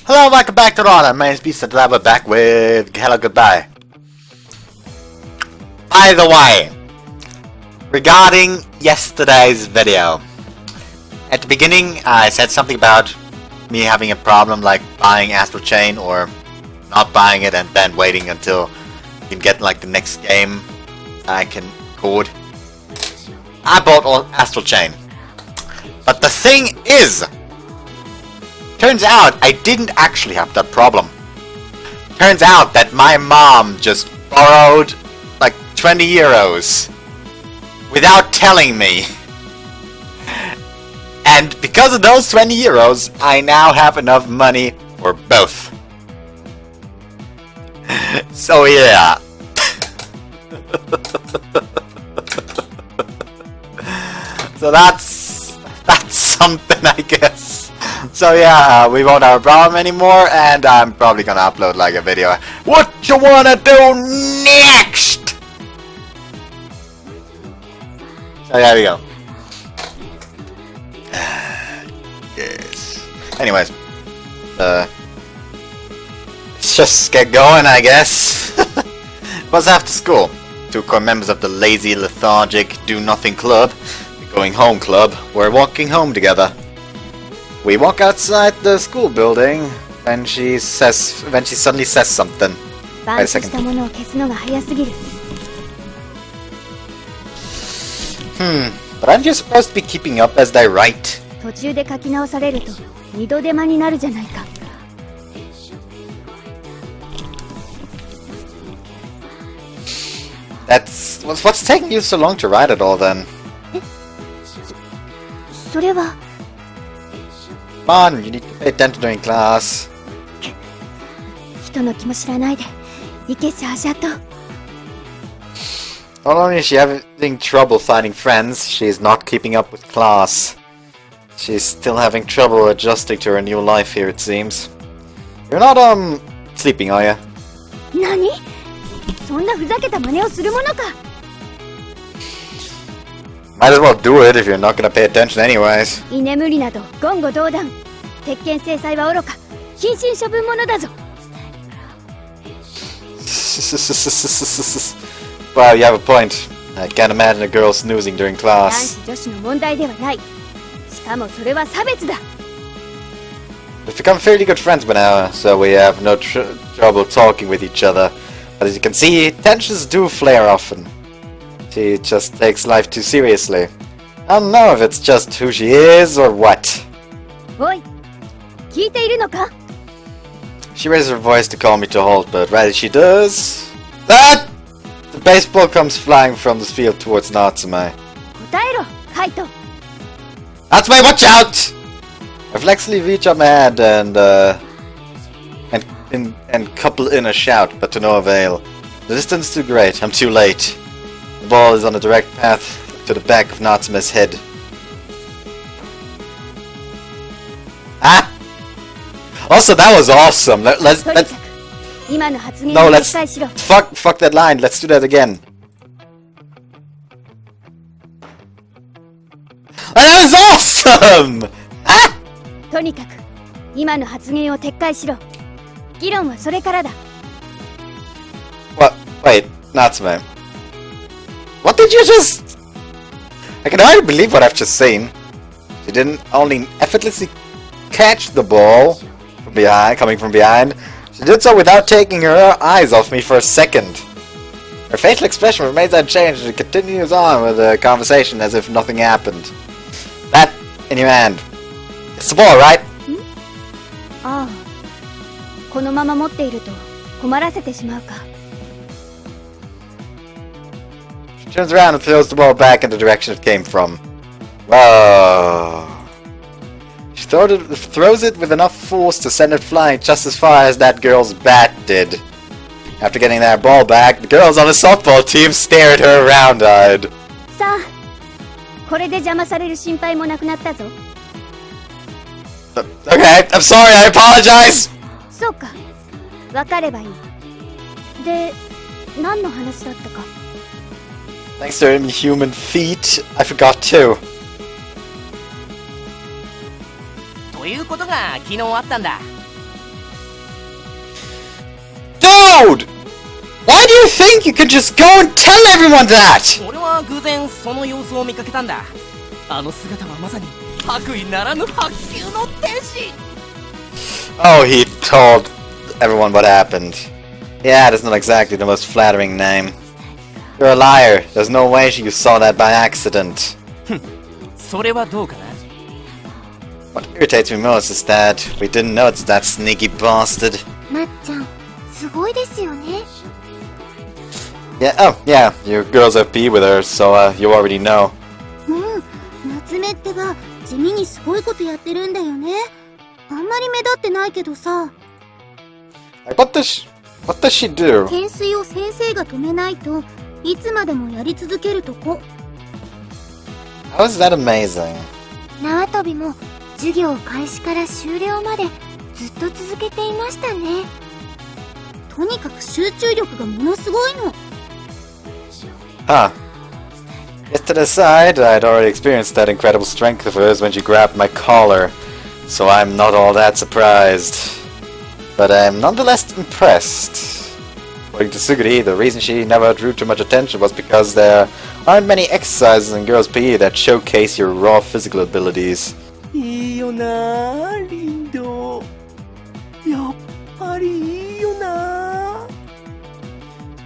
Hello, welcome back to Rana. My name is Beast and today we're back with Hello Goodbye. By the way, regarding yesterday's video, at the beginning I said something about me having a problem like buying Astral Chain or not buying it and then waiting until you can get like the next game I can code. I bought all Astral Chain. But the thing is, turns out I didn't actually have that problem. Turns out that my mom just borrowed like 20 euros without telling me. And because of those 20 euros, I now have enough money for both. So yeah. So that's something, I guess. So yeah, we won't have a problem anymore, and I'm probably gonna upload like a video. What you wanna do next? So there we go. Yes. Anyways, let's just get going, I guess. It was after school. Two core members of the lazy, lethargic, do-nothing club, the going home club, were walking home together. We walk outside the school building when she suddenly says something. Wait a second. But aren't you supposed to be keeping up as they write? What's taking you so long to write it all then? Come on, you need to pay attention during class. Not only is she having trouble finding friends, she's not keeping up with class. She's still having trouble adjusting to her new life here, it seems. You're not, sleeping, are you? Nani? Might as well do it if you're not gonna pay attention anyways. Well, you have a point. I can't imagine a girl snoozing during class. We've become fairly good friends by now, so we have no trouble talking with each other. But as you can see, tensions do flare often. She just takes life too seriously. I don't know if it's just who she is or what. She raises her voice to call me to halt, but right as she does... Ah! The baseball comes flying from the field towards Natsume. Natsume, watch out! I reflexively reach up my hand and couple in a shout, but to no avail. The distance is too great, I'm too late. The ball is on a direct path to the back of Natsume's head. Ah! Also, that was awesome. Let's fuck that line. Let's do that again. That was awesome! Ah! What? Wait, Natsume. What did you just... I can hardly believe what I've just seen. She didn't only effortlessly catch the ball from behind, coming from behind, she did so without taking her eyes off me for a second. Her facial expression remains unchanged and continues on with the conversation as if nothing happened. That in your hand. It's the ball, right? She turns around and throws the ball back in the direction it came from. Whoa. She throws it with enough force to send it flying just as far as that girl's bat did. After getting that ball back, the girls on the softball team stare at her round-eyed. Okay, I'm sorry, I apologize! Thanks to her human feet, I forgot too. ということが昨日あったんだ。road! Why do you think you could just go and tell everyone that? 俺は偶然その様子を見かけたんだ。あの姿はまさに白衣ならぬ白球の天使。 Oh, he told everyone what happened. Yeah, that's not exactly the most flattering name. You're a liar. There's no way you saw that by accident. それはどうかな。 What irritates me most is that we didn't notice that sneaky bastard. なっちゃん、すごいですよね。 Yeah, oh, yeah, you girls have pee with her, so, you already know. 夏目ってば、地味にすごいことやってるんだよね。あんまり目立ってないけどさ。Like, what does she do? 懸垂を先生が止めないといつまでもやり続けるとこ。 How is that amazing? 縄跳びも授業開始から終了までずっと続けていましたね。とにかく集中力がものすごいの。 Huh. Just to the side, I'd already experienced that incredible strength of hers when she grabbed my collar, so I'm not all that surprised. But I'm nonetheless impressed. According to Suguri, the reason she never drew too much attention was because there aren't many exercises in girls' PE that showcase your raw physical abilities. いいよな、リンド。やっぱりいいよな。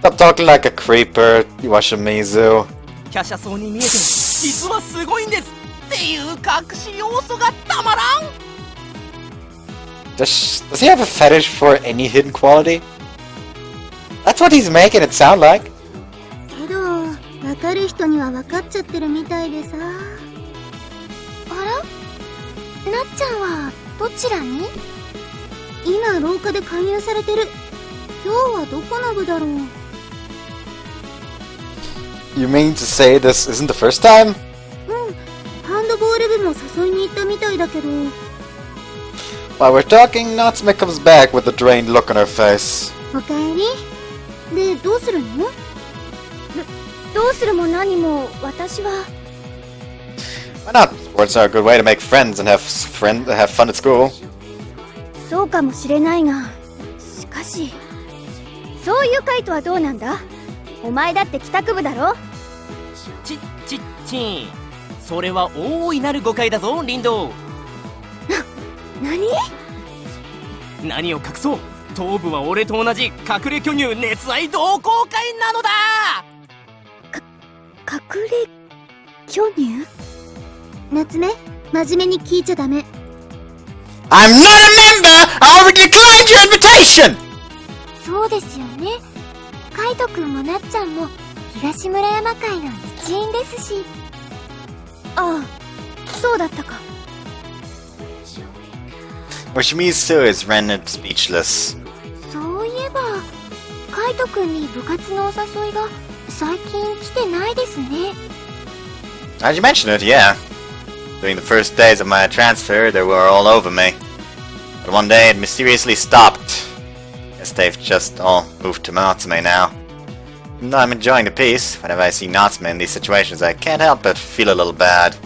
Stop talking like a creeper, Iwashimizu. 華奢そうに見えて実はすごいんですっていう隠し要素がたまらん。 Does he have a fetish for any hidden quality? That's what he's making it sound like. けど、わかる人にはわかっちゃってるみたいでさ。あら？なっちゃんはどちらに？今廊下で勧誘されてる。今日はどこの部だろう？ You mean to say this isn't the first time? ハンドボール部も誘いに行ったみたいだけど。 While we're talking, Natsume comes back with a drained look on her face. おかえり。で、どうするの？どうするも何も私は。 Why not? Sports are a good way to make friends and have fun at school. そうかもしれないが、しかし、そういう会とはどうなんだ？お前だって帰宅部だろ？ちん。それは大いなる誤解だぞ、リンド。何？何を隠そう。頭部は俺と同じ隠れ巨乳熱愛同好会なのだ。隠れ巨乳？夏目、真面目に聞いちゃダメ。I'm not a member! I already declined your invitation! そうですよね。カイトくんもなっちゃんも東村山会の一員ですし。ああ、そうだったか。Yoshimizu is rendered speechless. そういえば、カイトくんに部活のお誘いが最近来てないですね。Now you mention it, yeah. During the first days of my transfer, they were all over me. But one day it mysteriously stopped. Guess they've just all moved to Natsume now. Even though I'm enjoying the peace, whenever I see Natsume in these situations, I can't help but feel a little bad.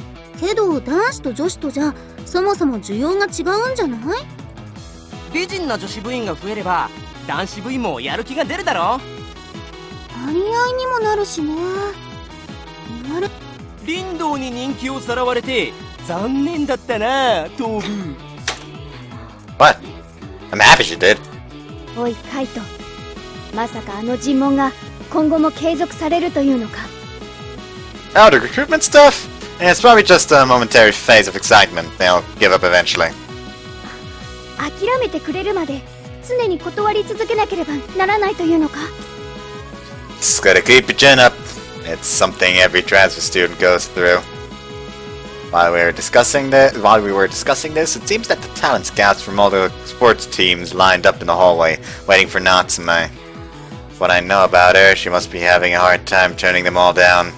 けど男子と女子とじゃそもそも需要が違うんじゃない？美人な女子部員が増えれば男子部員もやる気が出るだろ。張り合いにもなるしね。言われ林道に人気をさらわれて残念だったな、頭部。 What? I'm happy she did. おいカイト、まさかあの尋問が今後も継続されるというのか？ Oh, the recruitment stuff? Yeah, it's probably just a momentary phase of excitement. They'll give up eventually. 諦めてくれるまで常に断り続けなければならないというのか？ Just gotta keep your chin up. It's something every transfer student goes through. While we were discussing this, it seems that the talent scouts from all the sports teams lined up in the hallway, waiting for Natsume. What I know about her, she must be having a hard time turning them all down.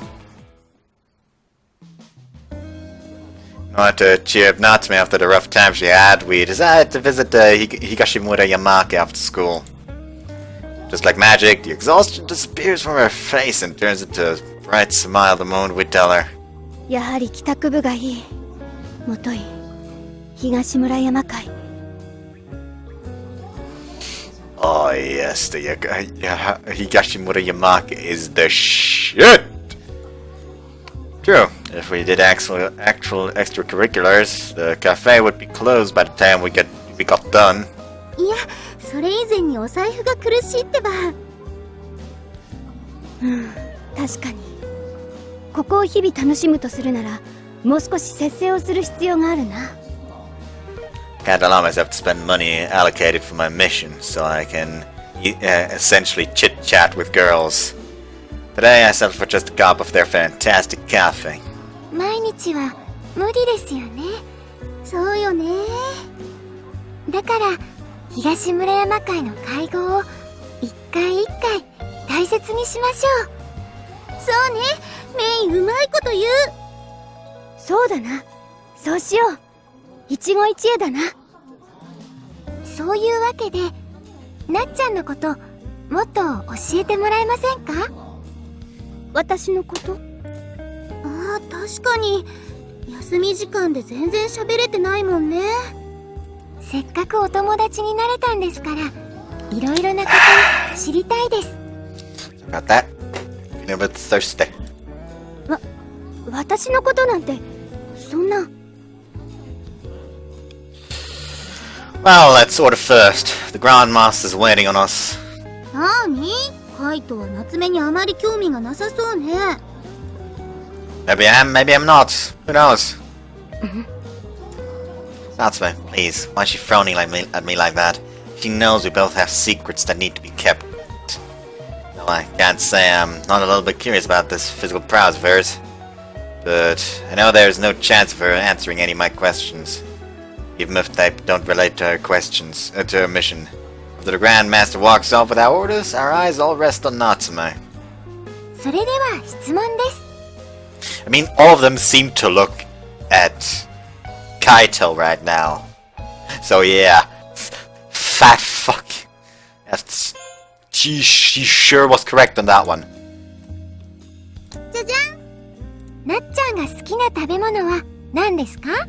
In order to cheer up Natsume after the rough time she had, we decided to visit the Higashimura Yamake after school. Just like magic, the exhaustion disappears from her face and turns into a bright smile the moment we tell her. やはり帰宅部がいい。もとい東村山会。Oh yes, the Higashimura Yamaka is the shit! True, if we did actual extracurriculars, the cafe would be closed by the time we got done. いや、それ以前にお財布が苦しいってば。確かに。ここを日々楽しむとするなら、もう少し節制をする必要があるな。Can't allow myself to spend money allocated for my mission, so I can essentially chit-chat with girls. Today I settled for just a cup of their fantastic cafe. 毎日は無理ですよね。そうよね。だから、東村山会の会合を一回一回大切にしましょう。そうね、メイうまいこと言う。そうだな。そうしよう。一期一会だな。そういうわけで、なっちゃんのこともっと教えてもらえませんか？私のこと？ああ、確かに休み時間で全然喋れてないもんね。せっかくお友達になれたんですから、いろいろなこと知りたいです。About that? Feeling a bit thirsty. 私のことなんてそんな。Well, let's order first. The Grandmaster's waiting on us. なに？カイトは夏目にあまり興味がなさそうね。Maybe I am, maybe I'm not. Who knows? Natsume, please. Why is she frowning at me like that? She knows we both have secrets that need to be kept. No, I can't say I'm not a little bit curious about this physical prowess of hers. But I know there's no chance of her answering any of my questions. Even if they don't relate to her questions, to her mission. After the Grand Master walks off without orders, our eyes all rest on Natsume. それでは質問です。I mean, all of them seem to look at Kaito right now. So yeah, fat fuck. That's, she sure was correct on that one. じゃじゃん。なっちゃんが好きな食べ物は何ですか？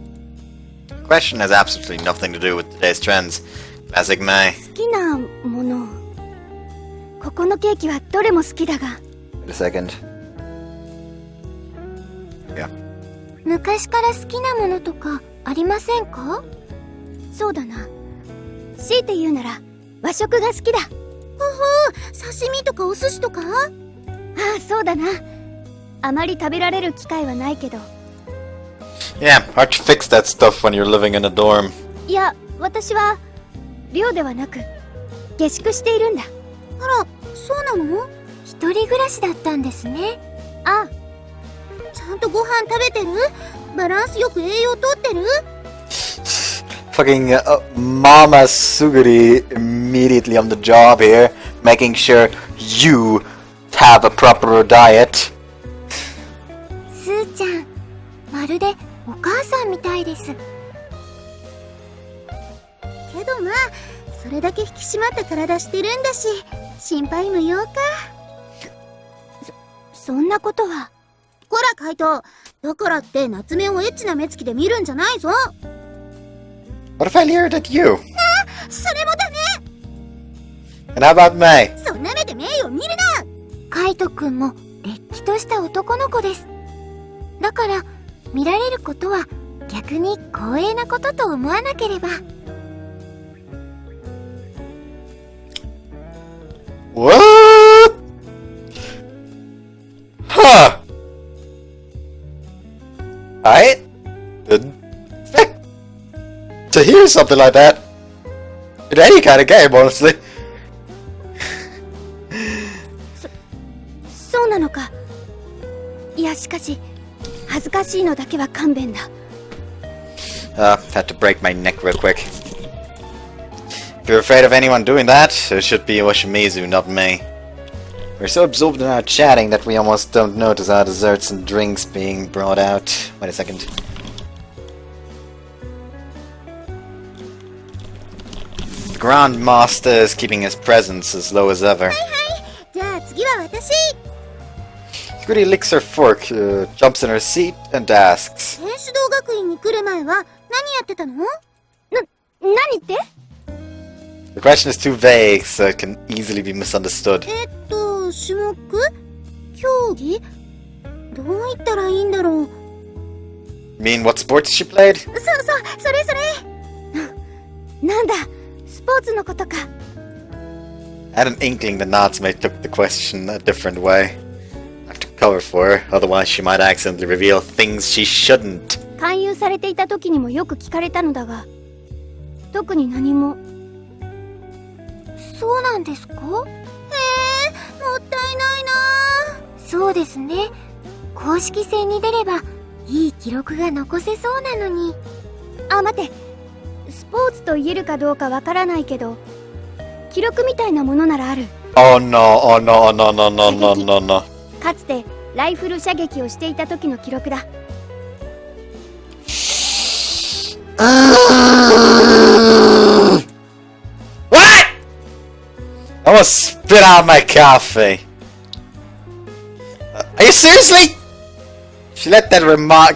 The question has absolutely nothing to do with today's trends. Classic May. 好きなもの。ここのケーキはどれも好きだが。Wait a second. Yeah. 昔から好きなものとかありませんか？そうだな。強いて言うなら和食が好きだ。ほほう、刺身とかお寿司とか？ああ、そうだな。あまり食べられる機会はないけど。Yeah, hard to fix that stuff when you're living in a dorm. いや、私は寮ではなく下宿しているんだ。あら、そうなの？一人暮らしだったんですね。ああ。ちゃんとご飯食べてる？バランスよく栄養とってる？ Fucking Mama Suguri immediately on the job here, making sure you have a proper diet. スーちゃん、まるでお母さんみたいです。けどまあ、それだけ引き締まった体してるんだし、心配無用か。そんなことは。こらカイト、だからって夏目をエッチな目つきで見るんじゃないぞ。 What if I leered at you? あ、それもダメ。 And how about May? そんな目でメイを見るな。カイトくんもれっきとした男の子です。だから見られることは逆に光栄なことと思わなければ。 What? Huh. I didn't expect to hear something like that in any kind of game, honestly. そうなのか。いや、しかし恥ずかしいのだけは勘弁だ。Had to break my neck real quick. If you're afraid of anyone doing that, it should be Yoshimizu, not me. We're so absorbed in our chatting that we almost don't notice our desserts and drinks being brought out. Wait a second. The Grandmaster is keeping his presence as low as ever. じゃあ次は私。 Scooty licks her fork, jumps in her seat, and asks. 天主堂学院に来る前は何やってたの？何って？ The question is too vague, so it can easily be misunderstood. 種目競技どう言ったらいいんだろう Mean what sports she played? それなんだ、スポーツのことか。I had an inkling that Natsume took the question a different way. I have to cover for her, otherwise she might accidentally reveal things she shouldn't. 勧誘されていた時にもよく聞かれたのだが、特に何も。そうなんですかもったいないなそうですね公式戦に出ればいい記録が残せそうなのにあ、待って。スポーツと言えるかどうかわからないけど、記録みたいなものならある。Oh no, oh no, no, no, no, no, no, no. かつてライフル射撃をしていた時の記録だ。What?! I almost spit out my coffee. Are you seriously? She let that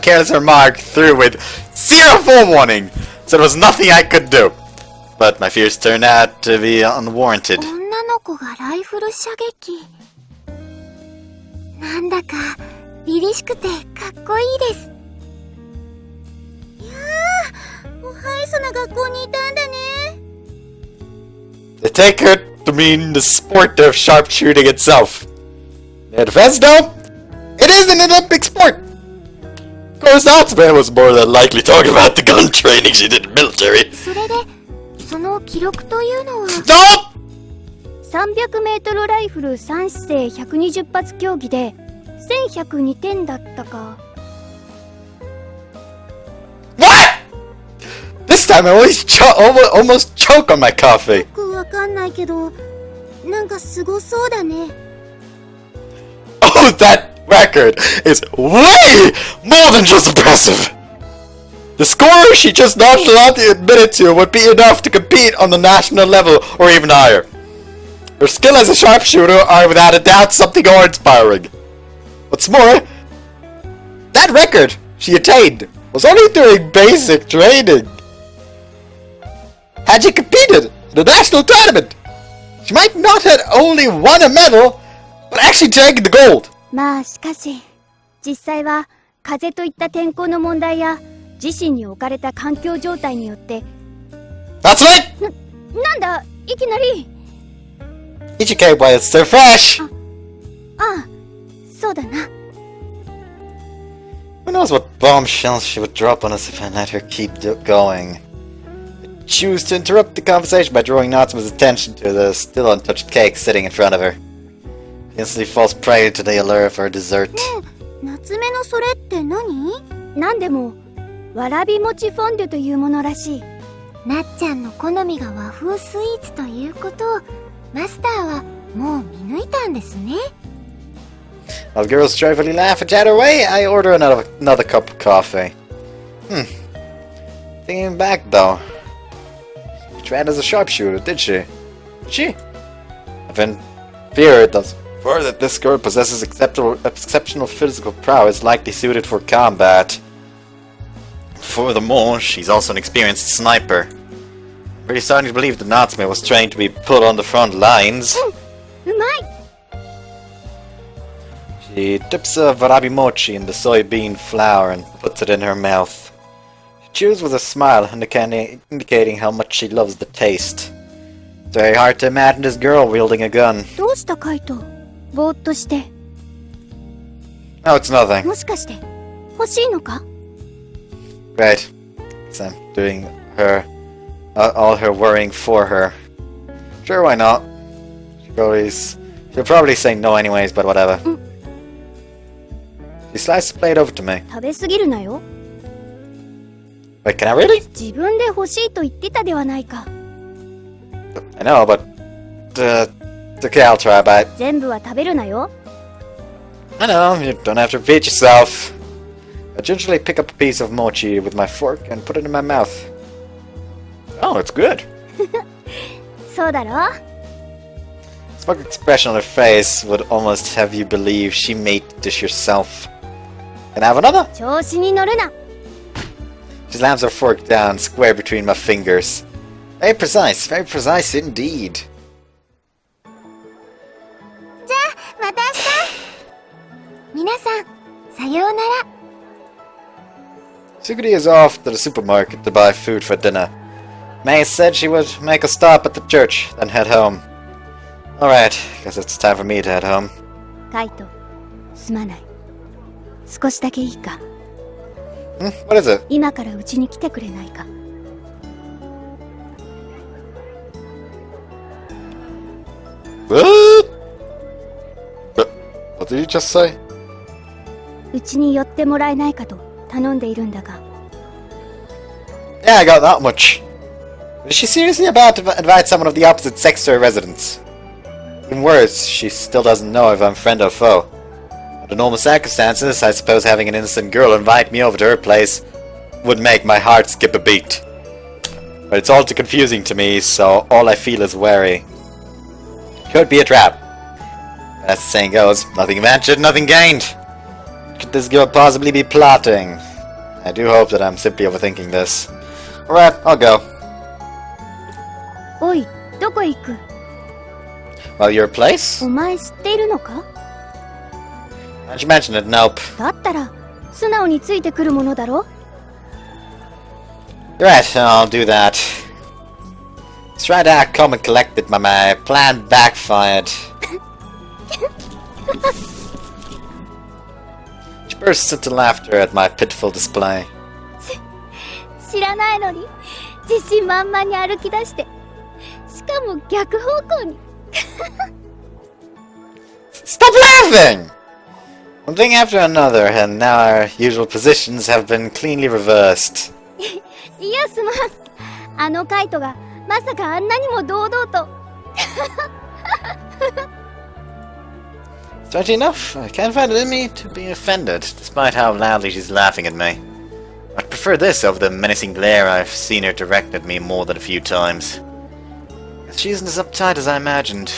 careless remark through with zero forewarning, so there was nothing I could do. But my fears turned out to be unwarranted. 女の子がライフル射撃なんだか凛々しくてかっこいいですいやーおはいそな学校にいたんだね They take her to mean the sport of sharpshooting itself. In defense, though, it is an Olympic sport. Of course, Natsume was more than likely talking about the gun training she did in the military. それでその記録というのは Stop! 300メートルライフル3姿勢120発競技で1102点だったか。What?! This time I almost choke on my coffee. よくわかんないけどなんかすごそうだね Oh, that record is way more than just impressive. The score she just nonchalantly admitted to would be enough to compete on the national level or even higher. Her skill as a sharpshooter are without a doubt something awe-inspiring. What's more, that record she attained was only during basic training. Had she competed in a national tournament, she might not have only won a medal, but actually taken the gold. まあしかし、実際は風といった天候の問題や自身に置かれた環境状態によって。That's right! なんだ、いきなり。Ichike while it's still fresh! ああ、そうだな。 Who knows what bombshells she would drop on us if I let her keep going. I choose to interrupt the conversation by drawing Natsume's attention to the still untouched cake sitting in front of her. She instantly falls prey to the allure of her dessert. 夏目のそれって何なんでもわらび餅フォンデュというものらしい。なっちゃんの好みが和風スイーツということをマスターはもう見抜いたんですね While girls joyfully laugh and chatter away, I order another cup of coffee. Thinking back though, she trained as a sharpshooter, did she? Did she? I've been feared that this girl possesses exceptional physical prowess likely suited for combat. Furthermore, she's also an experienced sniper. I'm really starting to believe that Natsume was trained to be put on the front lines. うまい。 She dips a warabi mochi in the soybean flour and puts it in her mouth. She chews with a smile, indicating how much she loves the taste. It's very hard to imagine this girl wielding a gun. どうしたカイト？ぼーっとして。 No, it's nothing. もしかして欲しいのか？ Great. So I'm doing all her worrying for her. Sure, why not? She'll probably say no anyways, but whatever. She sliced the plate over to me. 食べ過ぎるなよ。 Wait, can I really? 自分で欲しいと言ってたではないか。 I know, but... okay, I'll try, but... 全部は食べるなよ。 I know, you don't have to repeat yourself. I gingerly pick up a piece of mochi with my fork and put it in my mouth. Oh, it's good. そうだろ？ The smug expression on her face would almost have you believe she made the dish herself. Can I have another? 調子に乗るな。 She slams her fork down square between my fingers. Very precise indeed. じゃあまた明日。皆さんさようなら。 Suguri is off to the supermarket to buy food for dinner. May said she would make a stop at the church, then head home. Alright, guess it's time for me to head home. カイト、すまない。少しだけいいか。What is it? 今からうちに来てくれないか。What did you just say? うちに寄ってもらえないかと頼んでいるんだが。Yeah, I got that much. Is she seriously about to invite someone of the opposite sex to her residence? Even worse, she still doesn't know if I'm friend or foe. Under normal circumstances, I suppose having an innocent girl invite me over to her place would make my heart skip a beat. But it's all too confusing to me, so all I feel is wary. Could be a trap. As the saying goes, nothing ventured, nothing gained. Could this girl possibly be plotting? I do hope that I'm simply overthinking this. Alright, I'll go. おい、どこ行く？ Well, your place? お前知っているのか？ Why'd you mention it? Nope. だったら素直についてくるものだろ。 Right, I'll do that. Let's try to act calm and collected, but my plan backfired. She bursts into laughter at my pitiful display. 知らないのに自信満々に歩き出して、しかも逆方向に。Stop laughing! One thing after another, and now our usual positions have been cleanly reversed. いやすまん。あのカイトがまさかあんなにも堂々と。Strangely enough, I can't find it in me to be offended, despite how loudly she's laughing at me. I'd prefer this over the menacing glare I've seen her direct at me more than a few times. She isn't as uptight as I imagined.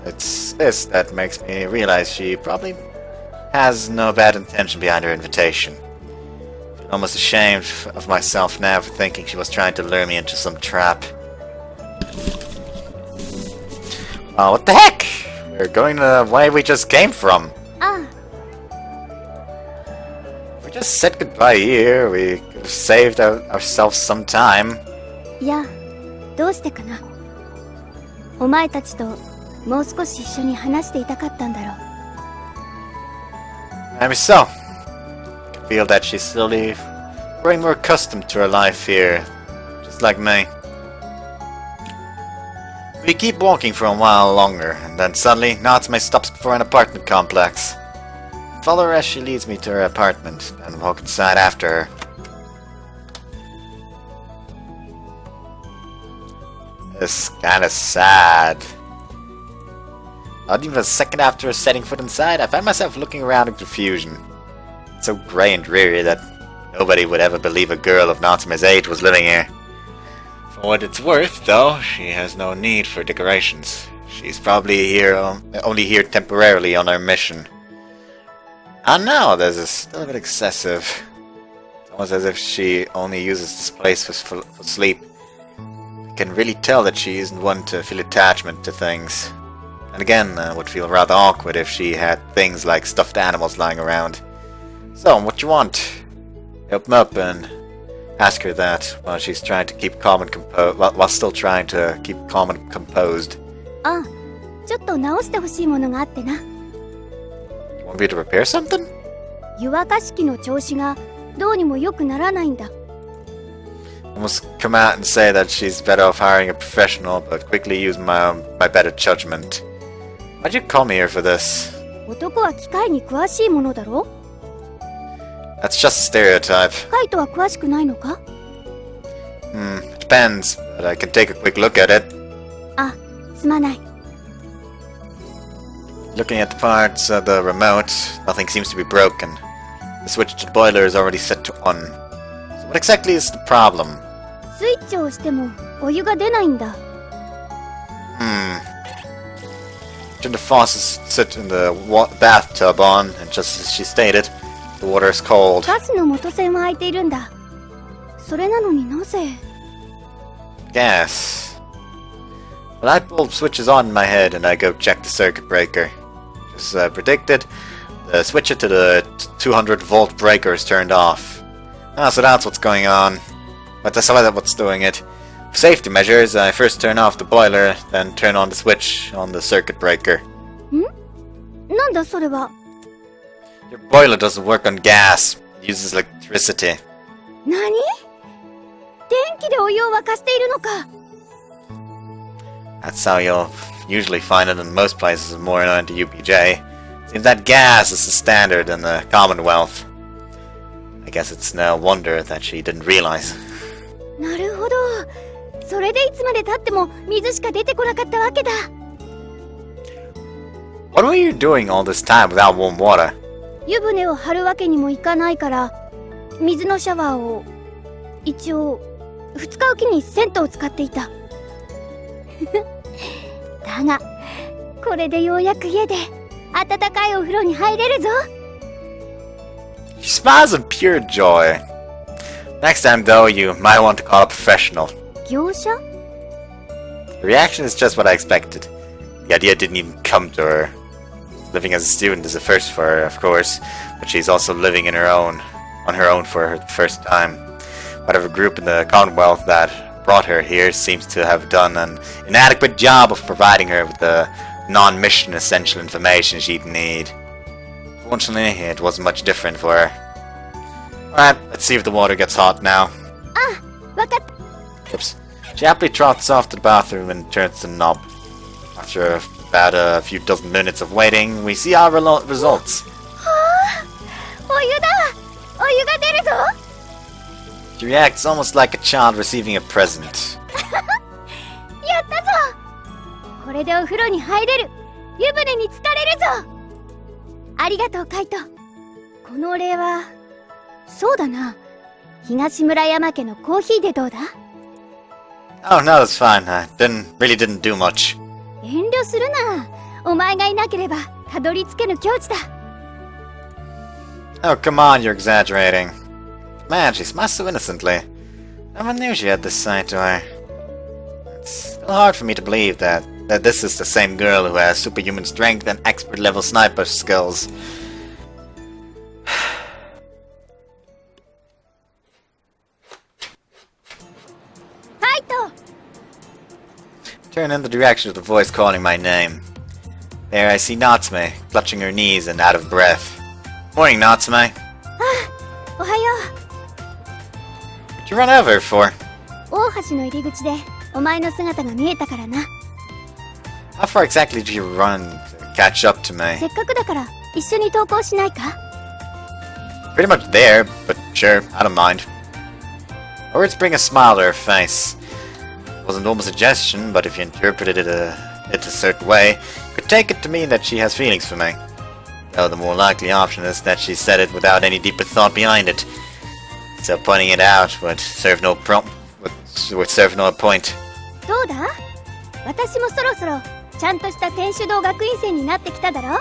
It's this that makes me realize she probably has no bad intention behind her invitation. I'm almost ashamed of myself now for thinking she was trying to lure me into some trap. Oh, what the heck? We're going the way we just came from. あ If we just said goodbye here, we could have saved ourselves some time. あ、いや、どうしてかな。お前たちともう少し一緒に話していたかったんだろう。 Maybe so. I can feel that she's slowly growing more accustomed to her life here, just like me. We keep walking for a while longer, and then suddenly Natsume stops before an apartment complex. Follow her as she leads me to her apartment, and walk inside after her. It's kinda sad. Not even a second after setting foot inside, I find myself looking around in confusion. It's so grey and dreary that nobody would ever believe a girl of Natsume's age was living here. For what it's worth, though, she has no need for decorations. She's probably here, only here temporarily on her mission. I know, this is still a bit excessive. It's almost as if she only uses this place for sleep. I can really tell that she isn't one to feel attachment to things. And again, it would feel rather awkward if she had things like stuffed animals lying around. So, what you want? Open up and ask her that while she's trying to keep calm and while still trying to keep calm and composed. ああ、ちょっと直してほしいものがあってな。You want me to repair something? 湯沸かし器の調子がどうにも良くならないんだ。Almost come out and say that she's better off hiring a professional, but quickly use my better judgment. Why'd you call me here for this? 男は機械に詳しいものだろ？ That's just a stereotype. カイトは詳しくないのか？ It depends, but I can take a quick look at it. あ、すまない。Looking at the parts of the remote, nothing seems to be broken. The switch to the boiler is already set to on. So what exactly is the problem? スイッチを押してもお湯が出ないんだ。Turn the faucets sit in the bathtub on, and just as she stated, the water is cold. ガスの元栓は開いているんだ。それなのになぜ？ gas. The light bulb switches on in my head and I go check the circuit breaker. As predicted, the switcher to the 200 volt breaker is turned off. Ah, so that's what's going on. But that's what's doing it. For safety measures, I first turn off the boiler, then turn on the switch on the circuit breaker. なんだそれは。 Your boiler doesn't work on gas. It uses electricity. 何？電気でお湯を沸かしているのか。 That's how you'll usually find it in most places more into UPJ. Seems that gas is the standard in the Commonwealth. I guess it's no wonder that she didn't realize. なるほど。それでいつまで経っても水しか出てこなかったわけだ。 What were you doing all this time without warm water? 湯船を張るわけにもいかないから、水のシャワーを一応2日おきに銭湯を使っていた。だが、これでようやく家で温かいお風呂に入れるぞ。 She smiles in pure joy. Next time, though, you might want to call a professional. 業者？ The reaction is just what I expected. The idea didn't even come to her. Living as a student is a first for her, of course, but she's also living on her own for her first time. Whatever group in the Commonwealth that brought her here seems to have done an inadequate job of providing her with the non-mission essential information she'd need. Fortunately, it wasn't much different for her. Alright, let's see if the water gets hot now. あ、わかった。 Oops. She happily trots off to the bathroom and turns the knob. After about a few dozen minutes of waiting, we see our results. はあ、お湯だ。お湯が出るぞ。 She reacts almost like a child receiving a present. やったぞ。これでお風呂に入れる。湯船に浸かれるぞ。ありがとうカイト。このお礼はそうだな。東村山家のコーヒーでどうだ？ Oh no, that's fine. I really didn't do much. 遠慮するな。お前がいなければたどり着けぬ境地だ。 Oh, come on, you're exaggerating. Man, she smiles so innocently. Never knew she had this side to her. It's still hard for me to believe that this is the same girl who has superhuman strength and expert level sniper skills. Kaito! Turn in the direction of the voice calling my name. There I see Natsume, clutching her knees and out of breath. Morning, Natsume. おはよ What'd you run over for? う。大橋の入り口でお前の姿が見えたからな。 How far exactly did you run to catch up to me? せっかくだから一緒に登校しないか？ Pretty much there, but sure, I don't mind. Her words bring a smile to her face. It wasn't almost a suggestion, but if you interpreted it a certain way, you could take it to mean that she has feelings for me. Though the more likely option is that she said it without any deeper thought behind it. So pointing it out would serve no point. どうだ？私もそろそろちゃんとした天主堂学院生になってきただろ？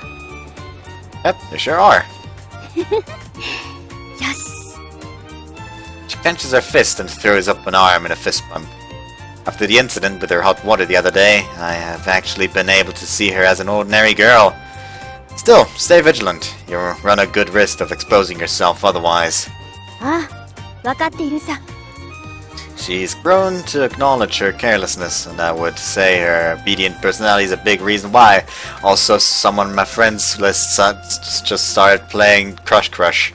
Yep, they sure are. よし。 She clenches her fist and throws up an arm in a fist bump. After the incident with her hot water the other day, I have actually been able to see her as an ordinary girl. Still, stay vigilant. You'll run a good risk of exposing yourself otherwise. ああ、わかっているさ。 She's grown to acknowledge her carelessness, and I would say her obedient personality is a big reason why. Also, someone on my friends list just started playing Crush Crush.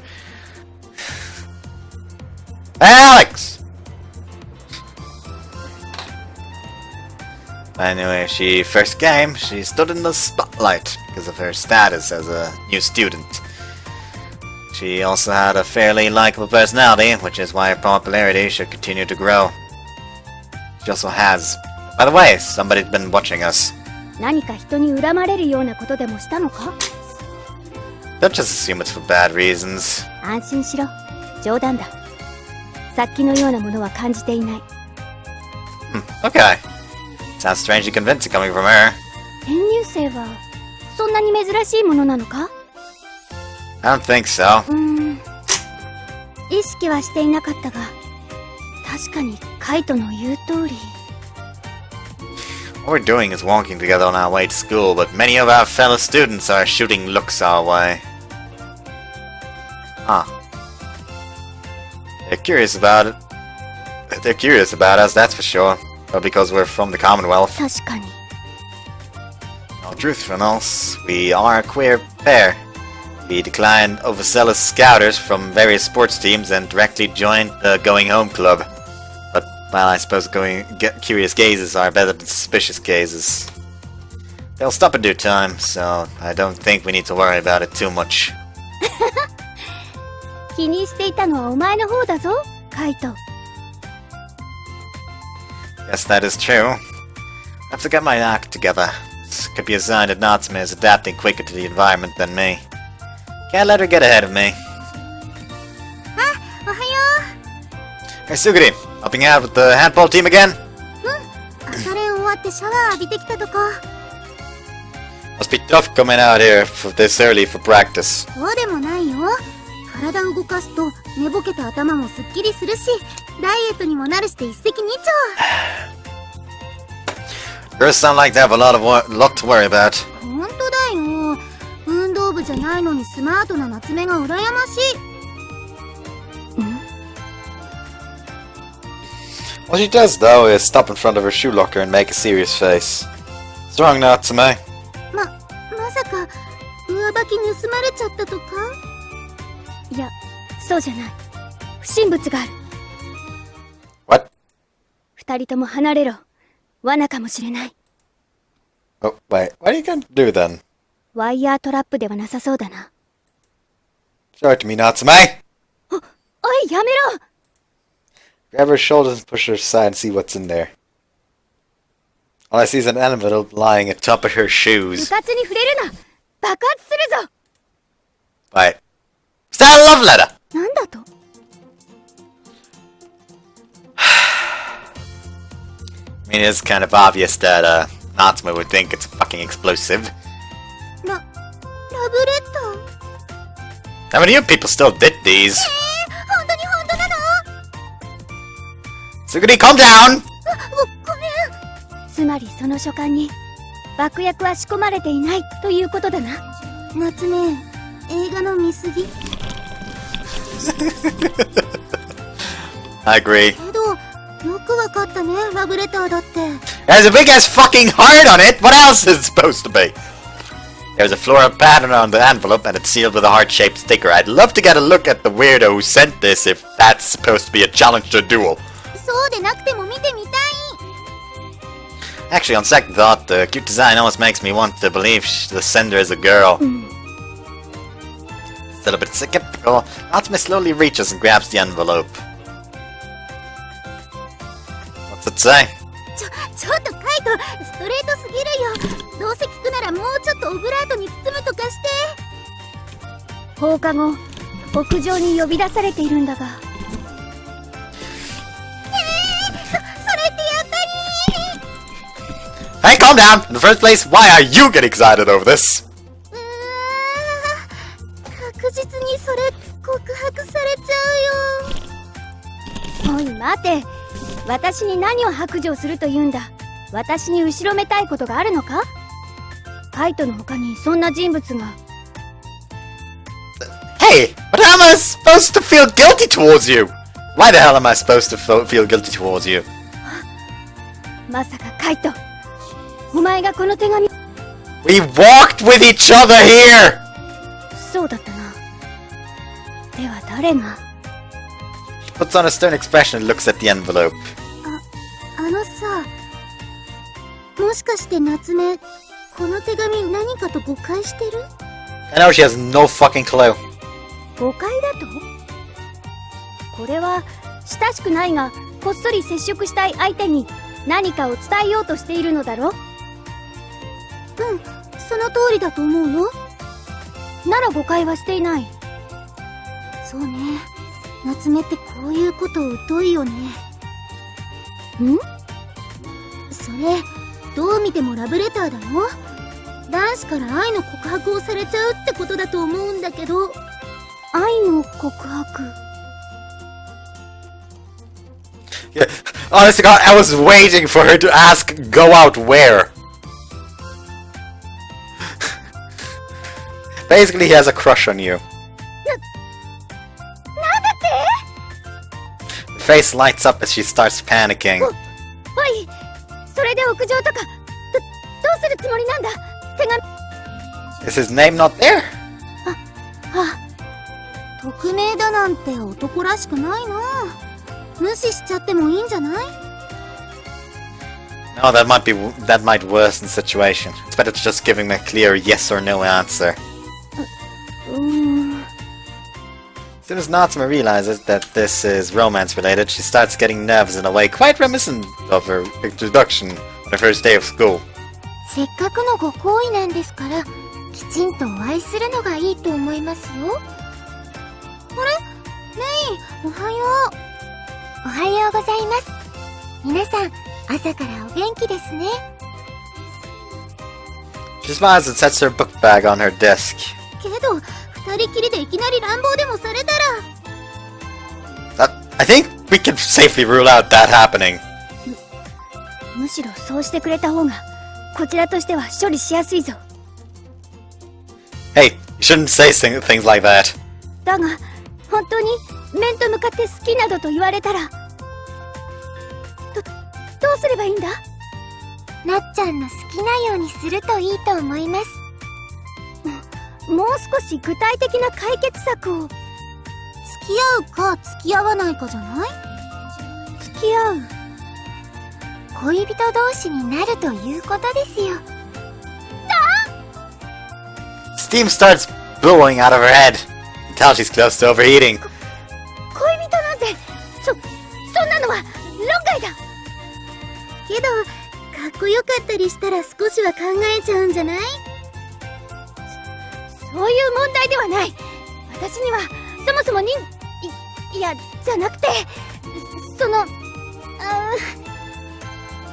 Alex! Anyway, first game, she stood in the spotlight because of her status as a new student. She also had a fairly likable personality, which is why her popularity should continue to grow. She also has... By the way, somebody's been watching us. 何か人に恨まれるようなことでもしたのか？ Don't just assume it's for bad reasons. 安心しろ。冗談だ。殺気のようなものは感じていない。Okay. Sounds strangely convincing coming from her. 転入生はそんなに珍しいものなのか？ I don't think so. 意識はしていなかったが、確かにカイトの言う通り。What we're doing is walking together on our way to school, but many of our fellow students are shooting looks our way. Huh. They're curious about it. They're curious about us, that's for sure. But because we're from the Commonwealth. 確かに。 No truthfulness, we are a queer pair. We declined overzealous scouters from various sports teams and directly joined the Going Home Club. But, well, I suppose curious gazes are better than suspicious gazes. They'll stop in due time, so I don't think we need to worry about it too much. 気にしていたのはお前の方だぞ、カイト。 Yes, that is true. I have to get my act together. This could be a sign that Natsume is adapting quicker to the environment than me. Can't let her get ahead of me. おはよ Hey, Suguri, helping out with the handball team again? う。朝練終わってシャワー浴びてきたとこ。 Must be tough coming out here this early for practice. そうでもないよ。体を動かすと寝ぼけた頭もすっきりするし、ダイエットにもなるして一石二鳥。 Girls sound like they have a lot to worry about. 本当だよ。運動部じゃないのにスマートな夏目が羨ましい。What she does, though, is stop in front of her shoe locker and make a serious face. What's wrong, Natsume? まさか上履き盗まれちゃったとか？いや、そうじゃない。不審物がある。 What? 二人とも離れろ。罠かもしれない。 Oh, wait. What are you going to do then? ワイヤートラップではなさそうだな。 Show it to me, Natsume! おい、やめろ！ Grab her shoulders and push her aside and see what's in there. All I see is an envelope lying atop of her 部 shoes. 活に触れるな！爆発するぞ！ Wait. Is that a love letter? なんだと？ I mean, it's kind of obvious that, Natsume would think it's fucking explosive. ラブレター。 How many of you people still did these? 本当なの？ Suguri, calm down! ごめん。つまりその書簡に爆薬は仕込まれていないということだな。夏目、映画の見過ぎ。 I agree. けど、よくわかったね、ラブレターだって。 There's a big ass fucking heart on it! What else is it supposed to be? There's a floral pattern on the envelope and it's sealed with a heart-shaped sticker. I'd love to get a look at the weirdo who sent this if that's supposed to be a challenge to a duel. そうでなくても見てみたい。 Actually, on second thought, the cute design almost makes me want to believe the sender is a girl. Still a bit skeptical, Natsume slowly reaches and grabs the envelope. What's it say? ちょっとカイト、ストレートすぎるよ。どうせ聞くならもうちょっとオブラートに包むとかして。放課後、屋上に呼び出されているんだが。それってやっぱり。 Hey, calm down! In the first place, why are you getting excited over this? 確実にそれ告白されちゃうよ。おい待て、私に何を白状するというんだ。私に後ろめたいことがあるのか？カイトの他にそんな人物が。 Hey, but how am I supposed to feel guilty towards you? Why the hell am I supposed to feel guilty towards you? まさかカイト、お前がこの手紙。 We walked with each other here! そうだったな。では誰が？ Puts on a stern expression and looks at the envelope. あのさ、もしかして夏目、この手紙何かと誤解してる？ I know she has no fucking clue. 誤解だと？これは親しくないがこっそり接触したい相手に何かを伝えようとしているのだろ？うん、その通りだと思うよ。なら誤解はしていない。そうね、夏目ってこういうこと疎いよね。ん？それ、どう見てもラブレターだよ。男子から愛の告白をされちゃうってことだと思うんだけど。愛の告白。Yeah, Honest to God, I was waiting for her to ask, go out where? Basically, he has a crush on you. Her face lights up as she starts panicking. おい、それで屋上とかどうするつもりなんだ。手紙。 Is his name not there? 匿名だなんて男らしくないな。無視しちゃってもいいんじゃない？ No, that might worsen the situation. It's better to just give him a clear yes or no answer. As soon as Natsume realizes that this is romance related, she starts getting nervous in a way quite reminiscent of her introduction on her first day of school. せっかくのご好意なんですから、きちんとお会いするのがいいと思いますよ。あれ？メイ、おはよう。おはようございます。皆さん、朝からお元気ですね。She smiles and sets her book bag on her desk. けど、二人きりでいきなり乱暴でもされたら。I think we can safely rule out that happening. むしろそうしてくれた方がこちらとしては処理しやすいぞ。 Hey, you shouldn't say things like that. だが本当に面と向かって好きなどと言われたらどうすればいいんだ？なっちゃんの好きなようにするといいと思います。もう少し具体的な解決策を。付き合うか付き合わないかじゃない？付き合う。恋人同士になるということですよ。Steam starts blowing out of her head. You tell she's close to overheating. 恋人なんてそんなのは論外だ。けど、かっこよかったりしたら少しは考えちゃうんじゃない？そういう問題ではない。私にはそもそもいやじゃなくて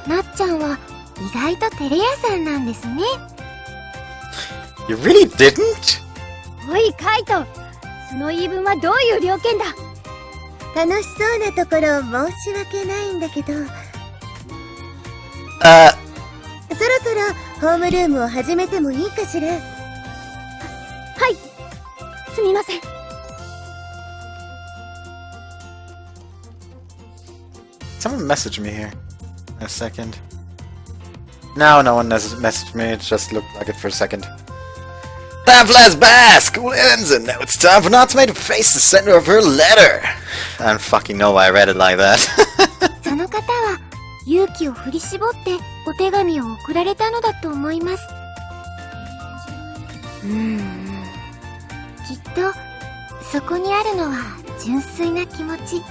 なっちゃんは意外と照れ屋さんなんですね。You really didn't? おいカイト、その言い分はどういう了見だ？楽しそうなところ申し訳ないんだけど、そろそろホームルームを始めてもいいかしら？はい、すみません。Someone messaged me here. A second. No one messaged me. It just looked like it for a second. Time flies by! School ends, and now it's time for Natsume to face the sender of her letter. I don't fucking know why I read it like that. その方は勇気を振り絞ってお手紙を送られたのだと思います。きっとそこにあるのは純粋な気持ち。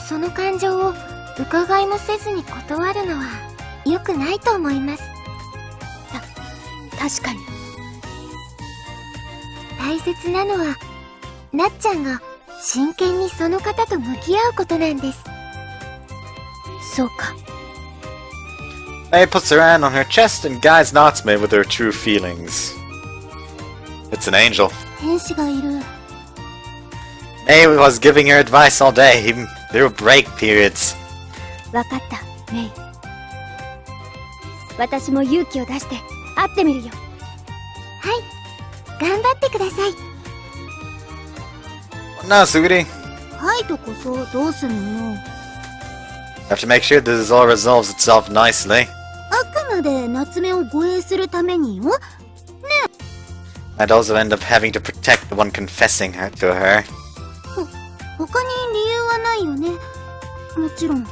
その感情を伺いもせずに断るのは良くないと思います。確かに。大切なのはなっちゃんが真剣にその方と向き合うことなんです。そうか。 May puts her hand on her chest and guides Natsume with her true feelings. It's an angel. 天使がいる。May was giving her advice all day, even through break periods. わかった、メイ。私も勇気を出して会ってみるよ。はい、頑張ってください。 Now, Suguri, カイトこそどうするのよ。 have to make sure this all resolves itself nicely. あくまで夏目を護衛するためによ。 I'd also end up having to protect the one confessing to her. 他に理由はないよね。もちろん。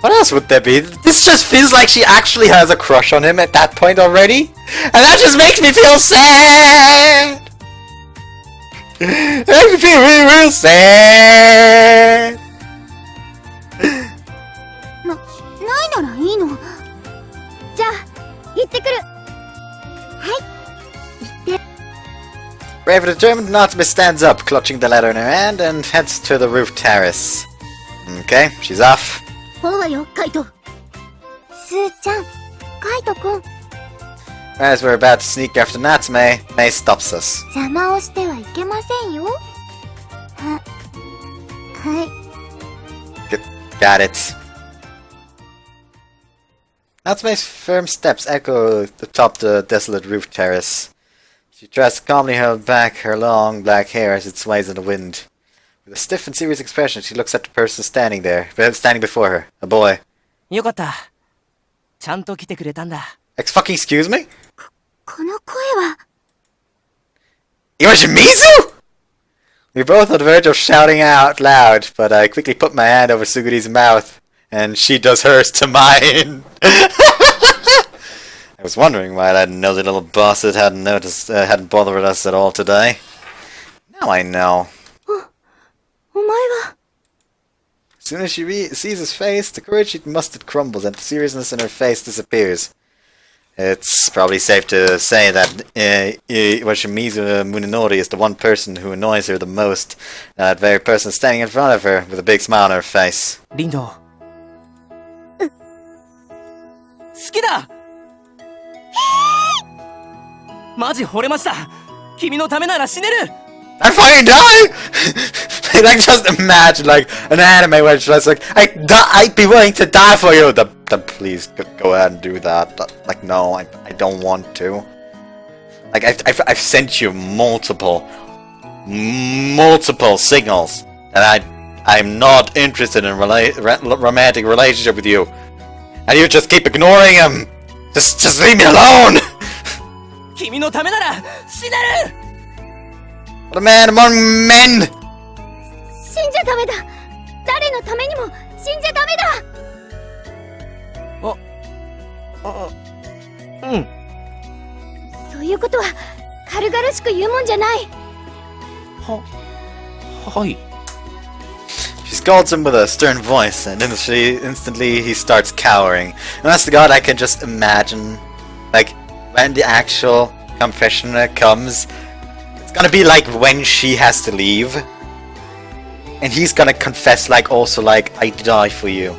What else would there be? This just feels like she actually has a crush on him at that point already. And that just makes me feel sad! It makes me feel real, real sad! ないならいいの。じゃあ行ってくる。Brave and determined, Natsume stands up, clutching the letter in her hand, and heads to the roof terrace. Okay, she's off. ほうわよ、カイト。スーちゃん、カイトくん。 As we're about to sneak after Natsume, May stops us. 邪魔をしてはいけませんよ。はい。Got it. Natsume's firm steps echo atop the desolate roof terrace. She tries to calmly hold back her long black hair as it sways in the wind. With a stiff and serious expression, she looks at the person standing before her, a boy. よかった。ちゃんと来てくれたんだ。Excuse me? この声は。Yoshimizu? We're both on the verge of shouting out loud, but I quickly put my hand over Suguri's mouth, and she does hers to mine. I was wondering why that nosy little bastard hadn't bothered with us at all today. Now I know. お前は。 As soon as she sees his face, the courage she'd mustered crumbles and the seriousness in her face disappears. It's probably safe to say that Yoshimizu Muninori is the one person who annoys her the most. That very person standing in front of her with a big smile on her face. リンド。好きだ。マジ惚れました。君のためなら死ねる。I fucking die! Like, just imagine, like, an anime where it's just like, I'd be willing to die for you! Then please, go ahead and do that. Like, no, I don't want to. Like, I've sent you multiple signals that I'm not interested in a romantic relationship with you. And you just keep ignoring him! Just leave me alone! 君のためなら死ねる。 What a man among men! 死んじゃダメだ。誰のためにも死んじゃダメだ。うん。そういうことは軽々しく言うもんじゃない。はい。 She scolds him with a stern voice, and instantly he starts cowering. And honest to God, I can just imagine, like, when the actual confessioner comes, it's gonna be like when she has to leave, and he's gonna confess, like, also like, I die for you,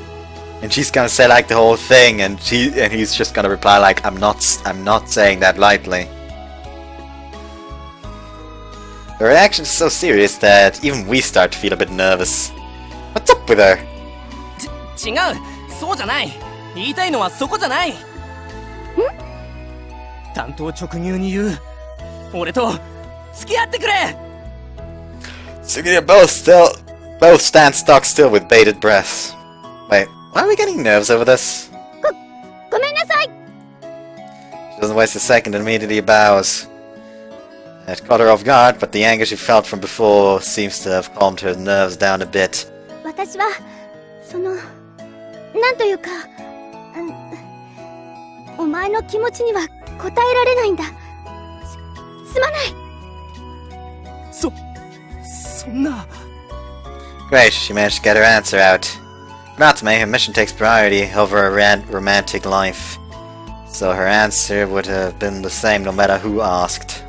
and she's gonna say like the whole thing, and he's just gonna reply like, I'm not saying that lightly. Her reaction is so serious that even we start to feel a bit nervous. What's up with her? 違う。そうじゃない。言いたいのはそこじゃない。ん？単刀直入に言う。俺と付き合ってくれ。Sugiri both stand stock still with bated breath. Wait, why are we getting nerves over this? ごめんなさい。 She doesn't waste a second and immediately bows. It caught her off guard, but the anger she felt from before seems to have calmed her nerves down a bit. 私はなんというか、お前の気持ちには応えられないんだ。すまない。そんな。 Great, she managed to get her answer out. Natsume, her mission takes priority over a romantic life, so her answer would have been the same no matter who asked.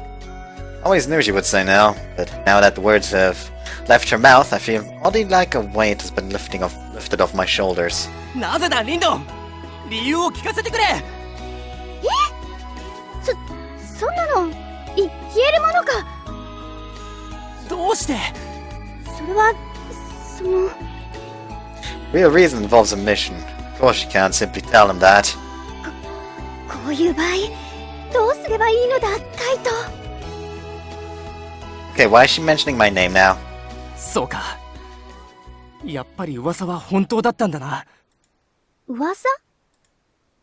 I always knew she would say no, but now that the words have left her mouth, I feel oddly like a weight has been lifted off my shoulders. なぜだ、リンド。理由を聞かせてくれ。そんなの言えるものか。どうして。それはReal reason involves a mission. Of course she can't simply tell him that. こういう場合どうすればいいのだ、カイト。 Okay, why is she mentioning my name now? そうか。やっぱり噂は本当だったんだな。噂？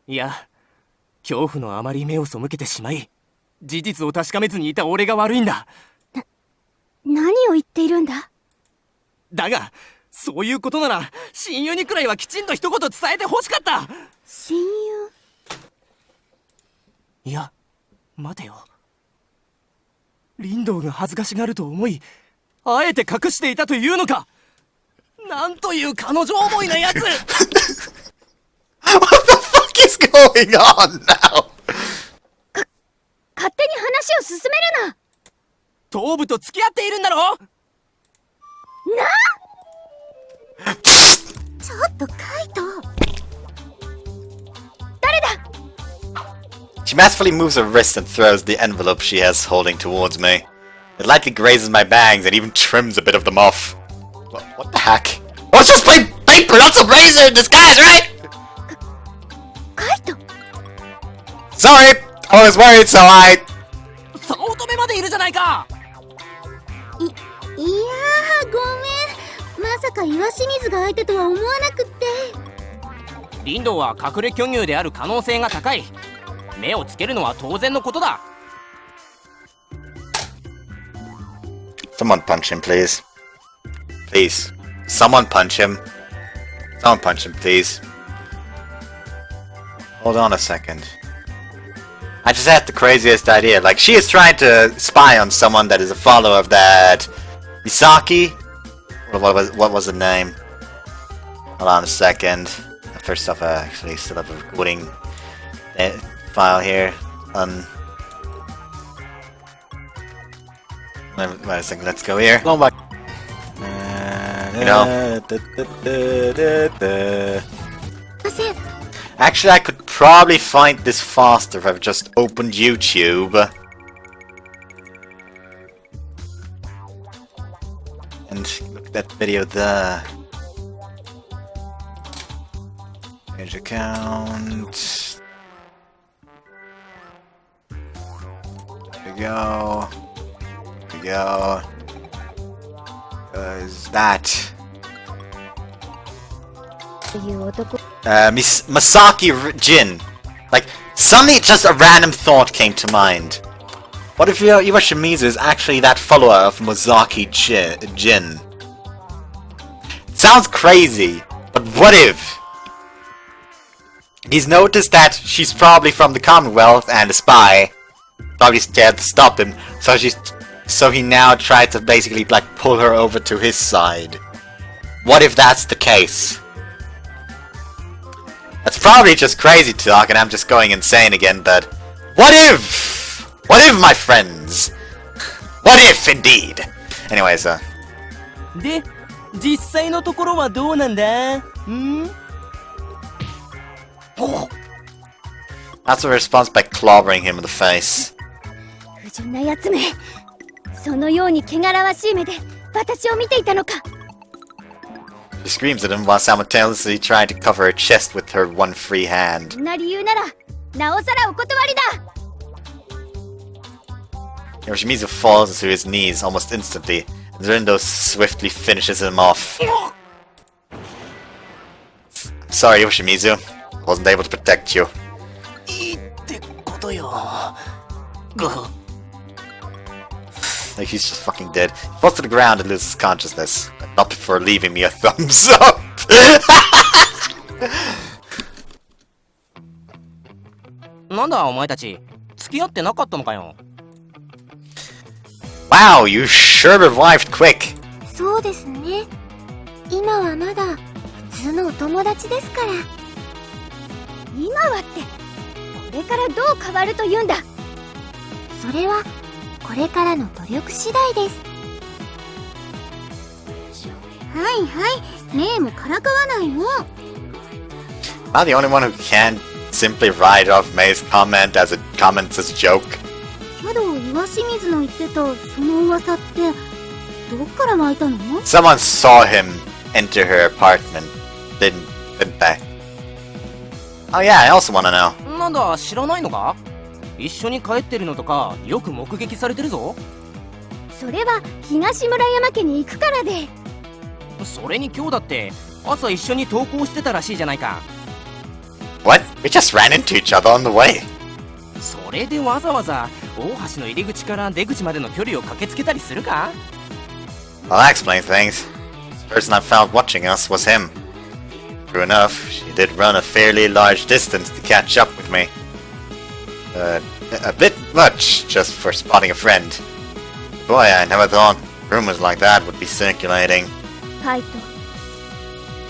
いや、恐怖のあまり目を背けてしまい、事実を確かめずにいた俺が悪いんだ。何を言っているんだ？だが、そういうことなら親友にくらいはきちんと一言伝えて欲しかった。親友？いや、待てよ。リンドウが恥ずかしがると思い、あえて隠していたというのか。なんという彼女思いなやつ。What the fuck is going on now? 勝手に話を進めるな。頭部と付き合っているんだろ。ちょっとカイト。誰だ？ She masterfully moves her wrist and throws the envelope she has holding towards me. It lightly grazes my bangs and even trims a bit of them off. What the heck? Oh, let's just play vapor, not some razor in disguise, right? カイト Sorry, I was worried, so I... 早乙女までいるじゃないか。いやー、ごめん。まさか岩清水が相手とは思わなくって。リンドウは隠れ巨乳である可能性が高い。目をつけるのは当然のことだ。Someone punch him, please. Please. Someone punch him. Someone punch him, please. Hold on a second. I just had the craziest idea. Like, she is trying to spy on someone that is a follower of that Misaki? What was the name? Hold on a second. First off, I actually still have a recording file here. Wait a second, let's go here. Oh my... You know... Actually, I could probably find this faster if I just opened YouTube. And look at that video there. Page account. There we go. There we go. Is that... Masaki Jin. Like, suddenly just a random thought came to mind. What if Iwashimizu is actually that follower of Masaki Jin? It sounds crazy, but what if? He's noticed that she's probably from the Commonwealth and a spy. Probably scared to stop him, so he now tried to basically like pull her over to his side. What if that's the case? That's probably just crazy talk and I'm just going insane again, but what if? What if, my friends? What if, indeed? Anyways, で、実際のところはどうなんだ？ん？ That's a response by clobbering him in the face. 不純なやつめ、そのように汚らわしい目で私を見ていたのか。 She screams at him while simultaneously trying to cover her chest with her one free hand. そんな理由なら、なおさらお断りだ。 Yoshimizu falls to his knees almost instantly, and Rindo swiftly finishes him off. Sorry, Yoshimizu. I wasn't able to protect you. いいってことよ。Like, he's just fucking dead. He falls to the ground and loses consciousness. But not before leaving me a thumbs up! Wow, you sure revived quick! そうですね。今はまだ普通のお友達ですから。今はって、これからどう変わるというんだ。それはこれからの努力次第です。はいはい、ねえもからかわないの。 Am I the only one who can't simply write off May's comments as a joke? けど岩清水の言ってたその噂ってどっから湧いたの？ Someone saw him enter her apartment, didn't they? Oh yeah, I also wanna know. なんだ、知らないのか？一緒に帰ってるのとかよく目撃されてるぞ。それは東村山家に行くからで。それに今日だって朝一緒に登校してたらしいじゃないか。 What? We just ran into each other on the way. それでわざわざ大橋の入り口から出口までの距離を駆けつけたりするか？ Well, that explains things. The person I found watching us was him. True enough, she did run a fairly large distance to catch up with me. A bit much, just for spotting a friend. Boy, I never thought rumors like that would be circulating. カイト。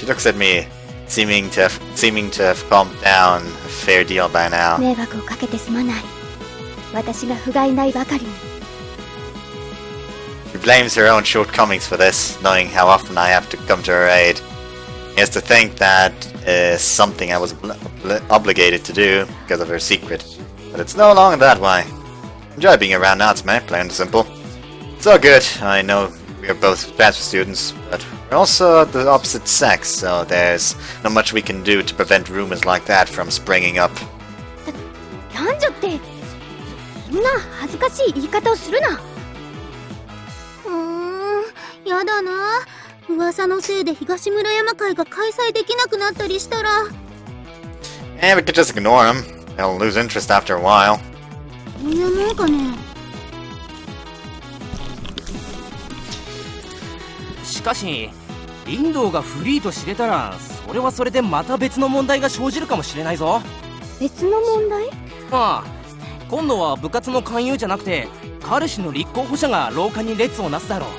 She looks at me, seeming to have calmed down a fair deal by now. 迷惑をかけてすまない。私が不甲斐ないばかりに。 She blames her own shortcomings for this, knowing how often I have to come to her aid. He has to think that is something I was obligated to do because of her secret. But it's no longer that way. Enjoy being around Natsume, plain and simple. It's all good. I know we are both transfer students, but We're also the opposite sex, so there's not much we can do to prevent rumors like that from springing up. 男女ってそんな恥ずかしい言い方をするな。やだな。噂のせいで東村山会が開催できなくなったりしたら。And we could just ignore him. He'll lose interest after a while. そういうもんかね。しかしリンドウがフリーと知れたらそれはそれでまた別の問題が生じるかもしれないぞ。別の問題？ああ、今度は部活の勧誘じゃなくて彼氏の立候補者が廊下に列をなすだろう。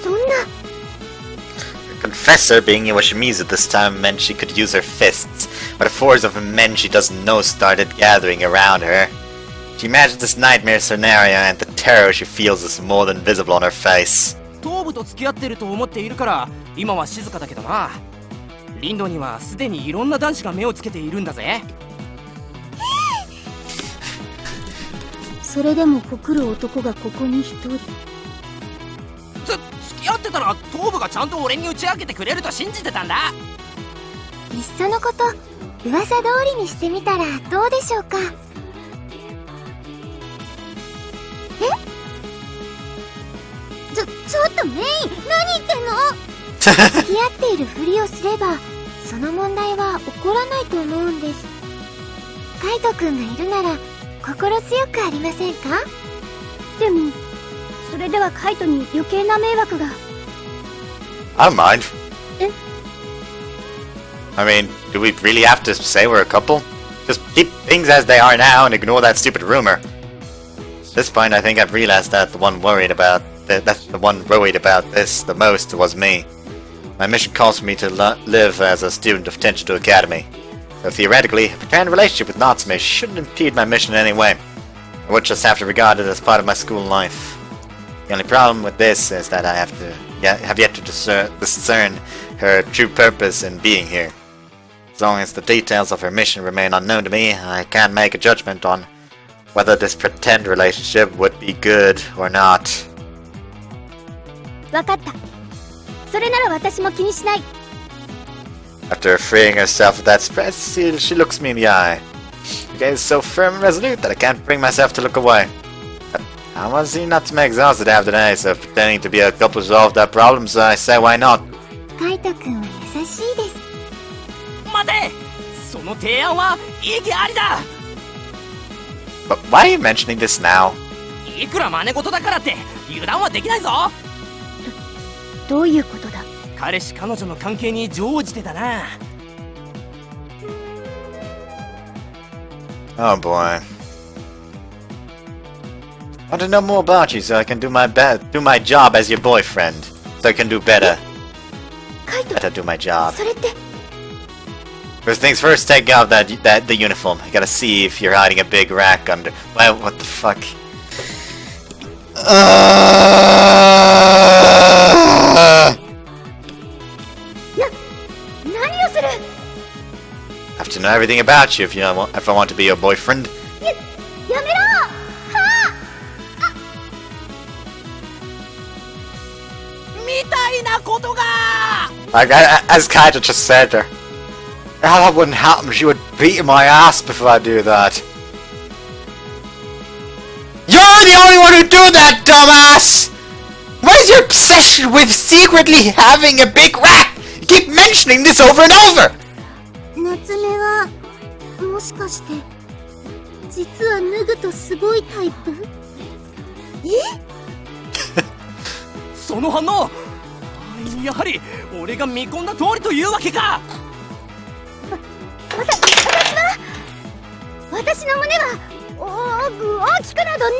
そんな。 Her confessor being Iwashimizu this time meant she could use her fists, but a force of men she doesn't know started gathering around her. She imagines this nightmare scenario and the terror she feels is more than visible on her face. 頭部と付き合ってると思っているから今は静かだけどな。リンドにはすでにいろんな男子が目をつけているんだぜ。それでも告る男がここに一人。付き合ってたら頭部がちゃんと俺に打ち明けてくれると信じてたんだ。いっそのこと噂通りにしてみたらどうでしょうか。ちょっとメイン、何言ってんの？付き合っているふりをすればその問題は起こらないと思うんです。カイトくんがいるなら心強くありませんか？でもそれではカイトに余計な迷惑が。 I don't mind. え？ I mean, do we really have to say we're a couple? Just keep things as they are now and ignore that stupid rumor. At this point, I think I've realized that the one worried about this the most was me. My mission calls for me to live as a student of Tenchido Academy. So theoretically, a pretend relationship with Natsume shouldn't impede my mission in any way. I would just have to regard it as part of my school life. The only problem with this is that I have yet to discern her true purpose in being here. As long as the details of her mission remain unknown to me, I can't make a judgment on whether this pretend relationship would be good or not. わかった。それなら私も気にしない。 After freeing herself of that spread, she looks me in the eye. Her gaze is so firm and resolute that I can't bring myself to look away. I want to see Natsume exhausted after today, so pretending to be a couple solved that problem, so I say why not. カイトくんは優しいです。待て、その提案は意義ありだ。 But why are you mentioning this now? いくら真似事だからって油断はできないぞ。どういうことだ？彼氏彼女の関係に乗じてだな。Oh boy. I want to know more about you so I can do my job as your boyfriend. So I can do better. カイト、 Better do my job. それって。 First things first, take off the uniform. I gotta see if you're hiding a big rack under. Well, what the fuck? I have to know everything about you if I want to be your boyfriend. やめろ！はみたいなことが。 Like as Kaito just said to her, that wouldn't happen. She would beat my ass before I do that. You're the only one who do that, dumbass! What is your obsession with secretly having a big rack? You keep mentioning this over and over! 夏目はもしかして実は脱ぐとすごいタイプ？その反応、やはり俺が見込んだ通りというわけか。私の胸は大きくなどない。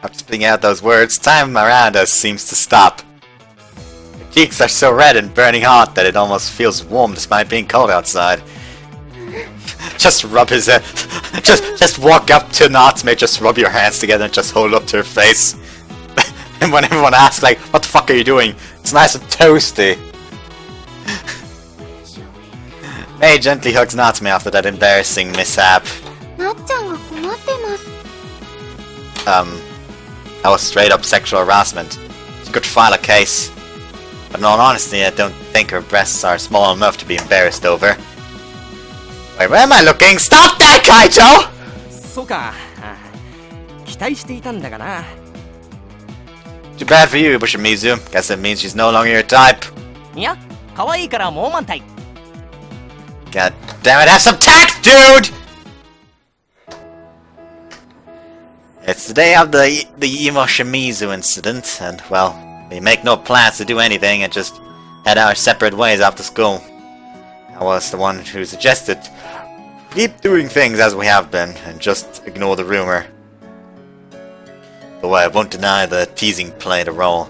After spitting out those words, time around us seems to stop. Her cheeks are so red and burning hot that it almost feels warm despite being cold outside. Just rub his head. Just walk up to Natsume, just rub your hands together and just hold up to her face. And when everyone asks, like, what the fuck are you doing? It's nice and toasty. May gently hugs Natsume after that embarrassing mishap. なっちゃんが困ってます。That was straight up sexual harassment. She could file a case. But in all honesty, I don't think her breasts are small enough to be embarrassed over. Wait, where am I looking? Stop that, Kaito! そうか。期待していたんだがな。Too bad for you, Bushimizu. Guess that means she's no longer your type. いや、可愛いからもう満タイ。God damn it, have some tact, dude! It's the day of the Emo Shimizu incident, and, well, we make no plans to do anything and just head our separate ways after school. I was the one who suggested keep doing things as we have been, and just ignore the rumor. Though I won't deny the teasing played a role,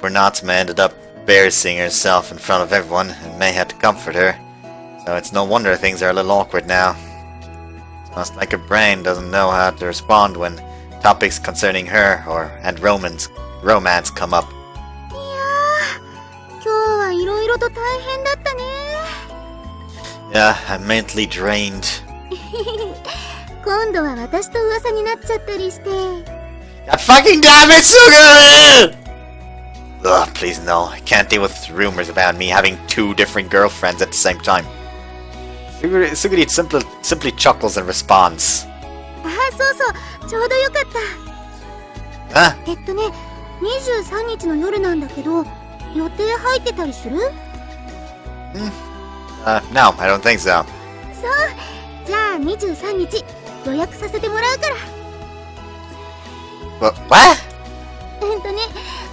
for Natsume ended up embarrassing herself in front of everyone, and May had to comfort her. So it's no wonder things are a little awkward now. It's almost like her brain doesn't know how to respond when topics concerning her and romance come up. いやー、今日はいろいろと大変だったね。 Yeah, I'm mentally drained. 今度は私と噂になっちゃったりして。 God fucking damn it, Suguri! Ugh, please no. I can't deal with rumors about me having 2 different girlfriends at the same time. Suguri simply chuckles and responds. ああ、そうそう、ちょうどよかった。Huh? 23日の夜なんだけど、予定入ってたりする？ No, I don't think so. そう、じゃあ23日予約させてもらうから。What?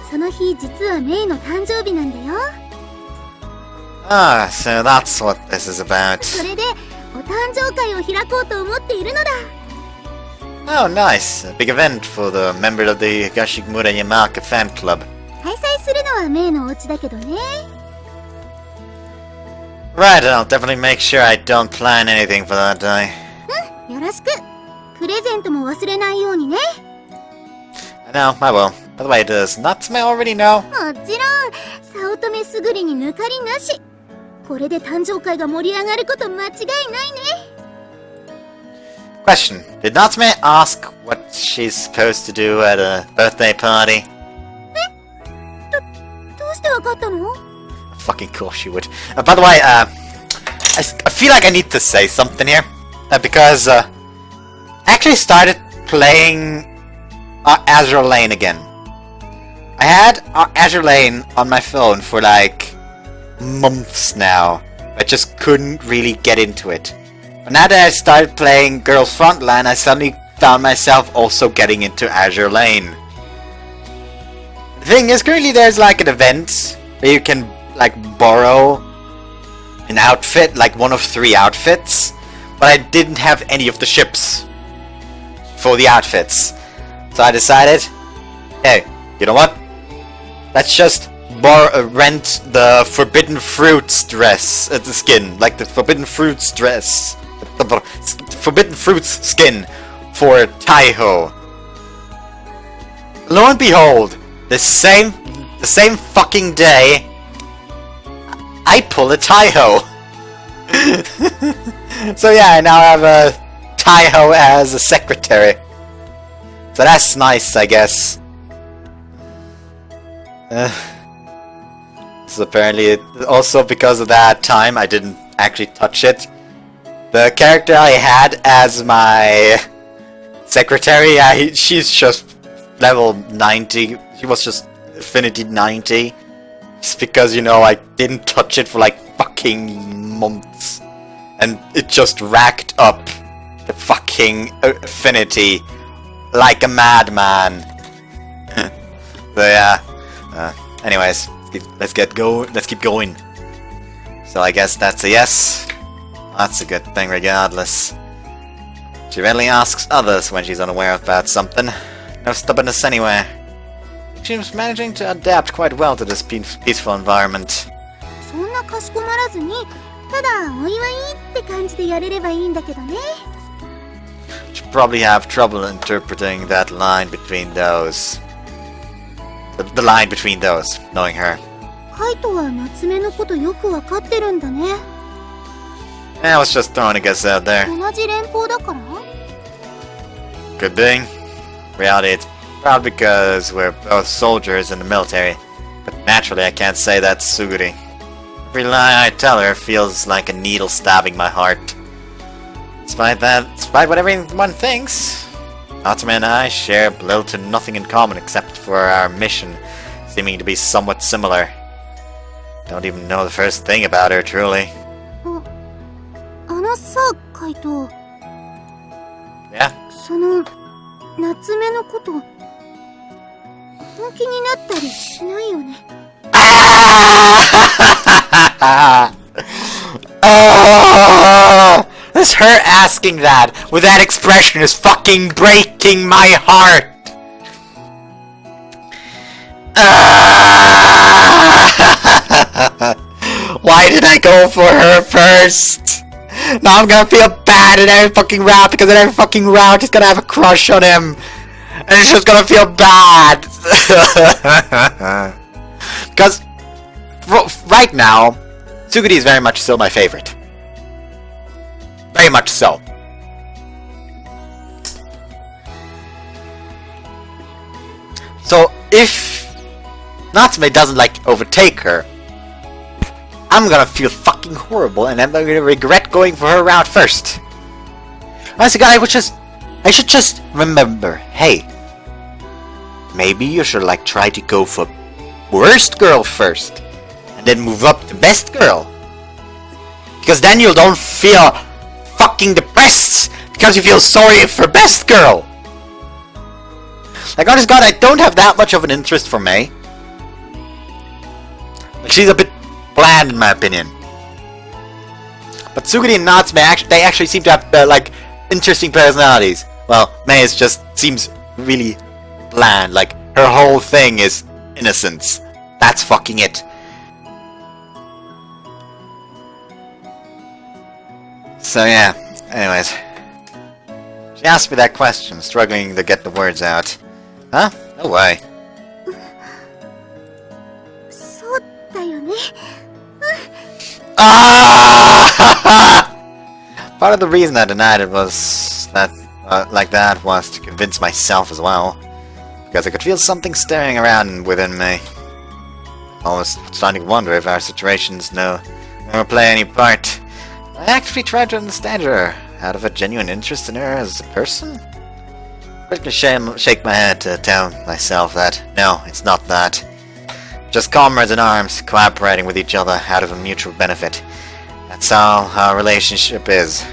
その日実はメイの誕生日なんだよ。Ah, so that's what this is about. それでお誕生会を開こうと思っているのだ。Oh, nice. A big event for the member of the Higashimura Yamaka fan club. 開催するのはメイのお家だけどね。Right, I'll definitely make sure I don't plan anything for that day. うん、よろしく。プレゼントも忘れないようにね。I know, I will. By the way, does Natsume already know? もちろん、早乙女すぐりに抜かりなし。これで誕生会が盛り上がること間違いないね。Question. Did Natsume ask what she's supposed to do at a birthday party? どうしてわかったの？ Fucking course she would. By the way, I feel like I need to say something here. Because, I actually started playing Azure Lane again. I had Azure Lane on my phone for like months now. I just couldn't really get into it. But now that I started playing Girls Frontline, I suddenly found myself also getting into Azure Lane. The thing is, currently there's like an event where you can like borrow an outfit, like one of 3 outfits, but I didn't have any of the ships for the outfits. So I decided, hey, you know what? Let's just rent the Forbidden Fruits dress, the skin, like the Forbidden Fruits dress, the Forbidden Fruits skin for Taiho. Lo and behold, the same fucking day, I pull a Taiho. So yeah, I now have a Taiho as a secretary. So that's nice, I guess. So apparently, also because of that time, I didn't actually touch it. The character I had as my secretary, she's just level 90. She was just Affinity 90. Just because, you know, I didn't touch it for like fucking months. And it just racked up the fucking affinity like a madman. So yeah. Anyways, let's keep going. So I guess that's a yes. That's a good thing regardless. She rarely asks others when she's unaware about something. No stubbornness anywhere. She's managing to adapt quite well to this peaceful environment. そんなかしこまらずに、ただお祝いって感じでやれればいいんだけどね。She'll probably have trouble interpreting that line between those. The line between those, knowing her. カイトは夏目のことよくわかってるんだね。I was just throwing a guess out there. 同じ連邦だから？ Could be. Reality, it's probably because we're both soldiers in the military. Naturally, I can't say that's Suguri. Every lie I tell her feels like a needle stabbing my heart. Despite what everyone thinks, Natsume and I share little to nothing in common except for our mission seeming to be somewhat similar. Don't even know the first thing about her, truly. Yeah? その夏目のこと本気になったりしないよね。Just her asking that with that expression is fucking breaking my heart. Why did I go for her first? Now I'm gonna feel bad in every fucking round because in every fucking round she's gonna have a crush on him. And it's just gonna feel bad. Because right now, Suguri is very much so my favorite. Very much so. So if Natsume doesn't overtake her, I'm gonna feel fucking horrible and I'm gonna regret going for her route first. Honestly, God, I should just remember, hey, maybe you should try to go for worst girl first and then move up to best girl. Because then you don't feel fucking depressed because you feel sorry for best girl. Honest God, I don't have that much of an interest for Mei. She's a bit bland in my opinion. But Suguri and Natsume they actually seem to have interesting personalities. Well, Mei seems really bland. Her whole thing is innocence. That's fucking it. So yeah, anyways. She asked me that question, struggling to get the words out. Huh? No way. そうだよね。Part of the reason I denied it was that, that was to convince myself as well. Because I could feel something stirring around within me. I was starting to wonder if our situations no play any part. I actually tried to understand her, out of a genuine interest in her as a person. I could shake my head to tell myself that, no, it's not that. Just comrades in arms, cooperating with each other out of a mutual benefit. That's all our relationship is.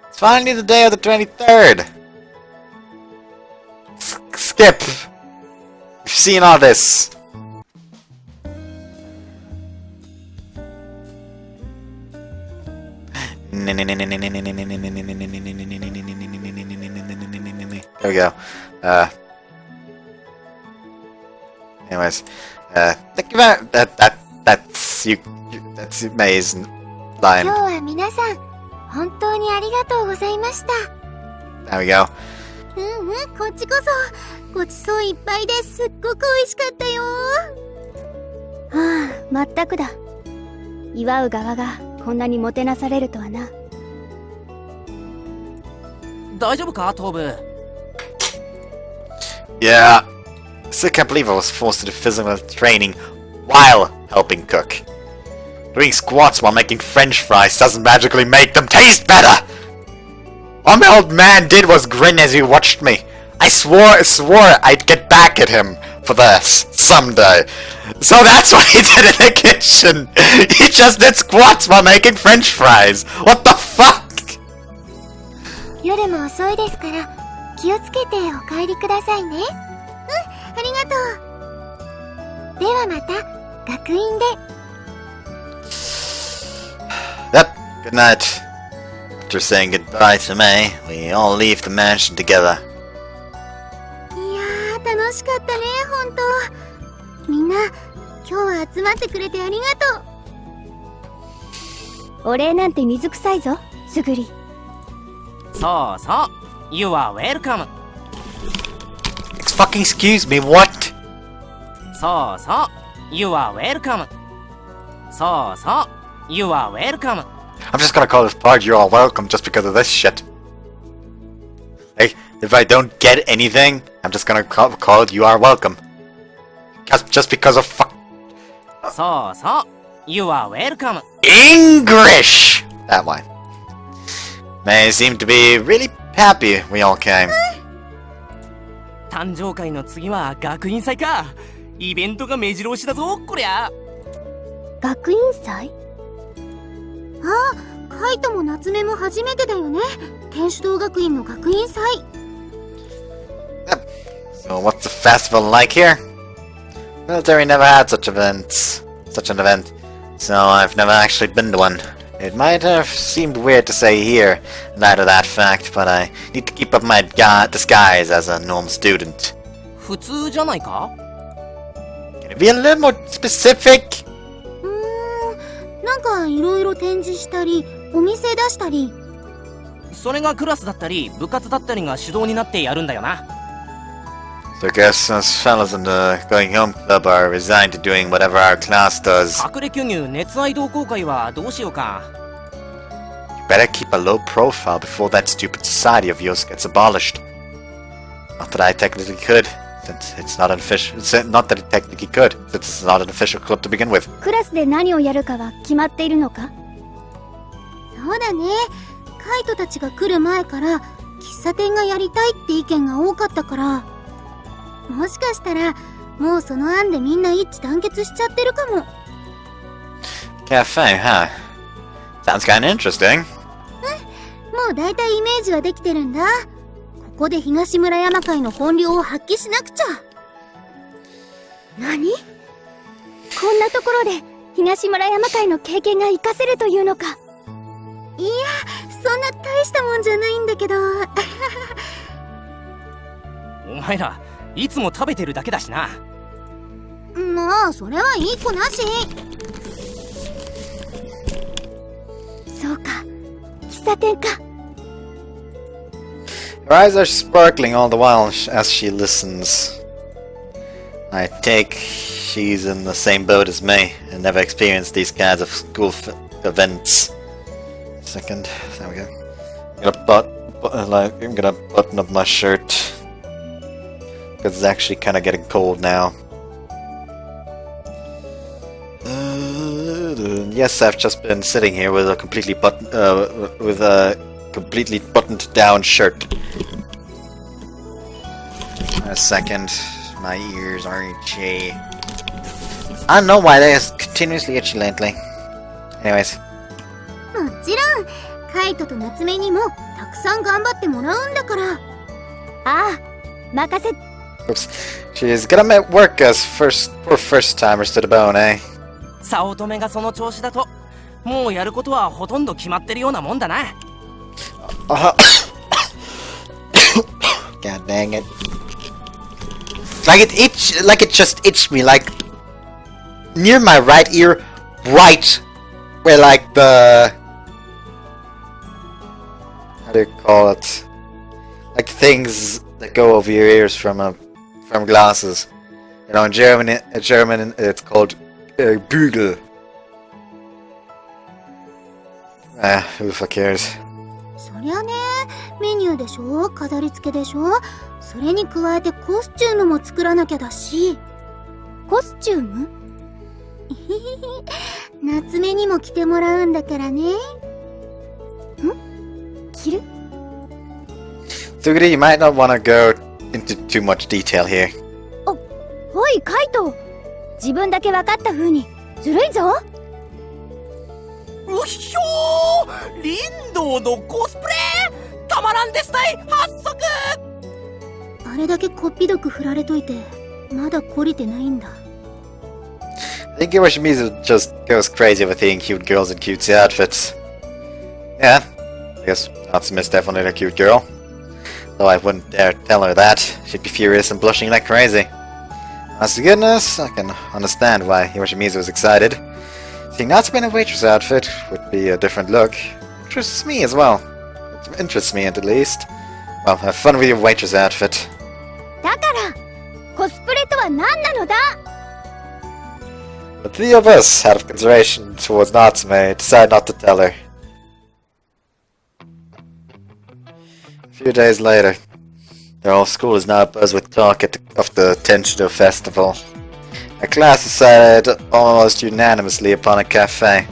It's finally the day of the 23rd! Skip! We've seen all this! There we go. Anyways, thank you very that's Mei's line. 今日は皆さん本当にありがとうございました。 There we go. こっちこそごちそういっぱいですっごく美味しかったよ。はあ、まったくだ。祝う側がこんなにもてなされるとはな。大丈夫か頭部。 Yeah. Still can't believe I was forced to do physical training while helping cook. Doing squats while making French fries doesn't magically make them taste better! All my old man did was grin as he watched me. I swore I'd get back at him for this someday. So that's what he did in the kitchen. He just did squats while making French fries. What the fuck? 夜も遅いですから気をつけてお帰りくださいね。ありがとう。ではまた学院で。 Yep, good night. After saying goodbye to Mei, we all leave the mansion together. いやー楽しかったね本当。みんな今日は集まってくれてありがとう。お礼なんて水臭いぞ、すぐり。そうそう。You are welcome. Fucking excuse me, what? そうそう。You are welcome. そうそう。You are welcome. I'm just gonna call this part "You are welcome" just because of this shit. Like, if I don't get anything, I'm just gonna call it you are welcome. Just because of fuck そうそう You are welcome English! That one. They seem to be really happy we all came. 誕生会の次は学院祭かイベントが目白押しだぞこりゃ学院祭？ああ、カイトも夏目も初めてだよね。天主堂学院の学院祭。So what's the festival like here? Military never had such an event, so I've never actually been to one. It might have seemed weird to say here, in light of that fact, but I need to keep up my disguise as a normal student. 普通じゃないか Can it be a little more specific? なんかいろいろ展示したり、お店出したり。それがクラスだったり部活だったりが主導になってやるんだよな So I guess us fellas in the Going Home Club are resigned to doing whatever our class does. 隠れ巨乳熱愛同好会はどうしようか You better keep a low profile before that stupid society of yours gets abolished. Not that I technically could, since it's not an official. Not that it technically could, since it's not an official club to begin with. クラスで何をやるかは決まっているのか？そうだね。カイトたちが来る前から喫茶店がやりたいって意見が多かったから、もしかしたらもうその案でみんな一致団結しちゃってるかも。Cafe, huh? Sounds kinda interesting. もうだいたいイメージはできてるんだ。ここで東村山会の本領を発揮しなくちゃ。何？こんなところで東村山会の経験が活かせるというのか？いや、そんな大したもんじゃないんだけど。お前らいつも食べてるだけだしなまあそれはいい子なし。そうか、喫茶店か。Her eyes are sparkling all the while as she listens. I take she's in the same boat as me and never experienced these kinds of school events. Second, there we go. I'm gonna button up my shirt because it's actually kind of getting cold now. Yes, I've just been sitting here with a completely buttoned down shirt. A second, my ears are itchy. I don't know why they're continuously itchy lately. Anyways. もちろんカイトと夏目にもたくさん頑張ってもらうんだから。ああ、任せ。 Oops. She's gonna work us first timers to the bone, eh? 早乙女がその調子だともうやることはほとんど決まってるようなもんだな God dang it. Like it just itched me, like near my right ear, right where like the, how do you call it? Like things that go over your ears from glasses. You know, in German it's called Bügel. Who the fuck cares? そりゃね、メニューでしょ、飾り付けでしょ、それに加えてコスチュームも作らなきゃだし。コスチューム？夏目にも着てもらうんだからね。着る？ Sugiri, you might not want to go into too much detail here. おいカイト、自分だけ分かった風にずるいぞ。うひょー林道のコスプレたまらんですたい発足あれだけこっぴどく振られといてまだ懲りてないんだ。I think Iwashimizu just goes crazy over seeing cute girls in cutesy outfits. Yeah, I guess Natsume's definitely a cute girl. Though I wouldn't dare tell her that. She'd be furious and blushing like crazy. Honest to goodness, I can understand why Iwashimizu was excited. Seeing Natsume in a waitress outfit would be a different look. Interests me as well. It interests me at least. Well, have fun with your waitress outfit. だからコスプレとは何なのだ。 The three of us, out of consideration towards Natsume, decide not to tell her. A few days later. Their whole school is now abuzz with talk of the Tenshito festival. A class decided almost unanimously upon a cafe,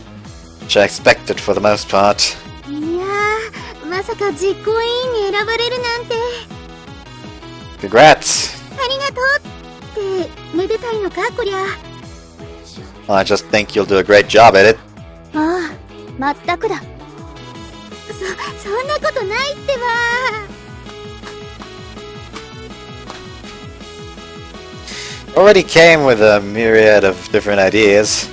which I expected for the most part. いやー、まさか実行委員に選ばれるなんて。 Congrats! ありがとうって、めでたいのかこりゃ。 Well, I just think you'll do a great job at it. ああ、まったくだ。そんなことないってば。 Already came with a myriad of different ideas.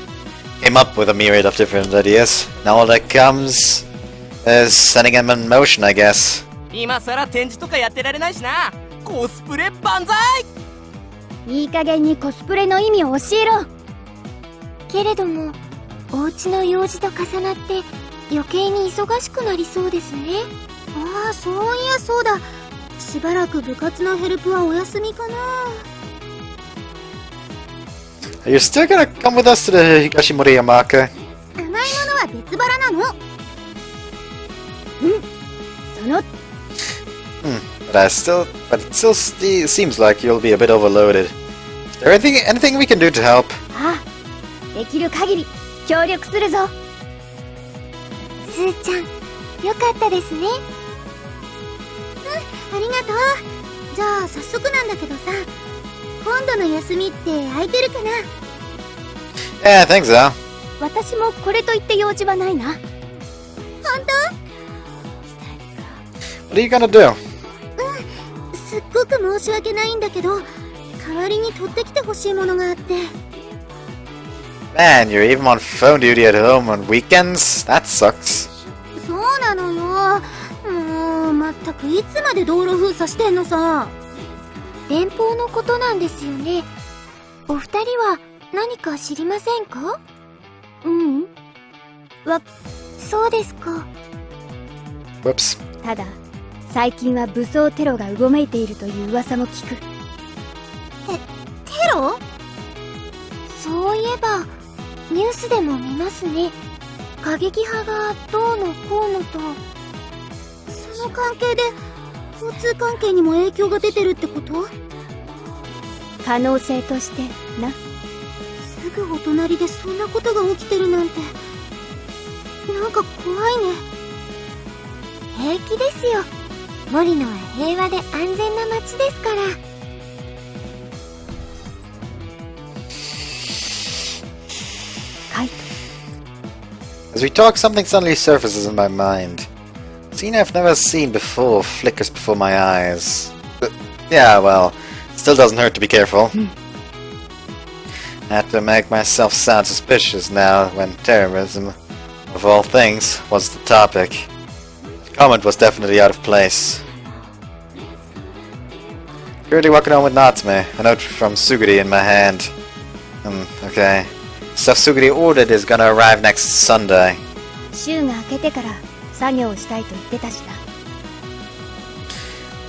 Came up with a myriad of different ideas. Now all that comes is setting them in motion, I guess. 今さら展示とかやってられないしな。コスプレ万歳。いい加減にコスプレの意味を教えろ。けれども、お家の用事と重なって余計に忙しくなりそうですね。ああ、そういやそうだ。しばらく部活のヘルプはお休みかな。 Are you still gonna come with us to the Higashimori Yamaka? 甘いものは別腹なの。その But it still seems like you'll be a bit overloaded. Is there anything we can do to help? ああ、できる限り協力するぞ。スーちゃん、よかったですね。ありがとう。じゃあ早速なんだけどさ、今度の休みって空いてるかな。 Yeah, I think so. 私もこれといって用事はないな。本 What are you gonna do? 当？すっごく申し訳ないんだけど、代わりに取ってきてほしいものがあって。 Man, you're even on phone duty at home on weekends? That sucks. そうなのよ。もう、まったくいつまで道路封鎖してんのさ。連邦のことなんですよね。お二人は何か知りませんか？そうですか。 Whoops. ただ最近は武装テロがうごめいているという噂も聞く。テロ？そういえばニュースでも見ますね。過激派がどうのこうのと。その関係で交通関係にも影響が出てるってこと？可能性としてな。すぐお隣でそんなことが起きてるなんて、なんか怖いね。平気ですよ。森野は平和で安全な街ですから。 カイト。 As we talk, something suddenly surfaces in my mind. A scene I've never seen before flickers before my eyes. Yeah, well, still doesn't hurt to be careful. I had to make myself sound suspicious now when terrorism, of all things, was the topic. The comment was definitely out of place. Currently walking home with Natsume, a note from Suguri in my hand. Okay. Stuff Suguri ordered is gonna arrive next Sunday. 週が明けてから作業をしたいと言ってたしな。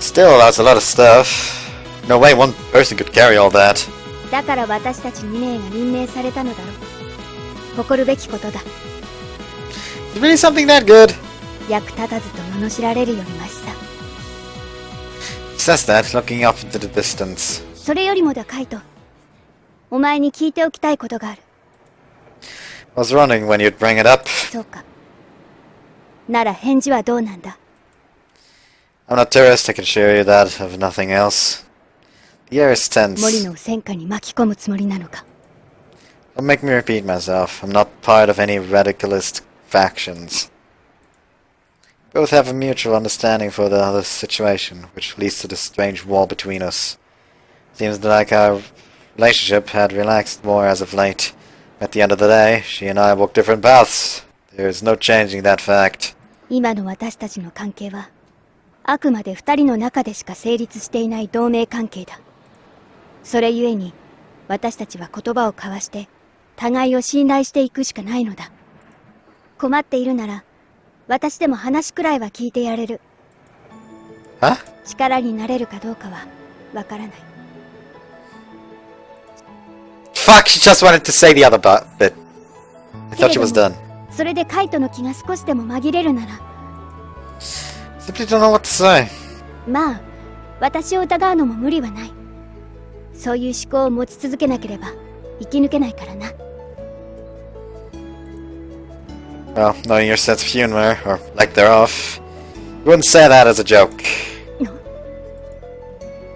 Still, that's a lot of stuff. No way one person could carry all that. だから私たち2名が任命されたのだろう。誇るべきことだ。 Is it really something that good? 役立たずと罵られるよりマシさ。 Says that, looking off into the distance. それよりもだカイト。お前に聞いておきたいことがある。 I was wondering when you'd bring it up. そうか。なら返事はどうなんだ。 I'm not terrorist, I can assure you that, of nothing else. The air is 森 tense. 野を戦火に巻き込むつもりなのか。 Don't make me repeat myself. I'm not part of any radicalist factions. Both have a mutual understanding for the other situation, which leads to this strange war between us. Seems like our relationship had relaxed more as of late. At the end of the day, she and I walk different paths. There is no changing that fact. 今の私たちの関係はあくまで2人の中でしか成立していない同盟関係だ。それゆえに私たちは言葉を交わして互いを信頼していくしかないのだ。困っているなら私でも話くらいは聞いてやれる。 Huh? 力になれるかどうかはわからない。 Fuck, she just wanted to say the other bit. I thought she was done. それでカイトの気が少しでも紛れるなら、 Simply don't know what to say. まあ私を疑うのも無理はない。そういう思考を持ち続けなければ生き抜けないからな。Well, knowing your sense of humor, or lack thereof, you wouldn't say that as a joke. No.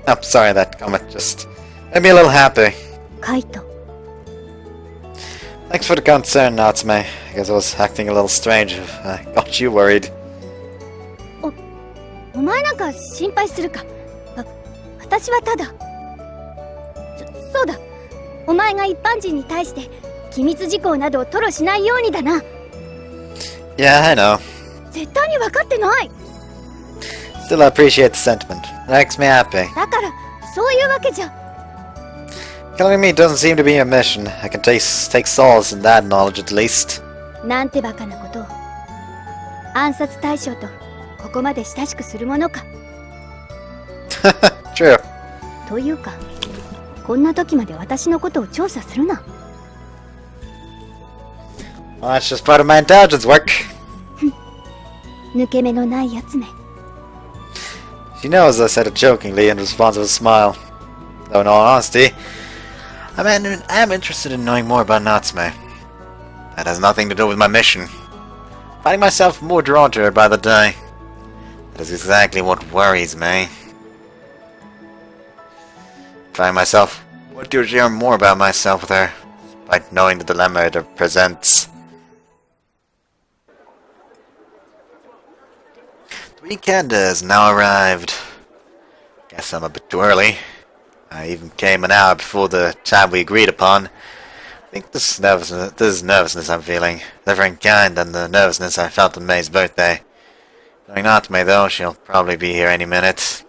I'm sorry, that comment just made me a little happy. カイト。 Thanks for the concern, Natsume. I guess I was acting a little strange if I got you worried. お前なんか心配するか。私はただ。そうだ。お前が一般人に対して機密事項などを吐露しないようにだな。Yeah, I know. 絶対に分かってない。 Still, I appreciate the sentiment. It makes me happy. だからそういうわけじゃ。Killing me doesn't seem to be a mission. I can take solace in that knowledge at least. なんてバカなことを。暗殺対象とここまで親しくするものか。True. というか、こんな時まで私のことを調査するな。Well, that's just part of my intelligence work. 抜け目のないやつめ。 She knows I said it jokingly in response with a smile. Though in all honesty, I am interested in knowing more about Natsume. That has nothing to do with my mission. Finding myself more drawn to her by the day. That is exactly what worries me. Finding myself wanting to share more about myself with her, despite knowing the dilemma it presents. The weekend has now arrived. Guess I'm a bit too early. I even came an hour before the time we agreed upon. I think this nervousness I'm feeling, different kind than the nervousness I felt on May's birthday. Knowing Natsume though, she'll probably be here any minute.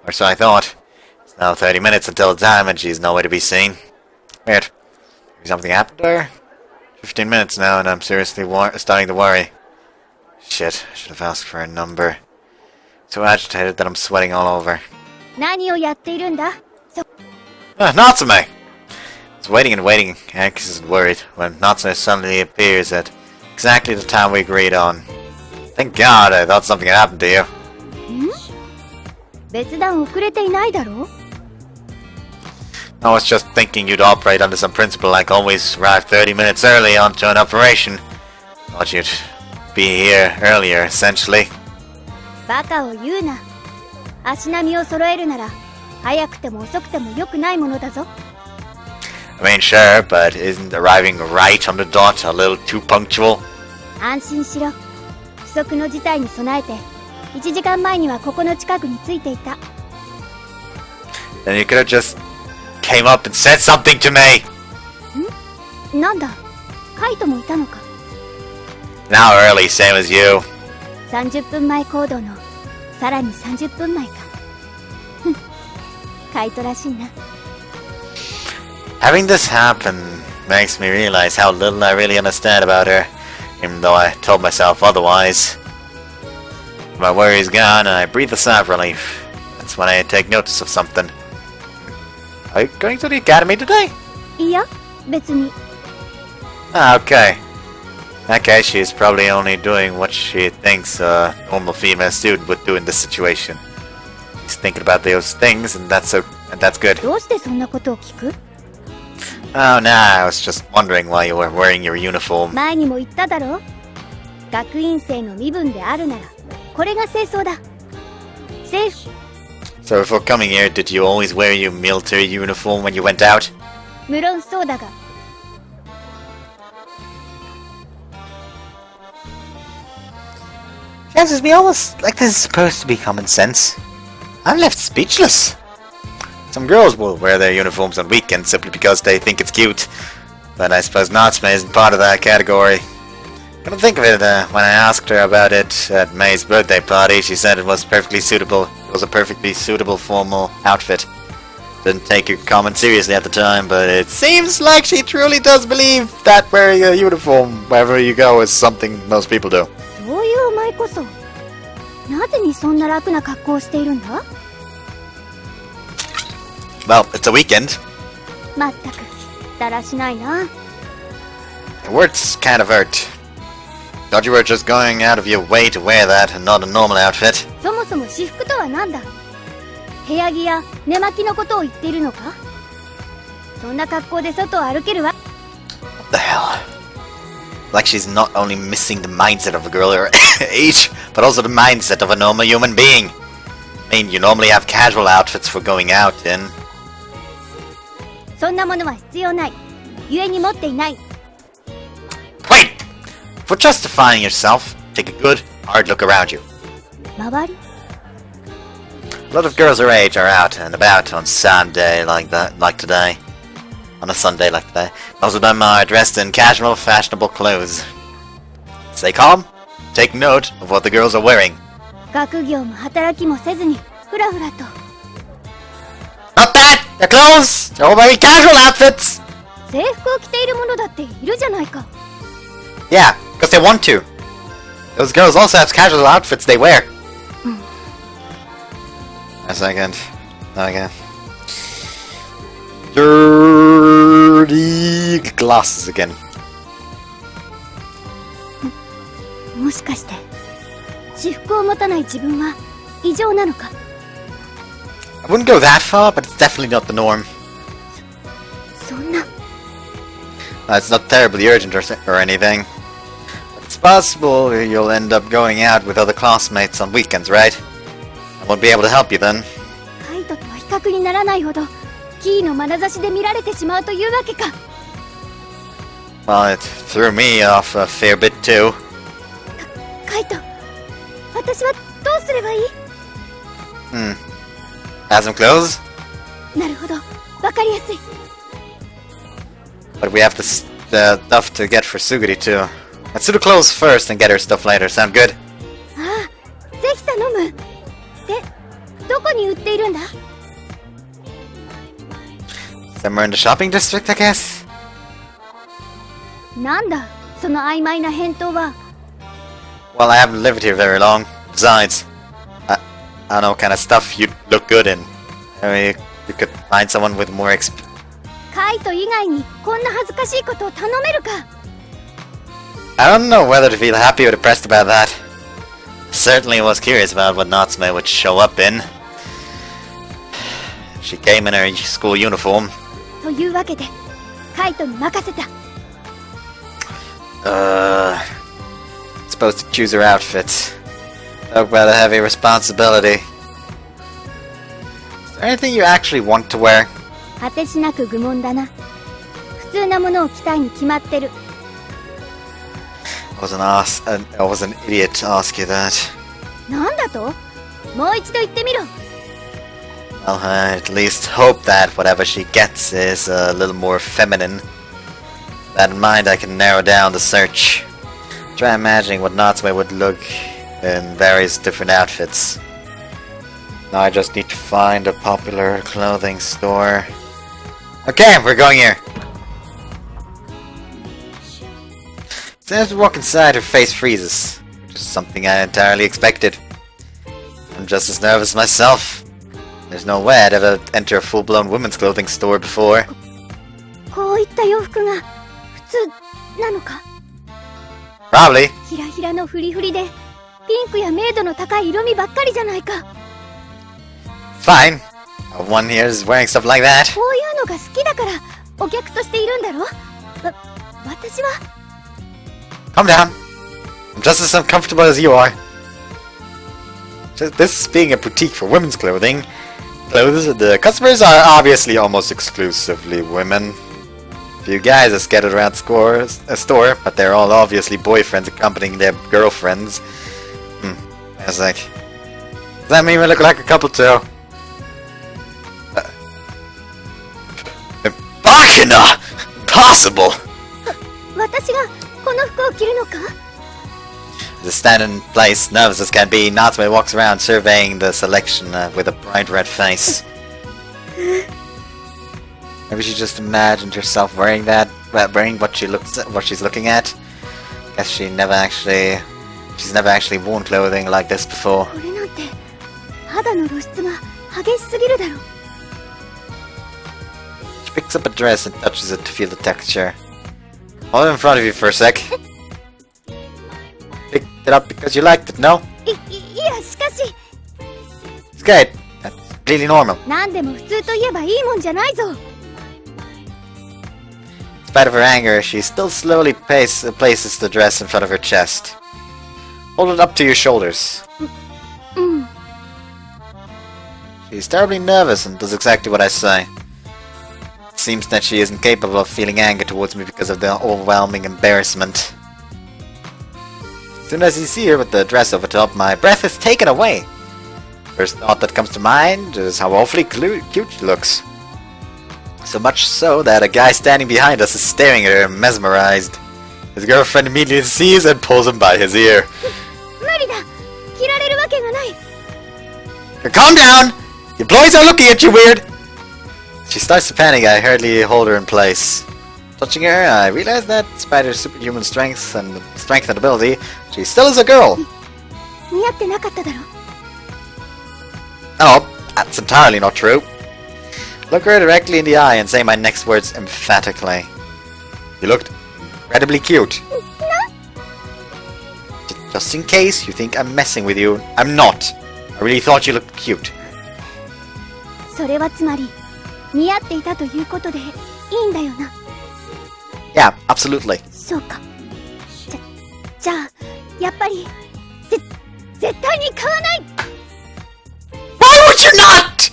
Or so I thought. It's now 30 minutes until the time and she's nowhere to be seen. Weird. Maybe something happened to her? 15 minutes now and I'm seriously starting to worry. Shit, I should have asked for a number. So agitated that I'm sweating all over. 何をやっているんだ。Natsume! I was waiting and waiting, anxious and worried, when Natsume suddenly appears at exactly the time we agreed on. Thank God, I thought something had happened to you. 別段遅れていないだろう。 I was just thinking you'd operate under some principle like always arrive 30 minutes early onto an operation. Thought you'd be here earlier, essentially. バカを言うな。足並みを揃えるなら早くても遅くても良くないものだぞ。 I mean, sure, but isn't arriving right on the dot a little too punctual? 安心しろ。不測の事態に備えて1時間前にはここの近くに着いていた。 Then you could have just came up and said something to me! なんだ、カイトもいたのか。 Now early, same as you. 30分前行動のさらに30分前か。カイトらしいな。 Having this happen makes me realize how little I really understand about her, even though I told myself otherwise. My worry is gone and I breathe a sigh of relief. That's when I take notice of something. Are you going to the academy today? いや、別に。 Ah, okay. In that case, she's probably only doing what she thinks a normal female student would do in this situation. She's thinking about those things, and that's good. どうしてそんなことを聞く？ Oh, nah, I was just wondering why you were wearing your uniform. 前にも言っただろ。学院生の身分であるならこれが正装だ。制服。 So before coming here, did you always wear your military uniform when you went out? 無論そうだが。 Chances me almost like this is supposed to be common sense. I'm left speechless. Some girls will wear their uniforms on weekends simply because they think it's cute, but I suppose Natsume isn't part of that category. Come to think of it, when I asked her about it at May's birthday party, she said it was perfectly suitable. It was a perfectly suitable formal outfit. Didn't take your comment seriously at the time, but it seems like she truly does believe that wearing a uniform wherever you go is something most people do. そういうお前こそなぜにそんな楽な格好をしているんだ。 Well, it's a weekend. まったくだらしないな。 The words kind of hurt. Thought you were just going out of your way to wear that and not a normal outfit. そもそも私服とはなんだ。部屋着や寝巻きのことを言っているのか？そんな格好で外を歩けるわ。 What the hell? Like she's not only missing the mindset of a girl her age, but also the mindset of a normal human being. I mean, you normally have casual outfits for going out in. そんなものは必要ない。故に持っていない。 Wait! For justifying yourself, take a good, hard look around you. 周り？ A lot of girls her age are out and about on Sunday like today. On a Sunday like today. Most of them are dressed in casual, fashionable clothes. Stay calm. Take note of what the girls are wearing. 学業も働きもせずにふらふらと。 Not that! Their clothes! They're all very casual outfits! 制服を着ている者だっているじゃないか。 Yeah, because they want to. Those girls also have casual outfits they wear. A second. Okay. Dirty glasses again. もしかして私服を持たない自分は異常なのか？ I wouldn't go that far, but it's definitely not the norm. そんな。 It's not terribly urgent or anything. But it's possible you'll end up going out with other classmates on weekends, right? I won't be able to help you then. カイトとは比較にならないほどキーの眼差しで見られてしまうというわけか。 Well, it threw me off a fair bit too. カイト、私はどうすればいい？ Have some clothes? なるほど、わかりやすい。 But we have the stuff to get for Suguri too. Let's do the clothes first and get her stuff later. Sound good? ああ、ぜひ頼む。で、どこに売っているんだ？ Somewhere in the shopping district, I guess? なんだ、その曖昧な返答は。 Well, I haven't lived here very long. Besides, I don't know what kind of stuff you'd look good in. I mean, you could find someone with more experience. カイト以外にこんな恥ずかしいことを頼めるか？ I don't know whether to feel happy or depressed about that. Certainly was curious about what Natsume would show up in. She came in her school uniform. というわけで、カイトに任せた。 Supposed to choose her outfits. Talk about a heavy responsibility. Is there anything you actually want to wear? 果てしなく愚問だな。普通なものを着たいに決まってる。 I was an idiot to ask you that. なんだと？もう一度言ってみろ。 Well, I at least hope that whatever she gets is a little more feminine. With that in mind, I can narrow down the search. Try imagining what Natsume would look in various different outfits. Now I just need to find a popular clothing store. Okay, we're going here. As we walk inside, her face freezes. Just something I entirely expected. I'm just as nervous myself. There's no way I'd ever enter a full-blown women's clothing store before. こういった洋服が普通なのか？ Probably. ひらひらのフリフリでピンクや明度の高い色味ばっかりじゃないか。 Fine. One here is wearing stuff like that. こういうのが好きだからお客としているんだろ？私は。 Calm down. I'm just as uncomfortable as you are. This being a boutique for women's clothing, the customers are obviously almost exclusively women. A few guys are scattered around a store, but they're all obviously boyfriends accompanying their girlfriends. I was like, does that mean we look like a couple too? Bachina! Impossible! 私がこの服を着るのか？ The stand in place, nervous as can be, Natsume walks around surveying the selection with a bright red face. Maybe she just imagined herself wearing that, wearing what she's looking at. Guess she's never actually worn clothing like this before. これなんて肌の露出が激しすぎるだろ。 She picks up a dress and touches it to feel the texture. Hold it in front of you for a sec. Picked it up because you liked it, no? いやしかし。 It's great. Completely normal. 何でも普通と言えばいいもんじゃないぞ。 In spite of her anger, she still slowly places the dress in front of her chest. Hold it up to your shoulders. うん。 She's terribly nervous and does exactly what I say. It seems that she isn't capable of feeling anger towards me because of the overwhelming embarrassment. As soon as you see her with the dress over top, my breath is taken away. First thought that comes to mind is how awfully cute she looks. So much so that a guy standing behind us is staring at her, mesmerized. His girlfriend immediately sees and pulls him by his ear. 無理だ。着られるわけがない。 Calm down! You boys are looking at you weird! She starts to panic. I hurriedly hold her in place. Touching her, I realize that despite her superhuman strength and ability, she still is a girl. 似合ってなかっただろ。 Oh, that's entirely not true. Look her directly in the eye and say my next words emphatically. You looked incredibly cute. Just in case you think I'm messing with you, I'm not. I really thought you looked cute. それはつまり似合っていたということでいいんだよな。 Yeah, absolutely. そうか。じゃあやっぱり絶対に買わない。 Why would you not?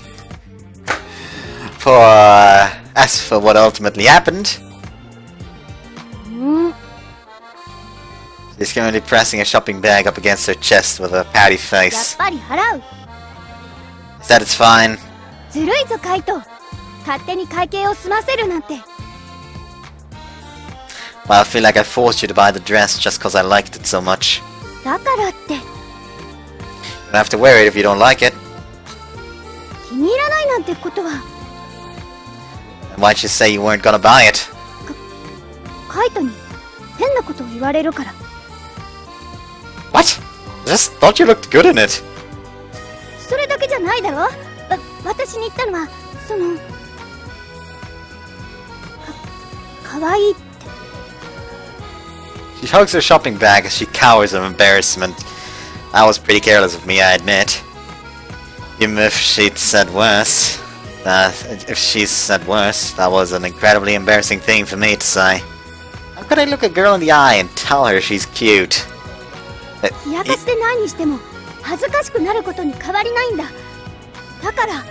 As for what ultimately happened, うん。 she's currently pressing a shopping bag up against her chest with a pouty やっ face. ぱり払う。 Said it's fine. ずるいぞカイト。勝手に会計を済ませるなんて。 Well, I feel like I forced you to buy the dress just because I liked it so much. だからって You don't have to wear it if you don't like it. 気に入らないなんてことは Then why'd you say you weren't gonna buy it? カイトに変なことを言われるから。 What? I just thought you looked good in it. それだけじゃないだろ。私に言ったのはそのかわいいって。 She hugs her shopping bag as she cowers in embarrassment. That was pretty careless of me, I admit. Even if she'd said worse, that was an incredibly embarrassing thing for me to say. How could I look a girl in the eye and tell her she's cute? 冷やかしてないにしても恥ずかしくなることに変わりないんだ。だから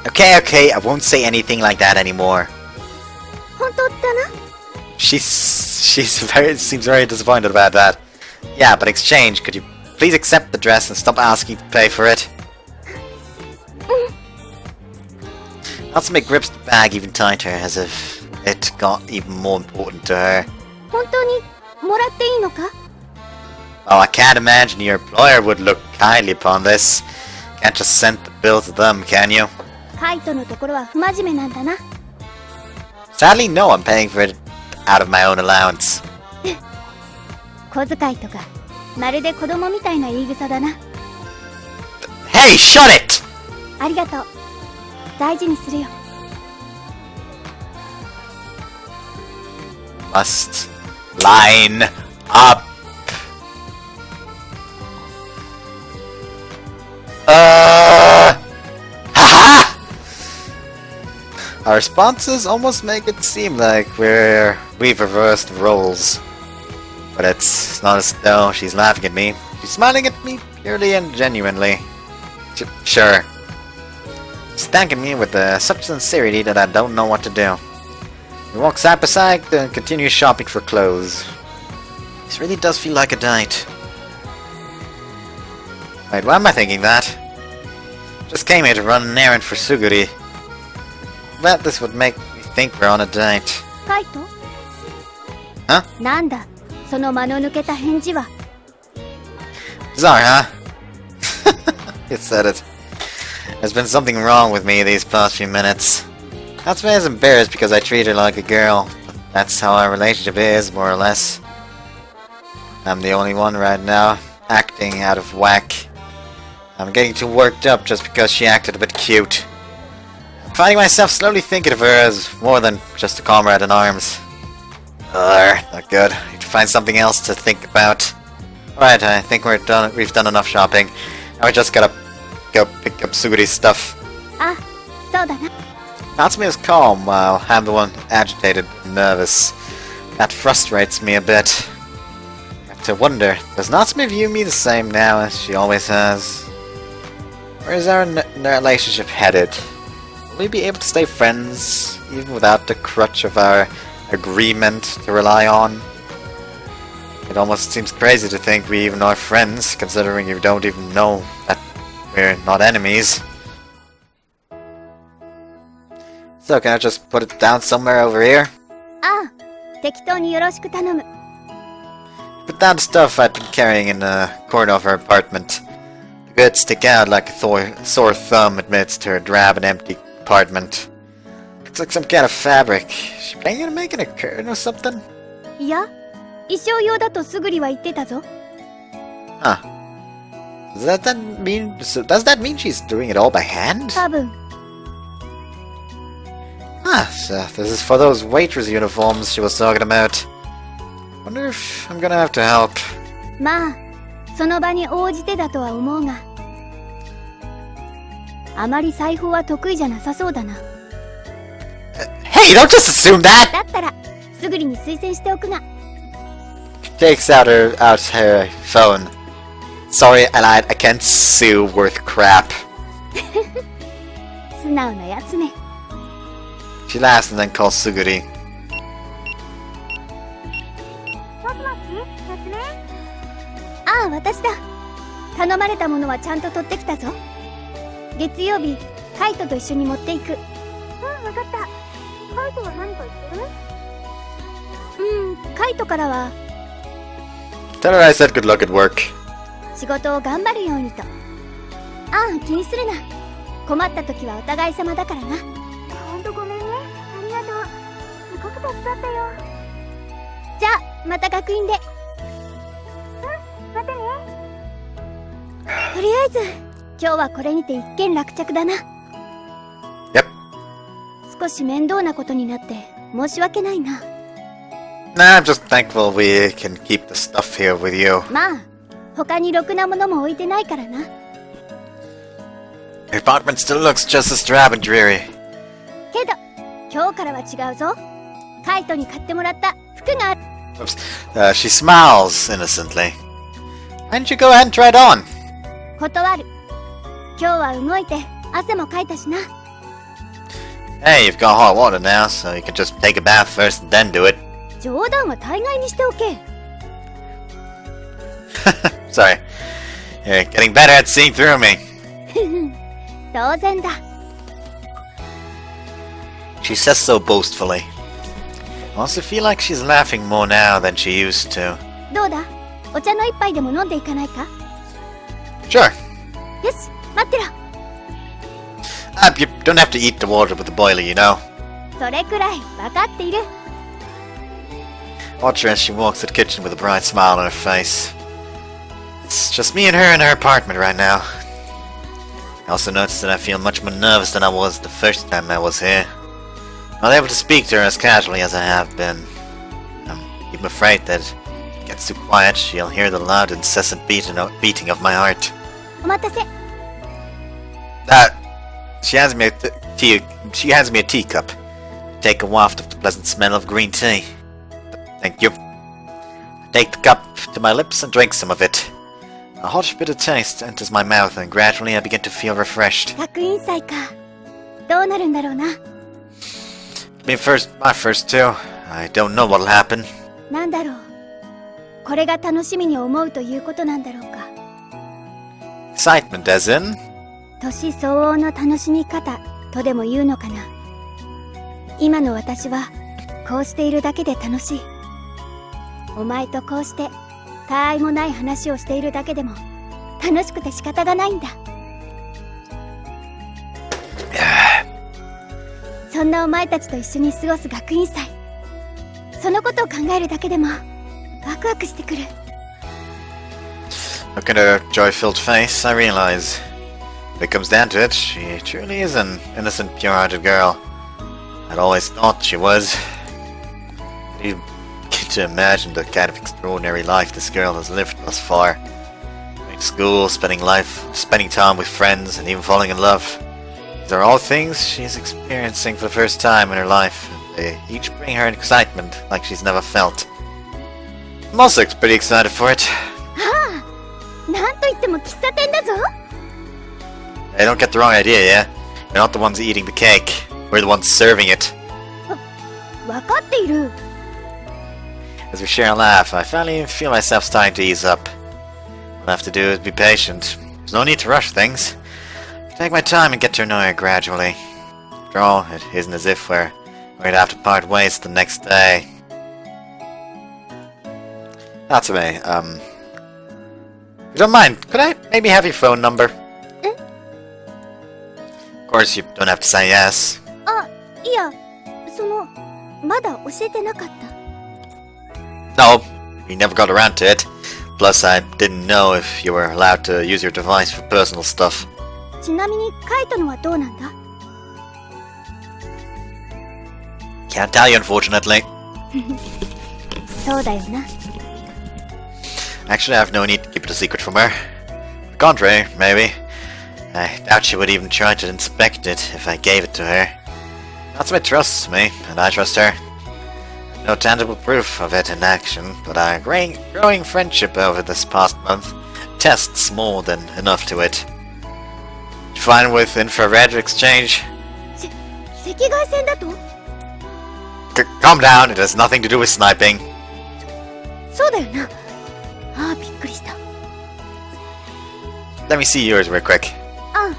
Okay, I won't say anything like that anymore. 本当だな。 Seems very disappointed about that. Yeah, but exchange, could you please accept the dress and stop asking to pay for it? Natsume grips the bag even tighter, as if it got even more important to her. 本当にもらっていいのか。 Oh, I can't imagine your employer would look kindly upon this. Can't just send the bill to them, can you? カイトのところは不真面目なんだな。 Sadly, no, I'm paying for it out of my own allowance. 小遣いとかまるで子供みたいな言い草だな。 Hey, shut it! ありがとう。大事にするよ。 Must line up. Haha! Our responses almost make it seem like we've reversed roles. But it's not as though she's laughing at me. She's smiling at me purely and genuinely. Sure. She's thanking me with such sincerity that I don't know what to do. We walk side by side and continue shopping for clothes. This really does feel like a date. Wait, why am I thinking that? Just came here to run an errand for Suguri. Bet this would make me think we're on a date. カイト Huh? なんだその間の抜けた返事は。 Bizarre, huh? You said it. There's been something wrong with me these past few minutes. Natsume is embarrassed because I treat her like a girl. That's how our relationship is, more or less. I'm the only one right now, acting out of whack. I'm getting too worked up just because she acted a bit cute. I'm finding myself slowly thinking of her as more than just a comrade in arms. Not good. I need to find something else to think about. Alright, I think we've done enough shopping. Now we just gotta pick up Suguri's stuff. あ、そうだな。 Natsume is calm while I'm the one agitated and nervous. That frustrates me a bit. I have to wonder, does Natsume view me the same now as she always has? Where is our relationship headed? Will we be able to stay friends, even without the crutch of our agreement to rely on? It almost seems crazy to think we even are friends, considering you don't even know that we're not enemies. So can I just put it down somewhere over here? ああ、適当によろしく頼む。 Put down the stuff I'd been carrying in the corner of her apartment. The goods stick out like a sore thumb amidst her drab and empty apartment. Looks like some kind of fabric. She planning on making a curtain or something? いや、衣装用だとすぐりは言ってたぞ。 Huh. Does that mean she's doing it all by hand? 多分。 Huh, so this is for those waitress uniforms she was talking about. Wonder if I'm gonna have to help. まあ、その場に応じてだとは思うが。あまり裁縫は得意じゃなさそうだな。 Hey, don't just assume that! だったら、すぐりに推薦しておくが。 Takes out her phone. Sorry, I lied. I can't sue worth crap. 素直なやつね。 She laughs and then calls Suguri. もしもし、夏目？ああ、私だ。頼まれたものはちゃんと取ってきたぞ。月曜日、カイトと一緒に持っていく。うん、わかった。カイトは何か言ってる？カイトからは Tell her I said good luck at work. 仕事を頑張るようにと。ああ、気にするな。困った時はお互い様だからな。ほんとごめんね。ありがとう。すごく助かったよ。じゃあ、また学院で。うん、またね。とりあえず、今日はこれにて一件落着だな。Yep. 少し面倒なことになって申し訳ないな。Nah, I'm just thankful we can keep the stuff here with you. まあ、他にろくなものも置いてないからな。Your apartment still looks just as drab and dreary. けど、今日からは違うぞ。カイトに買ってもらった服がある。 Oops. She smiles innocently. Why don't you go ahead and try it on? 断る。今日は動いて汗もかいたしな。 Hey, you've got hot water now, so you can just take a bath first and then do it. 冗談は大概にしておけ。Sorry. You're getting better at seeing through me. 当然だ。 She says so boastfully. I also feel like she's laughing more now than she used to. どうだ？お茶の一杯でも飲んでいかないか？ Sure. よし、待ってろ。You don't have to eat the water with the boiler, you know. それくらい分かっている。 Watch her as she walks to the kitchen with a bright smile on her face. It's just me and her in her apartment right now. I also noticed that I feel much more nervous than I was the first time I was here. Not able to speak to her as casually as I have been. I'm even afraid that if it gets too quiet, she'll hear the loud, incessant beating of my heart. お待たせ。 She hands me a teacup. Take a waft of the pleasant smell of green tea. Thank you. I take the cup to my lips and drink some of it. A hot, bitter taste enters my mouth, and gradually I begin to feel refreshed. 学院祭か。どうなるんだろうな。My first too. I don't know what'll happen. なんだろう。これが楽しみに思うということなんだろうか。 Excitement, as in? 年相応の楽しみ方とでも言うのかな。今の私はこうしているだけで楽しい。お前とこうして他愛もない話をしているだけでも楽しくて仕方がないんだ。そんなお前たちと一緒に過ごす学院祭、そのことを考えるだけでもワクワクしてくる。 Look at her joy-filled face, I realize. If it comes down to it, she truly is an innocent, pure-hearted girl. I'd always thought she was. You get to imagine the kind of extraordinary life this girl has lived thus far. Going to school, spending time with friends, and even falling in love. These are all things she's experiencing for the first time in her life. They each bring her excitement like she's never felt. I'm also pretty excited for it. ああ、なんといっても喫茶店だぞ。 Hey, don't get the wrong idea, yeah? We're not the ones eating the cake. We're the ones serving it. わかっている。 As we share a laugh, I finally feel myself starting to ease up. All I have to do is be patient. There's no need to rush things. Take my time and get to know her gradually. After all, it isn't as if we're going to have to part ways the next day. Natsume, if you don't mind, could I maybe have your phone number? Of course, you don't have to say yes. あ、いや、まだ教えてなかった。 No, we never got around to it. Plus, I didn't know if you were allowed to use your device for personal stuff. ちなみにカイトのはどうなんだ？ Can't tell you, unfortunately. そうだよな。 Actually, I have no need to keep it a secret from her. On the contrary, maybe. I doubt she would even try to inspect it if I gave it to her. Natsume trusts me, and I trust her. No tangible proof of it in action, but our growing friendship over this past month tests more than enough to it. You fine with infrared exchange? 赤外線だと？ Calm down, it has nothing to do with sniping. そうだよな。ああ、びっくりした。 Let me see yours real quick. あ、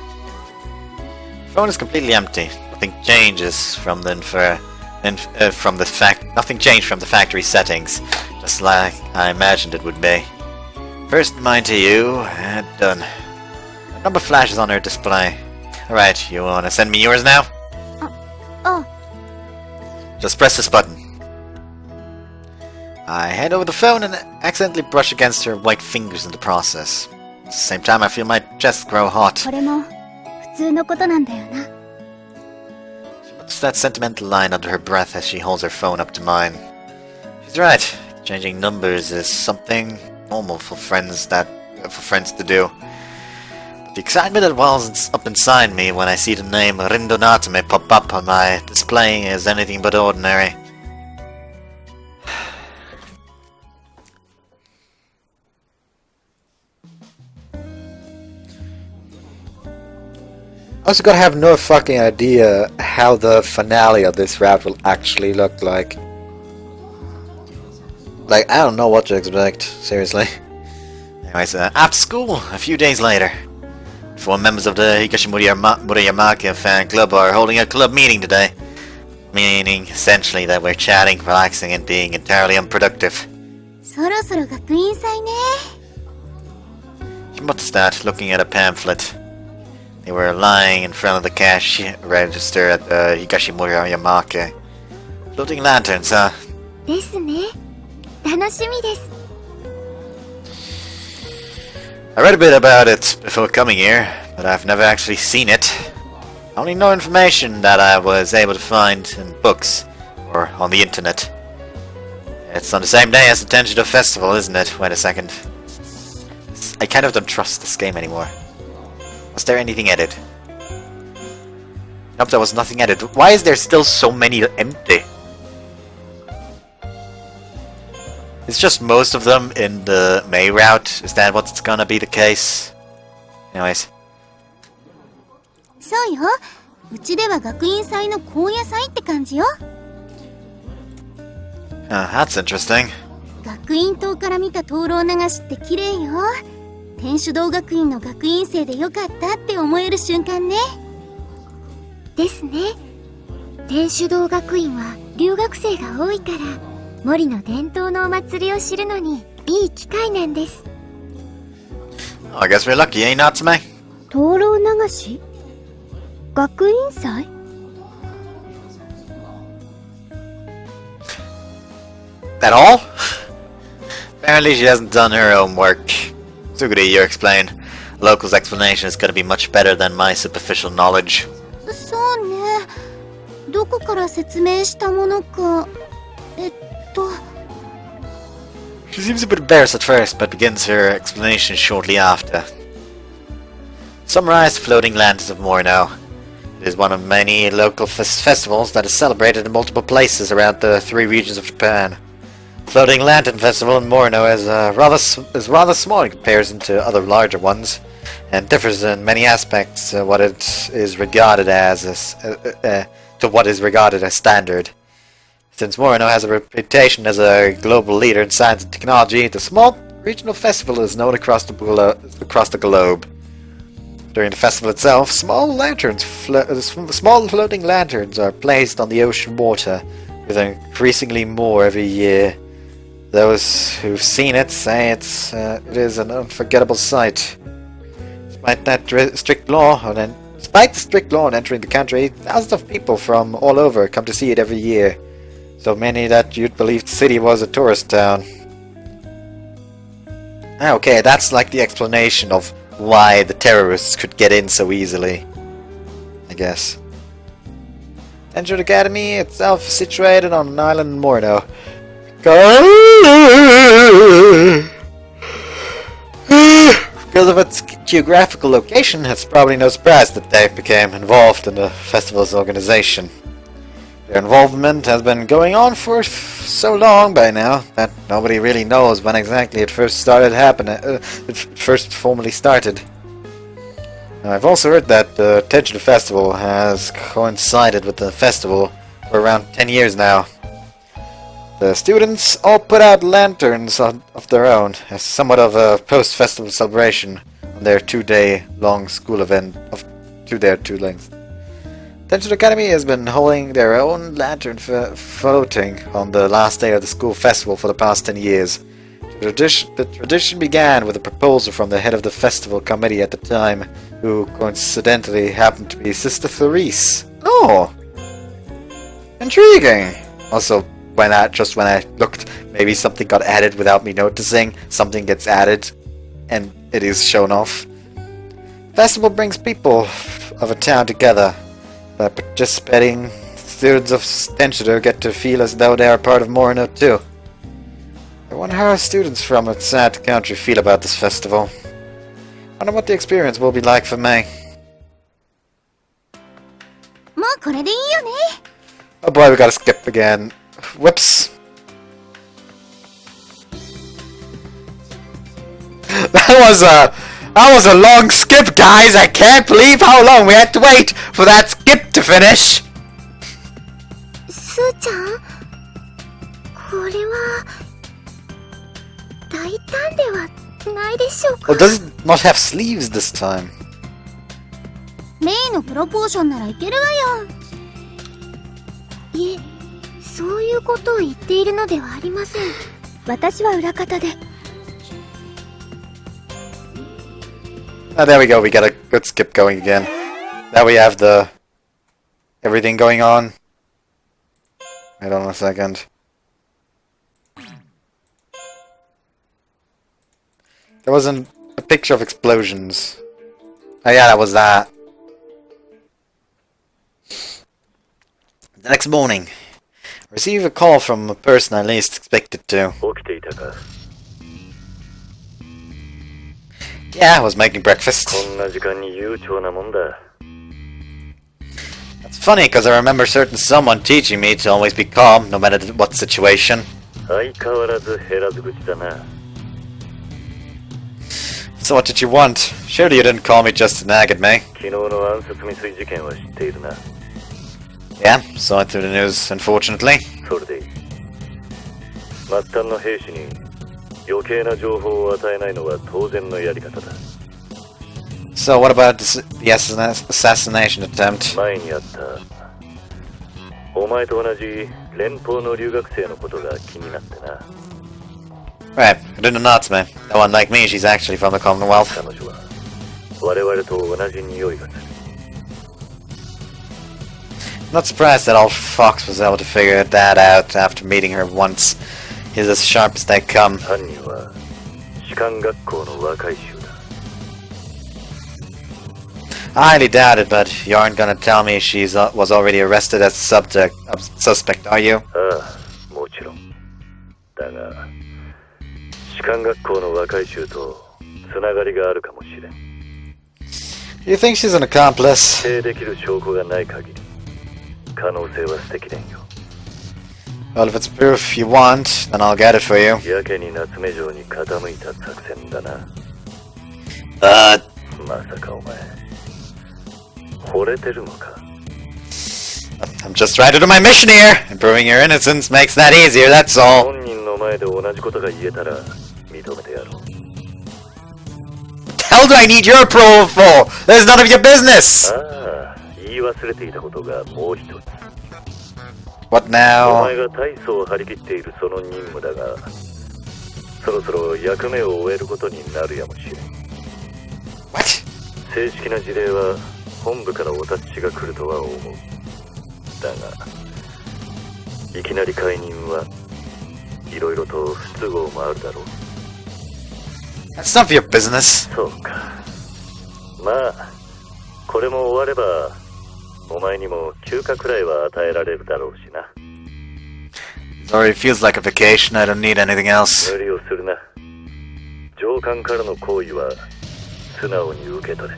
Phone is completely empty. Nothing changes from the nothing changed from the factory settings, just like I imagined it would be. First mine to you, and done. A number flashes on her display. Alright, you wanna send me yours now? あ、 Just press this button. I hand over the phone and accidentally brush against her white fingers in the process. At the same time, I feel my chest grow hot. これも普通のことなんだよな。 Puts that sentimental line under her breath as she holds her phone up to mine. She's right. Changing numbers is something normal for friends to do. But the excitement that wells up inside me when I see the name Rindo Natsume pop up on my display is anything but ordinary. I also gotta have no fucking idea how the finale of this route will actually look like. Like, I don't know what to expect, seriously. Anyways, after school, a few days later. 4 members of the Higashimura-Yamake fan club are holding a club meeting today. Meaning, essentially, that we're chatting, relaxing, and being entirely unproductive. そろそろ学院祭ね。 She muttered that, looking at a pamphlet. They were lying in front of the cash register at the Higashimura-Yamake. Floating lanterns, huh? ですね。楽しみです。 I read a bit about it before coming here, but I've never actually seen it. I only know information that I was able to find in books or on the internet. It's on the same day as the Tenjiro Festival, isn't it? Wait a second. I kind of don't trust this game anymore. Was there anything added? Nope, there was nothing added. Why is there still so many empty? It's just most of them in the May route. Is that what's gonna be the case? Anyways. そうよ。うちでは学院祭の高野祭って感じよ。That's interesting. 学院棟から見た灯籠流しって綺麗よ。天主堂学院の学院生でよかったって思える瞬間ね。ですね。天主堂学院は留学生が多いから、森の伝統のお祭りを知るのにいい機会なんです。Oh, I guess we're lucky, eh, Natsume? 灯籠流し？学院祭？ That all? Apparently she hasn't done her own work. Suguri, you explain. Local's explanation is gonna be much better than my superficial knowledge. そうね。どこから説明したものか。She seems a bit embarrassed at first, but begins her explanation shortly after. Summarize the floating lanterns of Morno. It is one of many local festivals that is celebrated in multiple places around the 3 regions of Japan. Floating Lantern Festival in Morno is rather small in comparison to other larger ones, and differs in many aspects to what is regarded as standard. Since Morno has a reputation as a global leader in science and technology, the small regional festival is known across the globe. During the festival itself, small floating lanterns are placed on the ocean water, with increasingly more every year. Those who've seen it say it is an unforgettable sight. Despite the strict law on entering the country, thousands of people from all over come to see it every year. So many that you'd believe the city was a tourist town. Okay, that's like the explanation of why the terrorists could get in so easily, I guess. Tenryu Academy itself is situated on an island in Morno. Because of its geographical location, it's probably no surprise that they became involved in the festival's organization. Their involvement has been going on for so long by now that nobody really knows when exactly it first formally started. Now, I've also heard that the Tenryu Festival has coincided with the festival for around 10 years now. The students all put out lanterns of their own, as somewhat of a post-festival celebration on their 2-day-long school event of 2 lengths. Tenryu Academy has been holding their own lantern floating on the last day of the school festival for the past 10 years. The tradition began with a proposal from the head of the festival committee at the time, who coincidentally happened to be Sister Therese. Oh! Intriguing! Also, when I looked, maybe something got added without me noticing. Something gets added, and it is shown off. Festival brings people of a town together. By participating, students of Tenryu get to feel as though they are part of Morno too. I wonder how students from outside the country feel about this festival. I wonder what the experience will be like for me. Oh boy, we gotta skip again. Whoops. That was a long skip, guys! I can't believe how long we had to wait for that skip to finish! Su-chan? これは大胆ではないでしょうか? Well, does it not have sleeves this time? メイのプロポーションならいけるわよ。いえ、そういうことを言っているのではありません。私は裏方で。Oh, there we go, we got a good skip going again. Now we have the... everything going on. Hold on a second. There wasn't a picture of explosions. Oh yeah, that was that. The next morning, I receive a call from a person I least expected to. Yeah, I was making breakfast. That's funny, because I remember certain someone teaching me to always be calm, no matter what situation. So what did you want? Surely you didn't call me just to nag at me. Yeah, saw it through the news, unfortunately. So what about the assassination attempt? Right, I didn't know Natsume. No one like me, she's actually from the Commonwealth. Not surprised that old Fox was able to figure that out after meeting her once. He's as sharp as they come. I highly doubt it, but you aren't gonna tell me she was already arrested as a suspect, are you? 士官学校の若い衆とつながりがあるかもしれん。 You think she's an accomplice? 否定できる証拠がない限り可能性は捨てきれんよ。 Well, if it's proof you want, then I'll get it for you. やけに夏目城に傾いた作戦だな。まさかお前惚れてるのか。 I'm just trying to do my mission here. Improving your innocence makes that easier, that's all. 本人の前で同じことが言えたら認めてやろう。 What the hell do I need your approval for? There's none of your business! ああ、言い忘れていたことがもう一つ。 What お now? 前が大層張り切っているその任務だが、そろそろ役目を終えることになるやもしれん。 What? 正式な事例は本部からお達しが来るとは思う。だがいきなり解任はいろいろと不都合もあるだろう。 That's none of your business. そうか。まあこれも終わればお前にも休暇くらいは与えられるだろうしな。 It already feels like a vacation. I don't need anything else. 無理をするな。上官からの行為は素直に受け取れ。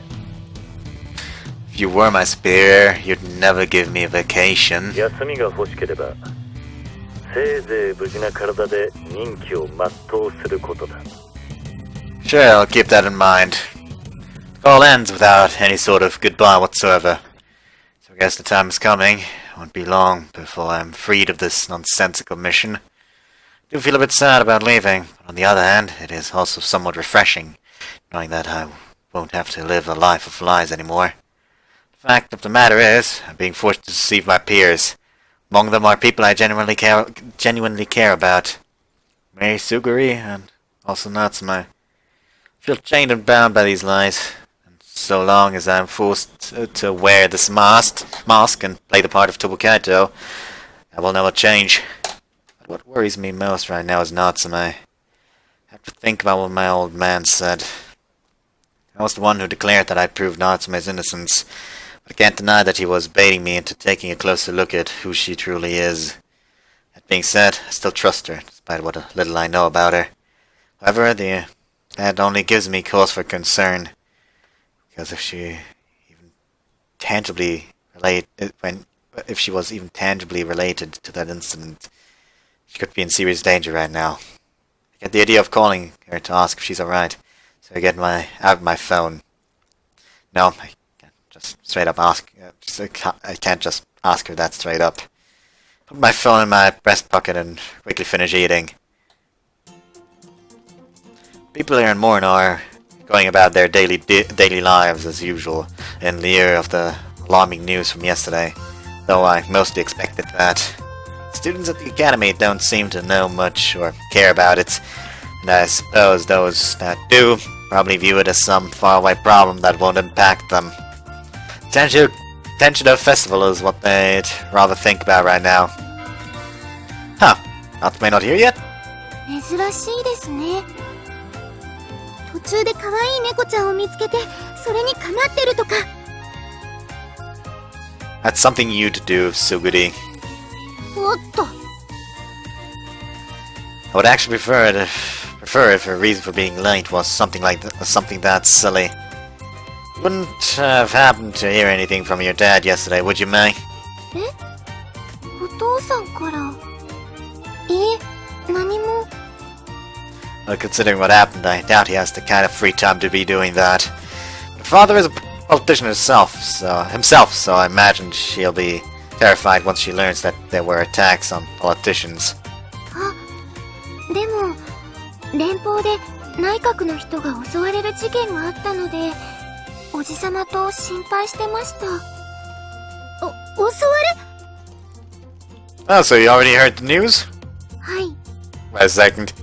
If you were my superior, you'd never give me a vacation. 休みが欲しければせいぜい無事な体で任期を全うすることだ。 Sure, I'll keep that in mind. The call ends without any sort of goodbye whatsoever. So I guess the time is coming. It won't be long before I'm freed of this nonsensical mission. I do feel a bit sad about leaving, but on the other hand, it is also somewhat refreshing, knowing that I won't have to live a life of lies anymore. The fact of the matter is, I'm being forced to deceive my peers. Among them are people I genuinely care about. Mei Suguri and also Natsume. I feel chained and bound by these lies. And so long as I'm forced to wear this mask and play the part of Tobukaito, I will never change. But what worries me most right now is Natsume. I have to think about what my old man said. I was the one who declared that I proved Natsume's innocence. I can't deny that he was baiting me into taking a closer look at who she truly is. That being said, I still trust her, despite what little I know about her. However, that only gives me cause for concern. Because if she was even tangibly related to that incident, she could be in serious danger right now. I get the idea of calling her to ask if she's alright, so I get out my phone. No, I can't just straight up ask. I can't just ask her that straight up. Put my phone in my breast pocket and quickly finish eating. People here in Morn are going about their daily lives as usual, in lieu of the alarming news from yesterday, though I mostly expected that. Students at the academy don't seem to know much or care about it, and I suppose those that do probably view it as some faraway problem that won't impact them. Attention to the festival is what they'd rather think about right now. Huh, Natsume not here yet? 珍しいですね。途中で可愛い猫ちゃんを見つけて、それに構ってるとか。That's something you'd do, Suguri. おっと。I would actually prefer if her reason for being late was something that silly. You wouldn't have happened to hear anything from your dad yesterday, would you, May? え？お父さんから。いえ、何も。Well, considering what happened, I doubt he has the kind of free time to be doing that. My father is a politician himself, so I imagine she'll be terrified once she learns that there were attacks on politicians. あ、でも、連邦で内閣の人が襲われる事件があったので、おじさまと心配してました。襲われ？ Oh, so you already heard the news? はい。Wait a second.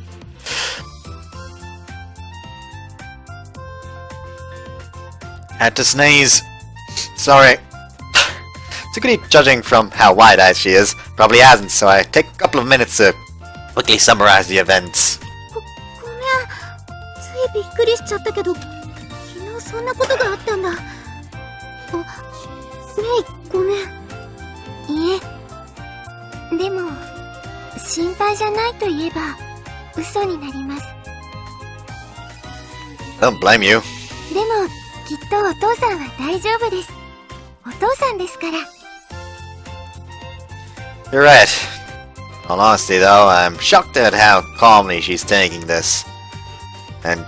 Had to sneeze. Sorry. Suguri, judging from how wide-eyed she is, probably hasn't, so I take a couple of minutes to quickly summarize the events. ごめん。ついびっくりしちゃったけど、昨日そんなことがあったんだ。メイ、ごめん。いえ。でも、心配じゃないと言えば、嘘になります。Don't blame you. でもきっとお父さんは大丈夫です。お父さんですから。 You're right. In all honesty, though, I'm shocked at how calmly she's taking this. And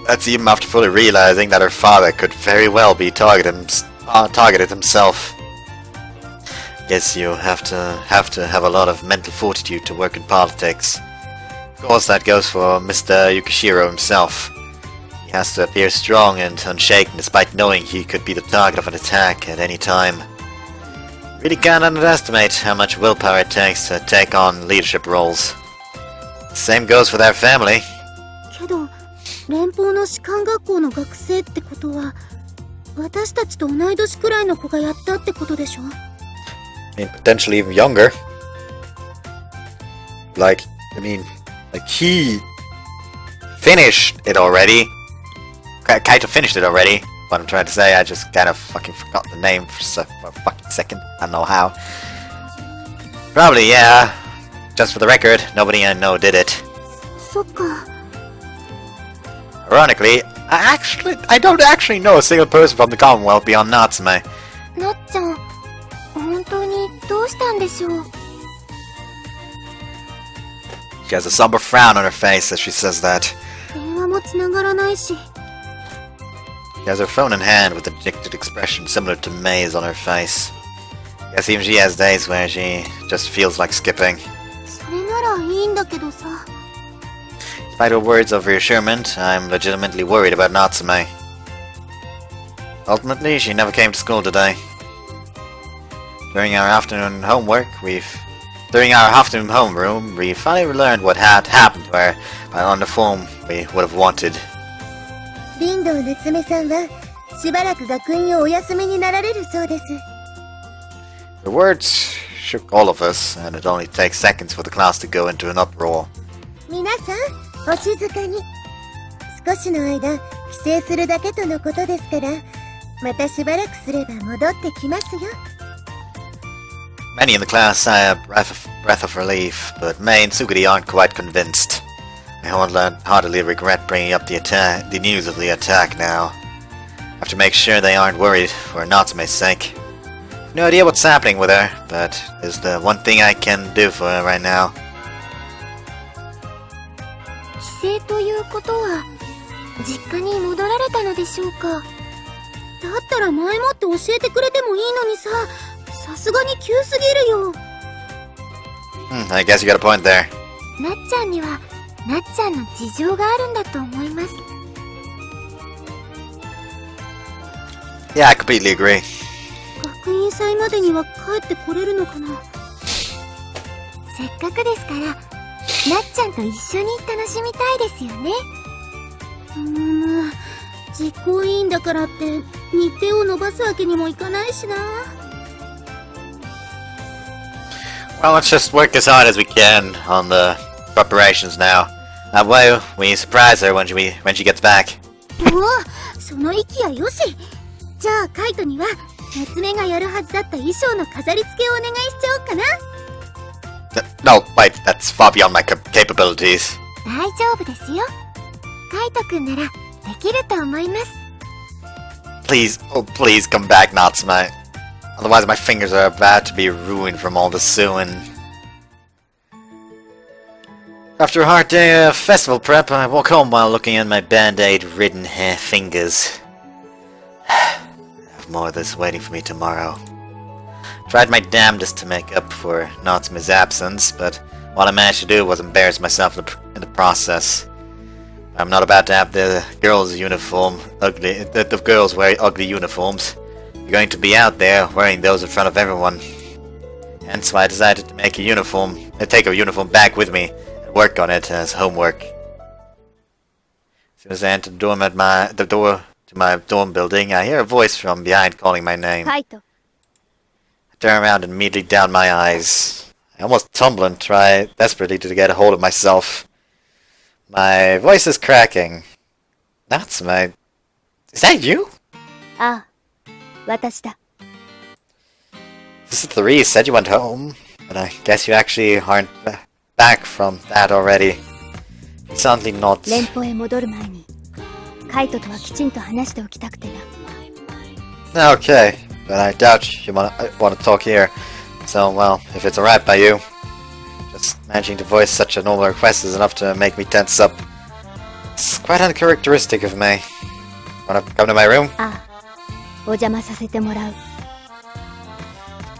that's even after fully realizing that her father could very well be targeted himself. Guess you have to have a lot of mental fortitude to work in politics. Of course, that goes for Mr. Yukishiro himself. He has to appear strong and unshaken despite knowing he could be the target of an attack at any time. Really can't underestimate how much willpower it takes to take on leadership roles. Same goes for their family. けど連邦の士官学校の学生ってことは私たちと同い年くらいの子がやったってことでしょ？ I mean, potentially even younger. Like he finished it already. Kaito finished it already. What I'm trying to say, I just kind of fucking forgot the name for a fucking second. I don't know how. Probably, yeah. Just for the record, nobody I know did it. そっか。 Ironically, I don't actually know a single person from the Commonwealth beyond Natsume. なっちゃん、本当にどうしたんでしょう？ She has a somber frown on her face as she says that. 電話も繋がらないし。 She has her phone in hand with a dejected expression similar to May's on her face. Guess even she has days where she just feels like skipping. それならいいんだけどさ。 Despite her words of reassurance, I'm legitimately worried about Natsume. Ultimately, she never came to school today. During our afternoon homeroom, we finally learned what had happened to her on the form we would have wanted. 林道夏目さんはしばらく学院をお休みになられるそうです。 The words shook all of us, and it only takes seconds for the class to go into an uproar. 皆さん、お静かに。少しの間、帰省するだけとのことですから、またしばらくすれば戻ってきますよ。 Many in the class sigh a breath of relief, but May and Sugiri aren't quite convinced. I heartily regret bringing up the news of the attack now. I have to make sure they aren't worried for Natsume's sake. No idea what's happening with her, but it's the one thing I can do for her right now. 帰省ということは、実家に戻られたのでしょうか。だったら前もって教えてくれてもいいのにさ、さすがに急すぎるよ。I guess you got a point there. なっちゃんには、なっちゃんの事情があるんだと思います。Yeah, I completely agree. 学院祭までには帰ってこれるのかな。せっかくですから、なっちゃんと一緒に楽しみたいですよね。実行委員だからって日程を延ばすわけにもいかないしな。Well, let's just work as hard as we can on the preparations now. That way, we surprise her when she gets back. おお、その意気やよし。じゃあカイトには夏目がやるはずだった衣装の飾り付けをお願いしちゃおうかな。No, wait, that's far beyond my capabilities. 大丈夫ですよ。カイトくんならできると思います。Please, oh please come back, Natsume. Otherwise my fingers are about to be ruined from all the sewing. After a hard day of festival prep, I walk home while looking at my band-aid-ridden fingers. I have more of this waiting for me tomorrow. Tried my damnedest to make up for Natsume's absence, but what I managed to do was embarrass myself in the process. I'm not about to have the girls' the girls wearing ugly uniforms. You're going to be out there wearing those in front of everyone. Hence why I decided to take a uniform back with me and work on it as homework. As soon as I enter the door to my dorm building, I hear a voice from behind calling my name. Kaito. I turn around and immediately down my eyes. I almost tumble and try desperately to get a hold of myself. My voice is cracking. Natsume, is that you? ああ、私だ。 This is Therese said you went home, but I guess you actually aren't back from that already. He suddenly nods. 連邦へ戻る前にカイトとはきちんと話しておきたくてな。 Okay, but I doubt you want to talk here. So, well, if it's alright by you, just managing to voice such a normal request is enough to make me tense up. It's quite uncharacteristic of me. Wanna come to my room? ああ、お邪魔させてもらう。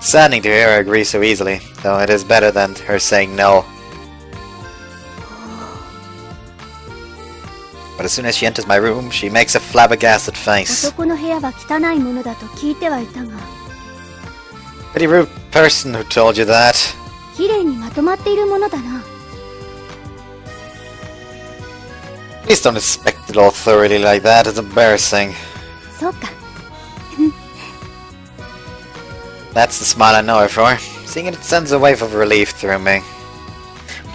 Saddening to hear her agree so easily, though it is better than her saying no. But as soon as she enters my room, she makes a flabbergasted face. 男の部屋は汚いものだと聞いてはいたが、 Pretty rude person who told you that. 綺麗にまとまっているものだな。 Please don't inspect it all thoroughly like that, it's embarrassing. そうか。 That's the smile I know her for. Seeing it sends a wave of relief through me. I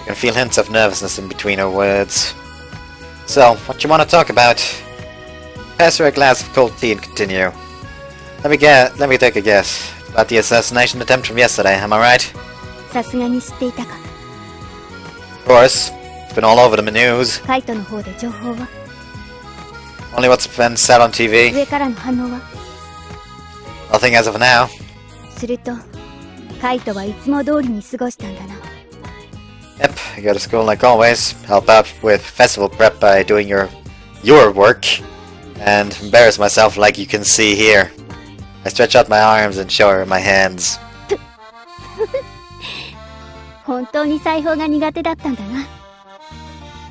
can feel hints of nervousness in between her words. So, what you want to talk about? Pass her a glass of cold tea and continue. Let me take a guess. About the assassination attempt from yesterday, am I right? さすがに知っていたか。 Of course. It's been all over the news. カイトの方で情報は？ Only what's been said on TV. 上からの反応は？ Nothing as of now. すると、カイトはいつも通りに過ごしたんだな。 Yep, I go to school like always. Help out with festival prep by doing your work. And embarrass myself like you can see here. I stretch out my arms and show her my hands. 本当に裁縫が苦手だったんだな。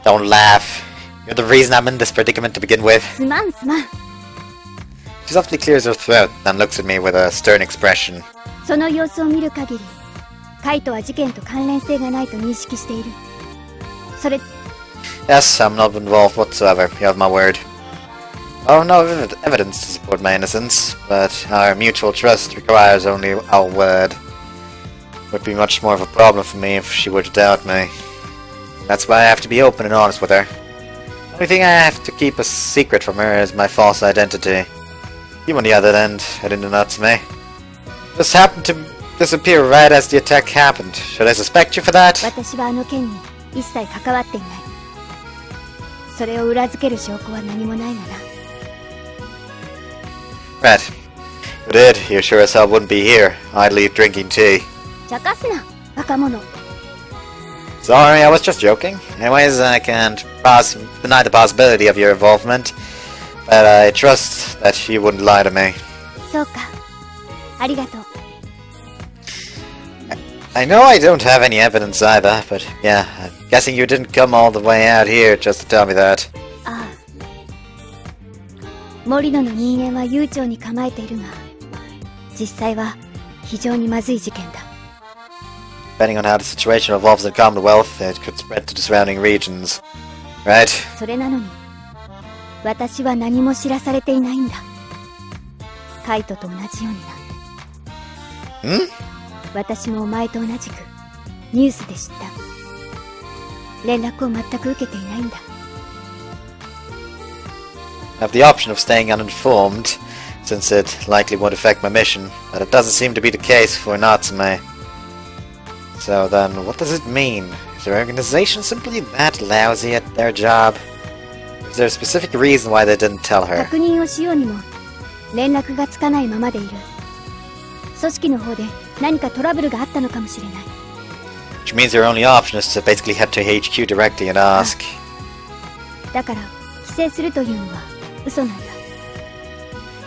Don't laugh. You're the reason I'm in this predicament to begin with. すまんすまん。 She softly clears her throat and looks at me with a stern expression. その様子を見る限り、カイトは事件と関連性がないと認識している。それ、 Yes, I'm not involved whatsoever. You have my word. I have no evidence to support my innocence, but our mutual trust requires only our word. It would be much more of a problem for me if she were to doubt me. That's why I have to be open and honest with her. The only thing I have to keep a secret from her is my false identity. You on the other end, heading to Natsume. Just happened to disappear right as the attack happened. Should I suspect you for that? 私はあの件に一切関わっていない。それを裏付ける証拠は何もないがな。 Right. You did. You sure as hell wouldn't be here, idly drinking tea. 茶化すな、若者。 Sorry, I was just joking. Anyways, I can't deny the possibility of your involvement, but I trust that you wouldn't lie to me. そうか。ありがとう。 I know I don't have any evidence either, but yeah, I'm guessing you didn't come all the way out here just to tell me that. ああ。森野の人間は悠長に構えているが、実際は非常にまずい事件だ。 Depending on how the situation evolves in Commonwealth, it could spread to the surrounding regions. Right? それなのに、私は何も知らされていないんだ。カイトと同じようにな。Hmm? 私もお前と同じくニュースで知った。連絡を全く受けていないんだ。 I have the option of staying uninformed, since it likely won't affect my mission, but it doesn't seem to be the case for Natsume. So then, what does it mean? Is their organization simply that lousy at their job? Is there a specific reason why they didn't tell her? 確認をしようにも連絡がつかないままでいる。組織の方で何かトラブルがあったのかもしれない。 Which means your only option is to basically head to HQ directly and ask. だから規制するというのは嘘なんだ。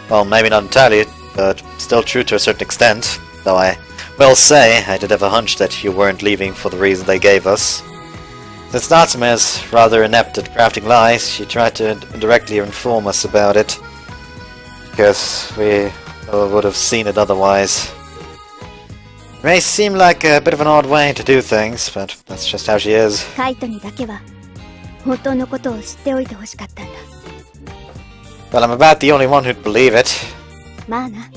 Well, maybe not entirely, but still true to a certain extent. Though I will say, I did have a hunch that you weren't leaving for the reason they gave us. Since Natsume is rather inept at crafting lies, she tried to indirectly inform us about it. Because we would have seen it otherwise. It may seem like a bit of an odd way to do things, but that's just how she is. カイトにだけは本当のことを知っておいてほしかったんだ。 Well, I'm about the only one who'd believe it. まあな。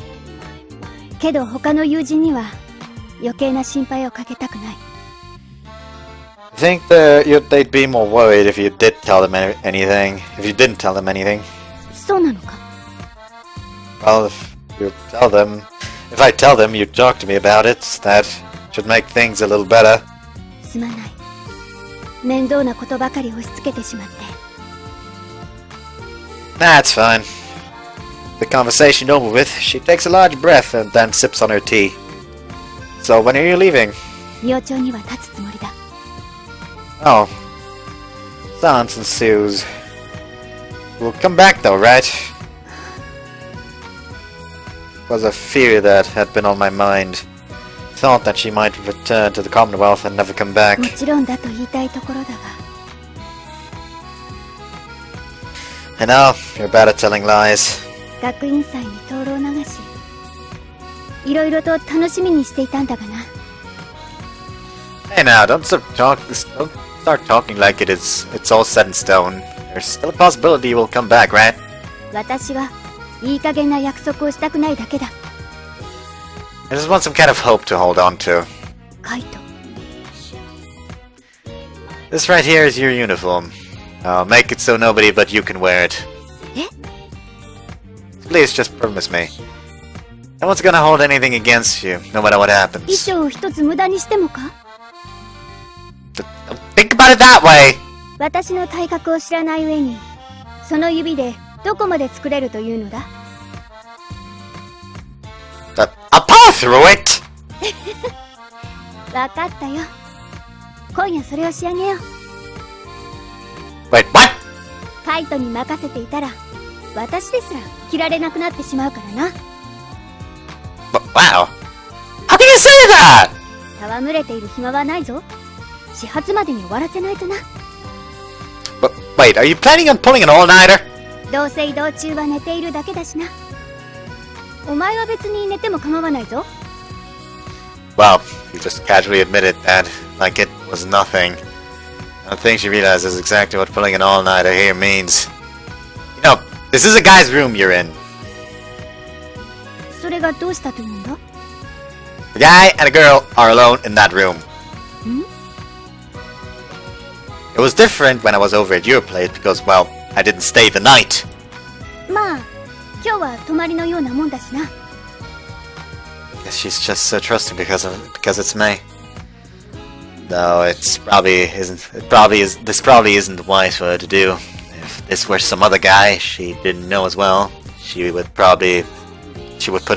けど他の友人には余計な心配をかけたくない。 I think they'd be more worried if you did tell them anything. If you didn't tell them anything. そうなのか。 Well, if I tell them you'd talk to me about it, that should make things a little better. すまない。面倒なことばかり押し付けてしまって。That's fine. The conversation over with, she takes a large breath and then sips on her tea. So when are you leaving? 明朝には立つつもりだ。 Oh. Silence ensues. We'll come back though, right? It was a fear that had been on my mind. Thought that she might return to the Commonwealth and never come back. もちろんだと言いたいところだが。 I know, you're bad at telling lies. 学院祭に灯籠流し、いろいろと楽しみにしていたんだがな。 Hey now, don't start talking like it's all set in stone. There's still a possibility you will come back, right? 私はいい加減な約束をしたくないだけだ。 I just want some kind of hope to hold on to. カイト。 This right here is your uniform. I'll make it so nobody but you can wear it. え？ Please just promise me. No one's gonna hold anything against you, no matter what 衣 happens. 装を一つ無駄にしてもか？ Think about it that way! 私の体格を知らない上に、その指でどこまで作れるというのだ？ I'll power through it! わかったよ。今夜それを仕上げよう。 Wait, what? カイトに任せていたら、私ですら着られなくなってしまうからな。Wow. How can you say that? 戯れている暇はないぞ。始発までに終わらせないとな。 Wait, are you planning on pulling an all-nighter? どうせ移動中は寝ているだけだしな。お前は別に寝ても構わないぞ。 Well, you just casually admitted that, like it was nothing. I don't think she realizes exactly what pulling an all-nighter here means. You know, this is a guy's room you're in. それがどうしたというんだ？ The guy and a girl are alone in that room. It was different when I was over at your place because, well, I didn't stay the night. まあ、今日は泊まりのようなもんだしな。 Guess she's just so trusting because it's me. No, this probably isn't wise for her to do. If this were some other guy she didn't know as well, she would put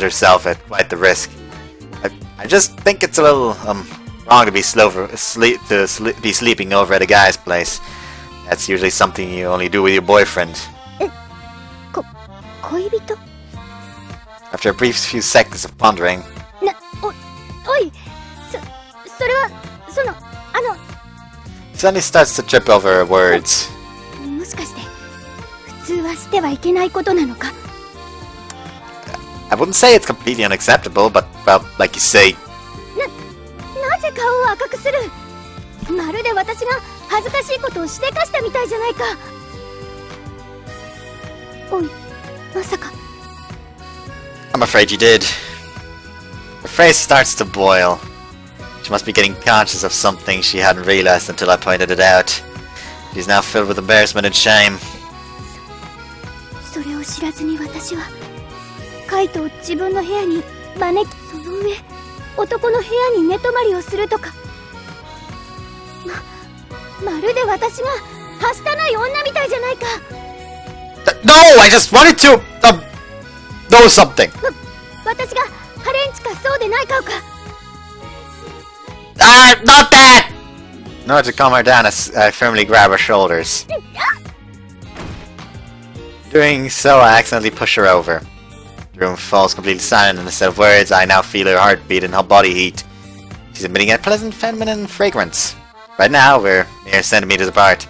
herself at quite the risk. I just think it's a little wrong to be sleeping over at a guy's place. That's usually something you only do with your boyfriend. 恋人？ After a brief few seconds of pondering, おい、それは、Sunny starts to trip over her words. もしかして、普通はしてはいけないことなのか？ I wouldn't say it's completely unacceptable, but, well, like you say, なぜ顔を赤くする？まるで私が恥ずかしいことをしでかしたみたいじゃないか。おい、まさか。 I'm afraid you did. Her face starts to boil. She must be getting conscious of something she hadn't realized until I pointed it out. She's now filled with embarrassment and shame. それを知らずに私はカイトを自分の部屋に招き、その上男の部屋に寝泊まりをするとか。まるで私がはしたない女みたいじゃないか。 No, I just wanted to know something. 私がハレンチかそうでないかか。 Not that! In order to calm her down, I firmly grab her shoulders. Doing so, I accidentally push her over. The room falls completely silent, and instead of words, I now feel her heartbeat and her body heat. She's emitting a pleasant feminine fragrance. Right now, we're mere centimeters apart.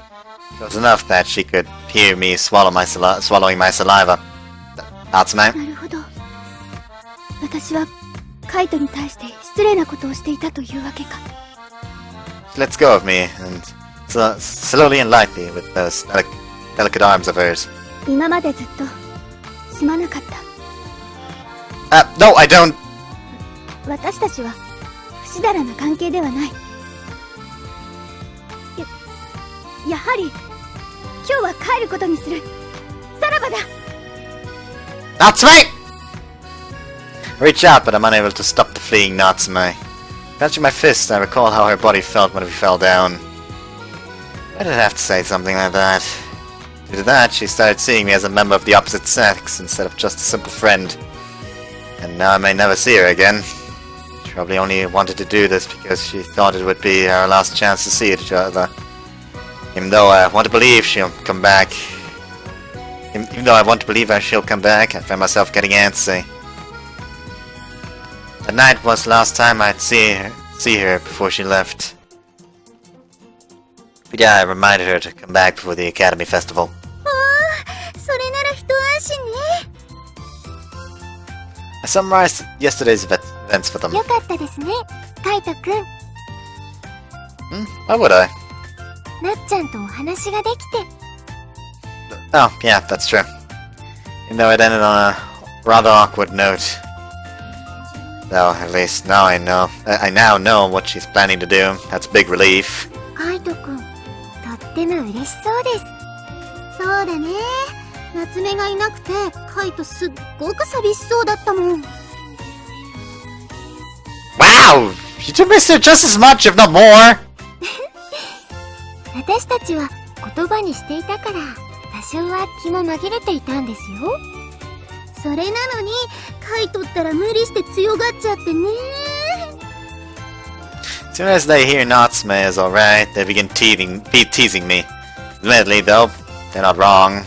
Close enough that she could hear me swallowing my saliva. Natsume? なるほど。私はカイトに対して失礼なことをしていたというわけか。 She lets go of me, and slowly and lightly with those delicate arms of hers. 今までずっとすまなかった。 No, I don't. 私たちは不死だらな関係ではない。やはり今日は帰ることにする。さらばだ。 Natsume! I reach out, but I'm unable to stop the fleeing Natsume. Clenching my fist, I recall how her body felt when we fell down. Why did I have to say something like that? Due to that, she started seeing me as a member of the opposite sex instead of just a simple friend. And now I may never see her again. She probably only wanted to do this because she thought it would be our last chance to see each other. Even though I want to believe she'll come back. Even though I want to believe she'll come back, I find myself getting antsy. That night was the last time I'd see her before she left. But yeah, I reminded her to come back before the Academy Festival. それなら一安心ね。 I summarized yesterday's events for them. よかったですね、カイトくん。Why would I? なっちゃんとお話ができて。 Oh, yeah, that's true. Even though it ended on a rather awkward note. Though, at least now I now know what she's planning to do. That's a big relief. カイトくん、とっても嬉しそうです。そうだね。夏目がいなくて、カイトすっごく寂しそうだったもん。Wow! You two miss her just as much, if not more! 私たちは言葉にしていたから、多少は気も紛れていたんですよ。それなのに、カイトったら無理して強がっちゃってね。As soon as they hear Natsume is alright, they begin teasing me. Admittedly, though, they're not wrong.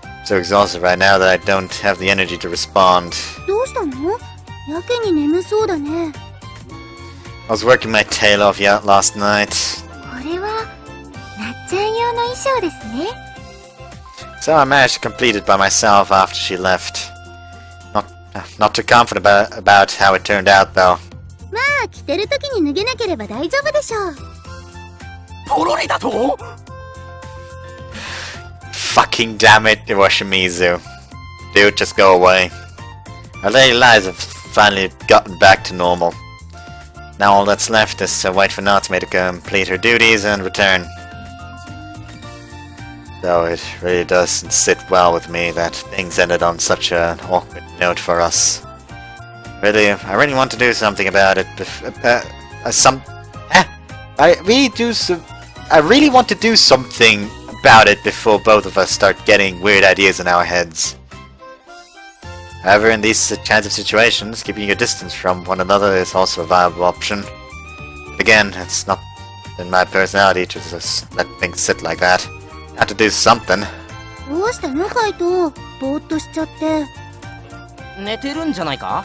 I'm so exhausted right now that I don't have the energy to respond. どうしたの？やけに眠そうだね。I was working my tail off last night. これは、なっちゃん用の衣装ですね。So I managed to complete it by myself after she left. Not too confident about how it turned out, though. まあ、着てる時に脱げなければ大丈夫でしょう。ポロリだと？ Fucking damn it, Iwashimizu. Dude, just go away. Our daily lives have finally gotten back to normal. Now all that's left is to wait for Natsume to complete her duties and return. Though it really doesn't sit well with me that things ended on such an awkward note for us. I really want to do something about it. I really want to do something about it before both of us start getting weird ideas in our heads. However, in these kinds of situations, keeping your distance from one another is also a viable option. But again, it's not in my personality to just let things sit like that. I have to do something. どうしたのカイト？ぼーっとしちゃって。寝てるんじゃないか？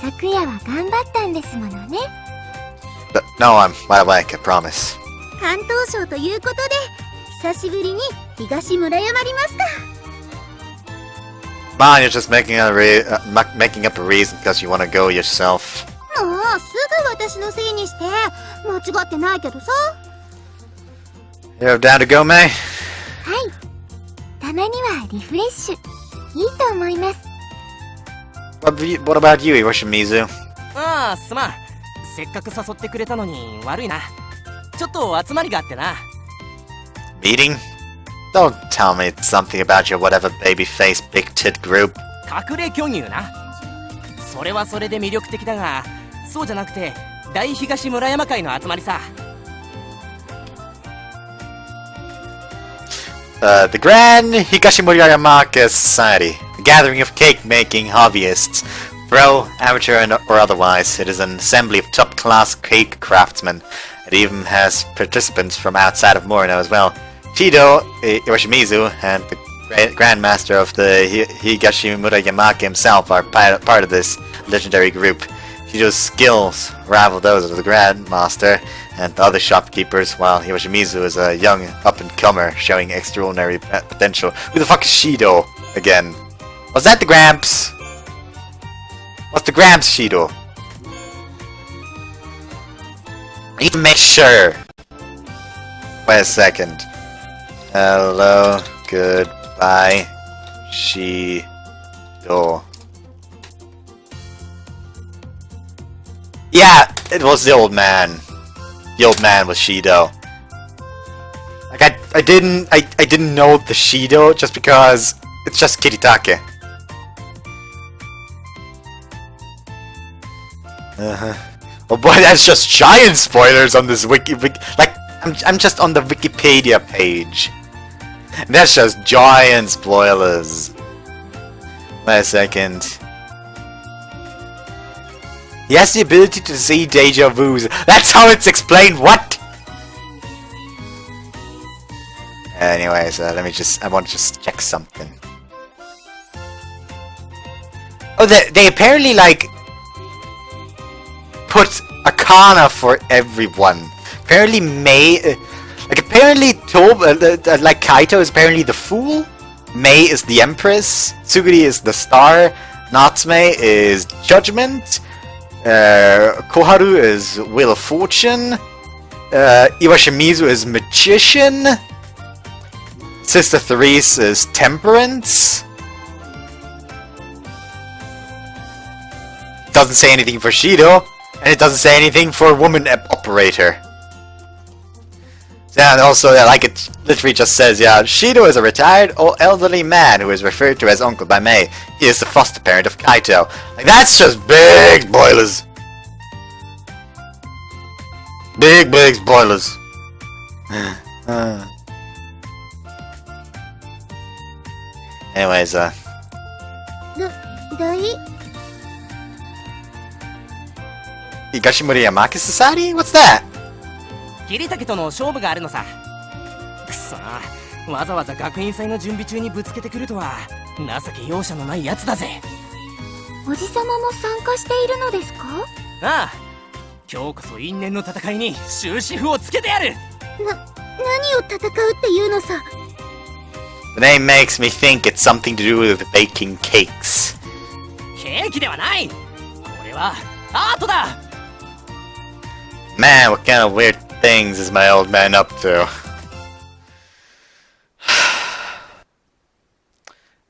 昨夜は頑張ったんですものね。But no, I'm wide awake, I promise. 関東省ということで、久しぶりに東村山りますか。Come on, you're just making up a reason because you want to go yourself. もうすぐ私のせいにして、間違ってないけどさ。You're down to go, May? はい。たまにはリフレッシュ。いいと思います。What about you, Iwashimizu? ああ、すまん。せっかく誘ってくれたのに悪いな。ちょっと集まりがあってな。Meeting? Don't tell me it's something about your whatever baby-face big-tit group. 隠れ巨乳な。それはそれで魅力的だが、そうじゃなくて大東村山会の集まりさ。The Grand Higashimurayamaka Society, a gathering of cake-making hobbyists, pro, amateur, or otherwise. It is an assembly of top-class cake craftsmen. It even has participants from outside of Morino as well. Shido Iwashimizu and the Grandmaster of the Higashimurayamaka himself are part of this legendary group. Shido's skills rival those of the Grandmaster and the other shopkeepers, while Iwashimizu is a young up-and-comer showing extraordinary potential. Who the fuck is Shido again? Was that the Gramps? What's the Gramps, Shido? I need to make sure. Wait a second. Hello, goodbye, Shido. Yeah, it was the old man. The old man was Shido. Like I didn't know the Shido just because it's just Kiritake. Oh boy, that's just giant spoilers on this wiki. Like I'm just on the Wikipedia page. That's just giant spoilers. Wait a second. He has the ability to see deja vus. That's how it's explained. What? Anyways, let me just. I want to just check something. Oh, they apparently like put Arcana for everyone. Apparently, apparently like Kaito is apparently the Fool. Mei is the Empress. Tsuguri is the Star. Natsume is Judgment. Koharu is Wheel of Fortune. Iwashimizu is Magician. Sister Therese is Temperance. Doesn't say anything for Shido, and it doesn't say anything for Woman Operator. Yeah, and also, like it literally just says, yeah, Shido is a retired elderly man who is referred to as uncle by Mei. He is the foster parent of Kaito. Like, that's just big spoilers. Big spoilers. Anyways, Higashimura Yamaki Society? What's that? 桐竹との勝負があるのさ。くそー、わざわざ学院祭の準備中にぶつけてくるとは情け容赦のないやつだぜ。おじさまも参加しているのですか？ああ、今日こそ因縁の戦いに終止符をつけてやる。何を戦うっていうのさ。The name makes me think it's something to do with baking cakes. ケーキではない。これはアートだ。Man, what kind of weird things is my old man up to?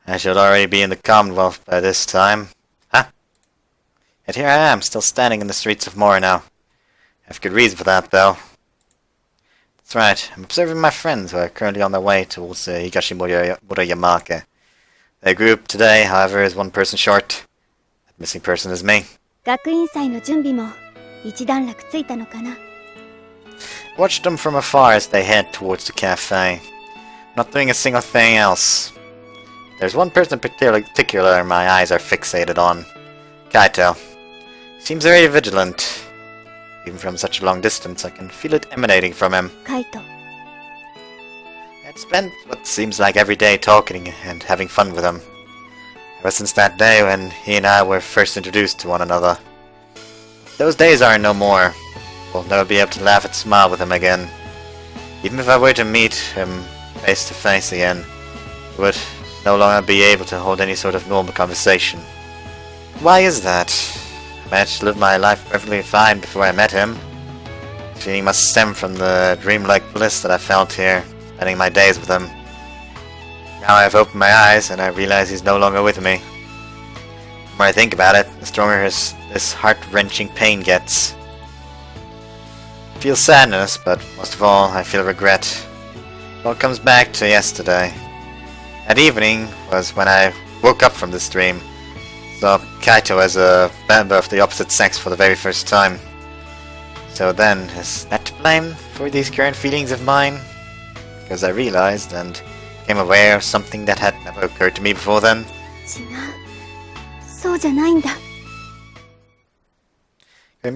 I should already be in the Commonwealth by this time. Huh? Yet here I am, still standing in the streets of Morino. I have good reason for that, though. That's right, I'm observing my friends who are currently on their way towards Higashimura Yamake. Their group today, however, is one person short. That missing person is me. 学院祭の準備も一段落ついたのかな。 Watched them from afar as they head towards the cafe. Not doing a single thing else. There's one person in particular my eyes are fixated on. Kaito. Seems very vigilant. Even from such a long distance, I can feel it emanating from him. カイト。 I'd spent what seems like every day talking and having fun with him. Ever since that day when he and I were first introduced to one another. Those days are no more. We'll never be able to laugh and smile with him again. Even if I were to meet him face to face again, we would no longer be able to hold any sort of normal conversation. Why is that? I managed to live my life perfectly fine before I met him. The feeling must stem from the dreamlike bliss that I felt here, spending my days with him. Now I have opened my eyes and I realize he's no longer with me. The more I think about it, the stronger this heart-wrenching pain gets. I feel sadness, but most of all, I feel regret. It all comes back to yesterday. That evening was when I woke up from this dream. Saw Kaito as a member of the opposite sex for the very first time. So then, is that to blame for these current feelings of mine? Because I realized and became aware of something that had never occurred to me before then. 違う。そうじゃないんだ。 Going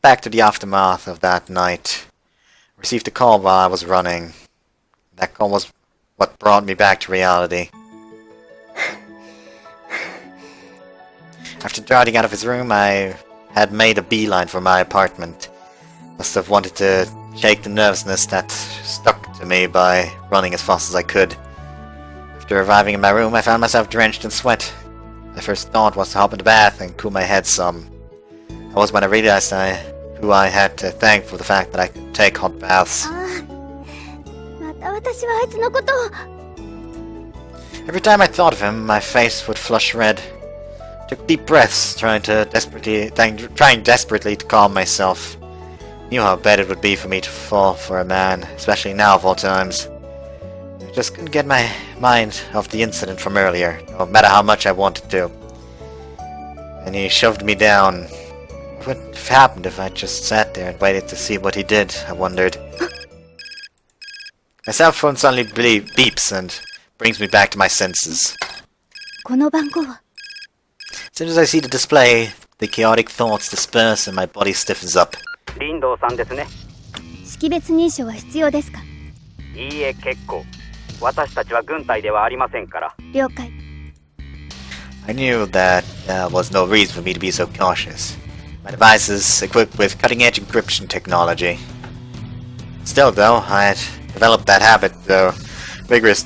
back to the aftermath of that night, I received a call while I was running. That call was what brought me back to reality. After darting out of his room, I had made a beeline for my apartment. Must have wanted to shake the nervousness that stuck to me by running as fast as I could. After arriving in my room, I found myself drenched in sweat. My first thought was to hop in the bath and cool my head some. That was when I realized who I had to thank for the fact that I could take hot baths. ああ、また私はあいつのことを。 Every time I thought of him, my face would flush red. I took deep breaths, trying desperately to calm myself. Knew how bad it would be for me to fall for a man, especially now of all times. I just couldn't get my mind off the incident from earlier, no matter how much I wanted to. And he shoved me down. What would have happened if I just sat there and waited to see what he did, I wondered. My cell phone suddenly beeps and brings me back to my senses. この番号は As soon as I see the display, the chaotic thoughts disperse and my body stiffens up. 林道さんですね。識別認証は必要ですか？いいえ、結構。私たちは軍隊ではありませんから。了解。 I knew that there was no reason for me to be so cautious. My device is equipped with cutting-edge encryption technology. Still, though, I had developed that habit, though rigorous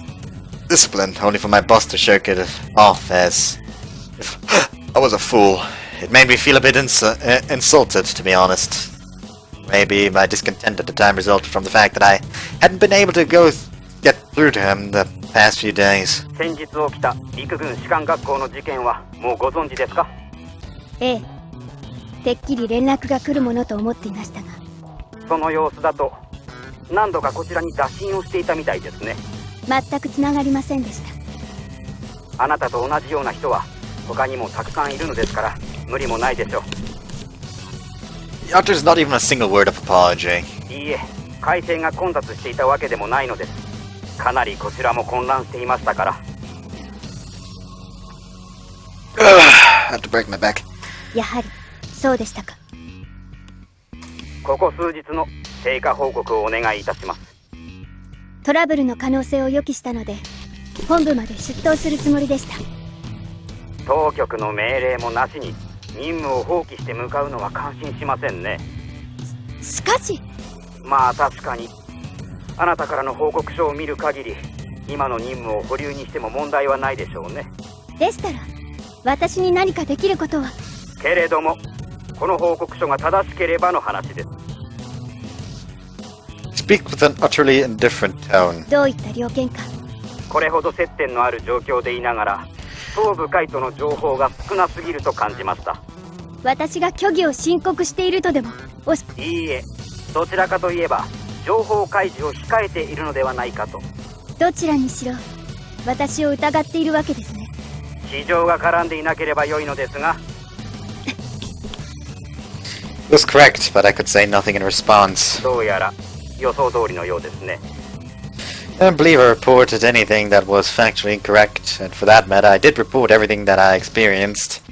discipline, only for my boss to shirk it off as if I was a fool. It made me feel a bit insulted, to be honest. Maybe my discontent at the time resulted from the fact that I hadn't been able to get through to him the past few days. 先日起きた陸軍士官学校の事件はもうご存知ですか？ええ。てっきり連絡が来るものと思っていましたが。その様子だと何度かこちらに打診をしていたみたいですね。全くつながりませんでした。あなたと同じような人は他にもたくさんいるのですから無理もないでしょう。 There's not even a single word of apology. いいえ、回線が混雑していたわけでもないのです。かなりこちらも混乱していましたから。I had to break my back. やはりそうでしたか。ここ数日の成果報告をお願いいたします。トラブルの可能性を予期したので本部まで出頭するつもりでした。当局の命令もなしに任務を放棄して向かうのは感心しませんね。しかしまあ確かにあなたからの報告書を見る限り今の任務を保留にしても問題はないでしょうね。でしたら私に何かできることは。けれどもこの報告書が正しければの話です。 Speak with an utterly indifferent tone. どういった了見か。これほど接点のある状況でいながら東部カイトの情報が少なすぎると感じました。私が虚偽を申告しているとでもいいえ、どちらかといえば情報開示を控えているのではないかと。どちらにしろ私を疑っているわけですね。市場が絡んでいなければ良いのですが。It was correct, but I could say nothing in response. どうやら予想通りのようですね。I don't believe I reported anything that was factually incorrect, and for that matter, I did report everything that I experienced.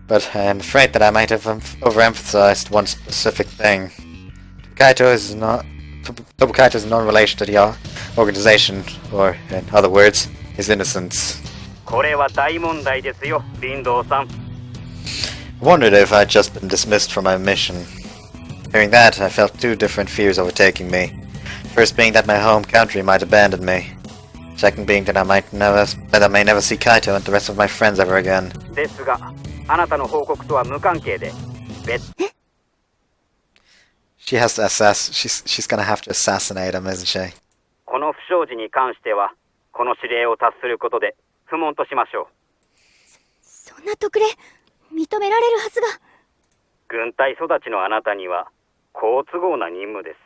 But I am afraid that I might have overemphasized one specific thing. Tobukaito is no relation to the organization, or in other words, his innocence. これは大問題ですよ、林道さん。I wondered if I'd just been dismissed from my mission. Hearing that, I felt two different fears overtaking me. First being that my home country might abandon me. Second being that I may never see Kaito and the rest of my friends ever again. ですが、あなたの報告とは無関係で、She's gonna have to assassinate him, isn't she? この不祥事に関しては、この指令を達することで不問としましょう。そんな特例認められるはずが。軍隊育ちのあなたには好都合な任務です。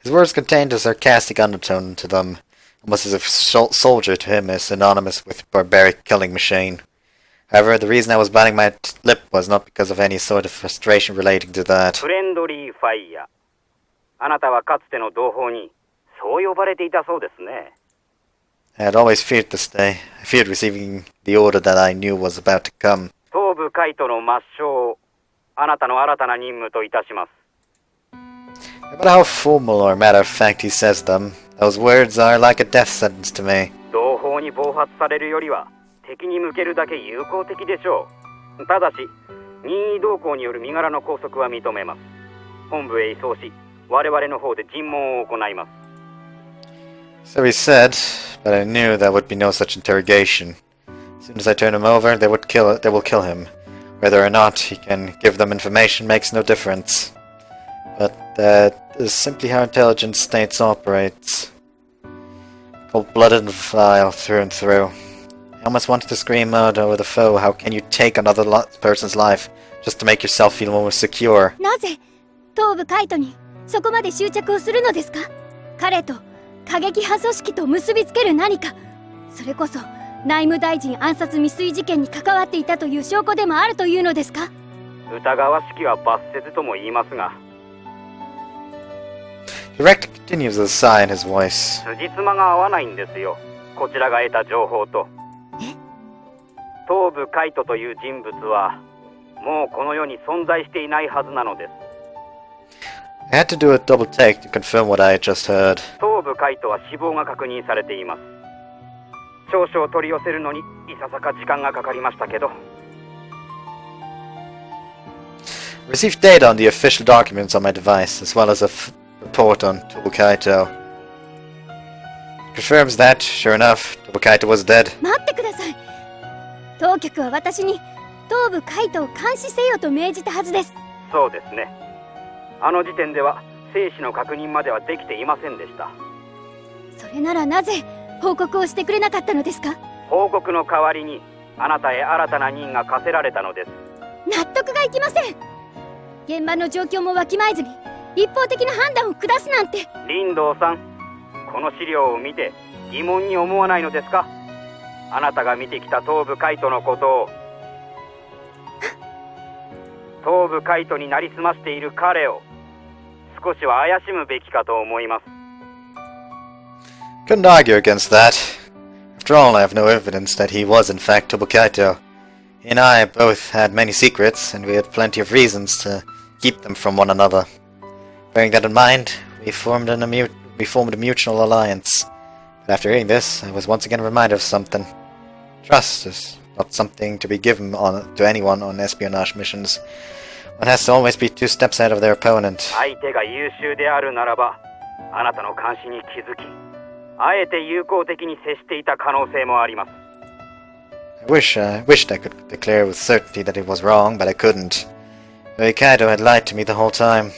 His words contained a sarcastic undertone to them, almost as if soldier to him is synonymous with barbaric killing machine. However, the reason I was biting my lip was not because of any sort of frustration relating to that. フレンドリーファイヤー。あなたはかつての同胞にそう呼ばれていたそうですね。I had always feared this day. I feared receiving the order that I knew was about to come. 東部カイトの抹消をあなたの新たな任務といたします。No matter how formal or matter of fact he says them, those words are like a death sentence to me. 同胞に暴発されるよりは敵に向けるだけ有効的でしょう。ただし任意同行による身柄の拘束は認めます。本部へ移送し我々の方で尋問を行います。 So he said, but I knew there would be no such interrogation. As soon as I turn him over, they will kill him. Whether or not he can give them information makes no difference. But that is simply how intelligence states operates. Cold-blooded and vile through and through. I almost wanted to scream out over the foe, how can you take another person's life just to make yourself feel more secure? なぜ東部カイトにそこまで執着をするのですか？彼と過激派組織と結びつける何か、それこそ内務大臣暗殺未遂事件に関わっていたという証拠でもあるというのですか？疑わしきは罰せずとも言いますが。director continues with a sigh in his voice. 辻褄が合わないんですよ。こちらが得た情報と。東部カイトという人物はもうこの世に存在していないはずなのです。I had to do a double take to confirm what I had just heard. 東部カイトは死亡が確認されています。調書を取り寄せるのにいささか時間がかかりましたけど。Received data on the official documents on my device, as well as a report on Tobu Kaito. Confirms that, sure enough, Tobu Kaito was dead. 待ってください。当局は私に東部カイトを監視せよと命じたはずです。そうですね。あの時点では生死の確認まではできていませんでした。それならなぜ報告をしてくれなかったのですか？報告の代わりにあなたへ新たな任が課せられたのです。納得がいきません。現場の状況もわきまえずに一方的な判断を下すなんて。林道さん、この資料を見て疑問に思わないのですか？あなたが見てきた東部カイトのことを東部カイトになりすましている彼を少しは怪しむべきかと思います。 Couldn't argue against that. After all, I have no evidence that he was in fact Tobu Kaito. He and I both had many secrets, and we had plenty of reasons to keep them from one another. Bearing that in mind, we formed a mutual alliance. But after hearing this, I was once again reminded of something. Trust is not something to be given to anyone on espionage missions. One has to always be 2 steps ahead of their opponent. 相手が優秀であるならば、あなたの監視に気づき、あえて友好的に接していた可能性もあります。I wished I could declare with certainty that it was wrong, but I couldn't. Maybe Kaido had lied to me the whole time.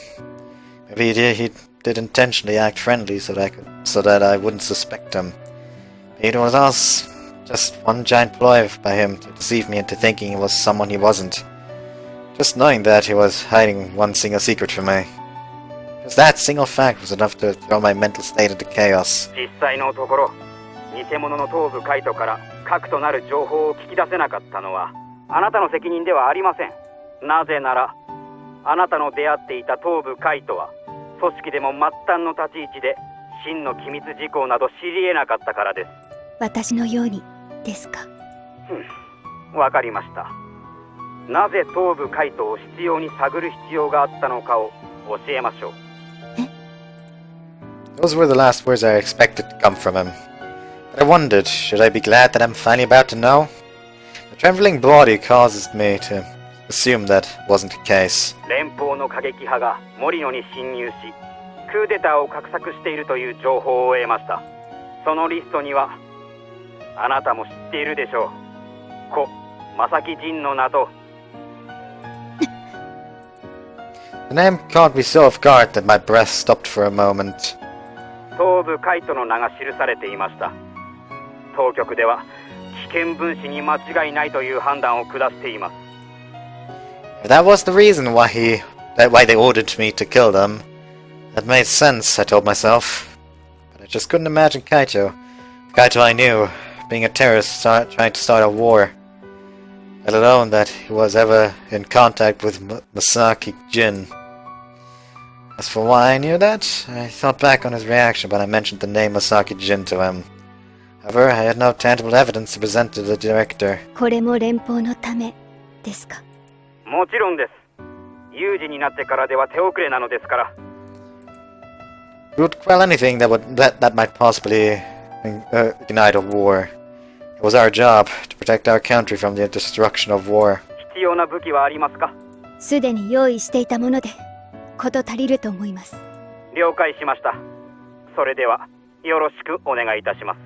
Maybe he did intentionally act friendly so that I wouldn't suspect him. Maybe it was all just one giant ploy by him to deceive me into thinking he was someone he wasn't. Just knowing that he was hiding one single secret from me. Just that single fact was enough to throw my mental state into chaos. 実際のところ、偽物の東部カイトから核となる情報を聞き出せなかったのはあなたの責任ではありません。なぜなら、あなたの出会っていた東部カイトは組織でも末端の立ち位置で真の機密事項など知り得なかったからです。私のようにですか？わかりました。なぜ東部カイトを必要に探る必要があったのかを教えましょう。Those were the last words I expected to come from him. But I wondered, should I be glad that I'm finally about to know? The trembling body causes me to assume that wasn't the case. 連邦の過激派が森野に侵入し、クーデターを画策しているという情報を得ました。そのリストには、あなたも知っているでしょう。正木仁の名と。The name caught me so off guard that my breath stopped for a moment. 東部カイトの名が記されていました。当局では危険分子に間違いないという判断を下しています。If that was the reason why they ordered me to kill them, that made sense, I told myself. But I just couldn't imagine Kaito. Kaito I knew, being a terrorist trying to start a war. Let alone that he was ever in contact with Masaki Jin. As for why I knew that, I thought back on his reaction when I mentioned the name Masaki Jin to him. However, I had no tangible evidence to present to the director. これも連邦のためですか？もちろんです。有事になってからでは手遅れなのですから。We would quell anything that might possibly ignite a war. It was our job to protect our country from the destruction of war. 必要な武器はありますか？すでに用意していたもので事足りると思います。了解しました。それではよろしくお願いいたします。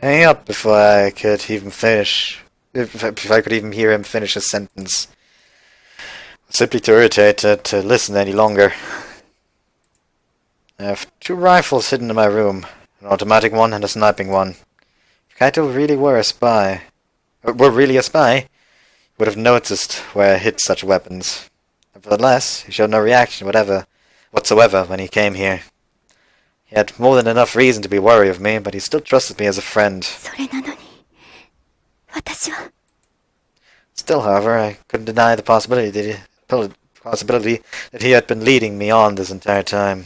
Hanging up before I could even hear him finish his sentence. Simply too irritated to listen any longer. I have 2 rifles hidden in my room, an automatic one and a sniping one. If Kaito really were a spy, he would have noticed where I hid such weapons. Nevertheless, he showed no reaction whatsoever when he came here. He had more than enough reason to be worried of me, but he still trusted me as a friend. それなのに私は。 Still, however, I couldn't deny the possibility possibility that he had been leading me on this entire time.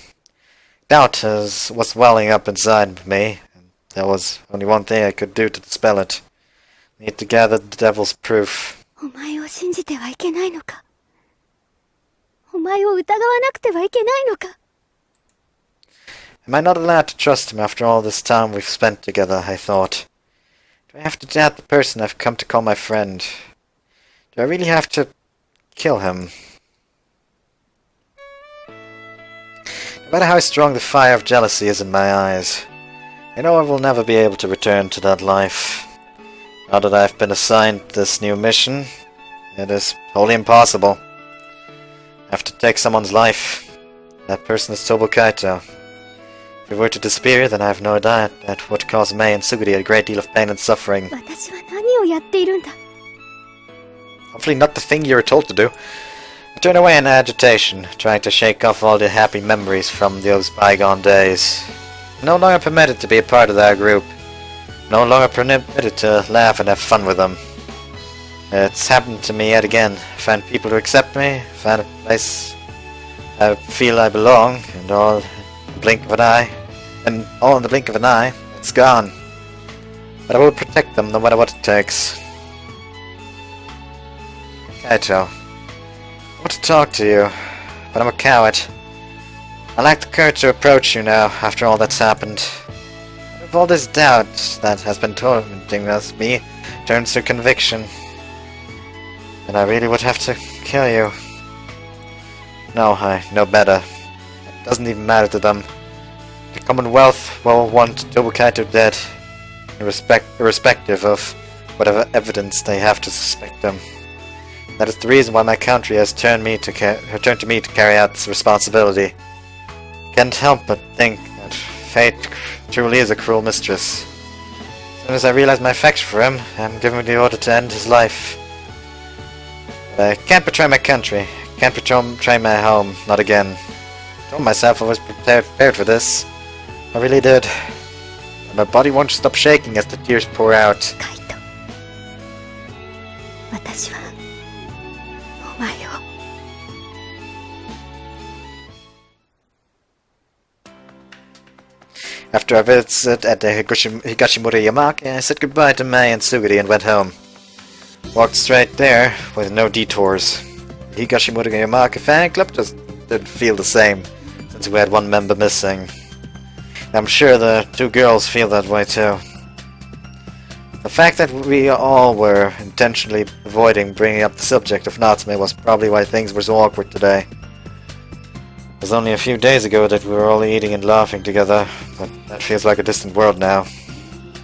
Doubt was welling up inside me, and there was only one thing I could do to dispel it. I need to gather the devil's proof. お前を信じてはいけないのか。お前を疑わなくてはいけないのか。Am I not allowed to trust him after all this time we've spent together, I thought. Do I have to doubt the person I've come to call my friend? Do I really have to kill him? No matter how strong the fire of jealousy is in my eyes, I know I will never be able to return to that life. Now that I've been assigned this new mission, it is wholly impossible. I have to take someone's life. That person is Tobo Kaito. If he were to disappear, then I have no doubt that would cause Mei and Suguri a great deal of pain and suffering. 私は何をやっているんだ。 Hopefully not the thing you were told to do. I turn away in agitation, trying to shake off all the happy memories from those bygone days. I'm no longer permitted to be a part of that group. No longer permitted to laugh and have fun with them. It's happened to me yet again. I find people who accept me, find a place I feel I belong, and all in the blink of an eye, it's gone. But I will protect them no matter what it takes. Kaito, I want to talk to you, but I'm a coward. I lack the courage to approach you now, after all that's happened. If all this doubt that has been tormenting me turns to conviction, then I really would have to kill you. No, I know better. It doesn't even matter to them. The Commonwealth will want Tobo Kaito dead, irrespective of whatever evidence they have to suspect him. That is the reason why my country has turned to me to carry out this responsibility. I can't help but think that fate truly is a cruel mistress. As soon as I realize my affection for him, I'm giving the order to end his life. But I can't betray my country. I can't betray my home. Not again. I told myself I was prepared for this. I really did. But my body won't stop shaking as the tears pour out. カイト。私はお前を。After a visit at the Higashimura Yamake, I said goodbye to Mei and Suguri and went home. Walked straight there, with no detours. The Higashimura Yamake fan club just didn't feel the same, since we had one member missing. I'm sure the two girls feel that way too. The fact that we all were intentionally avoiding bringing up the subject of Natsume was probably why things were so awkward today. It was only a few days ago that we were all eating and laughing together, but that feels like a distant world now.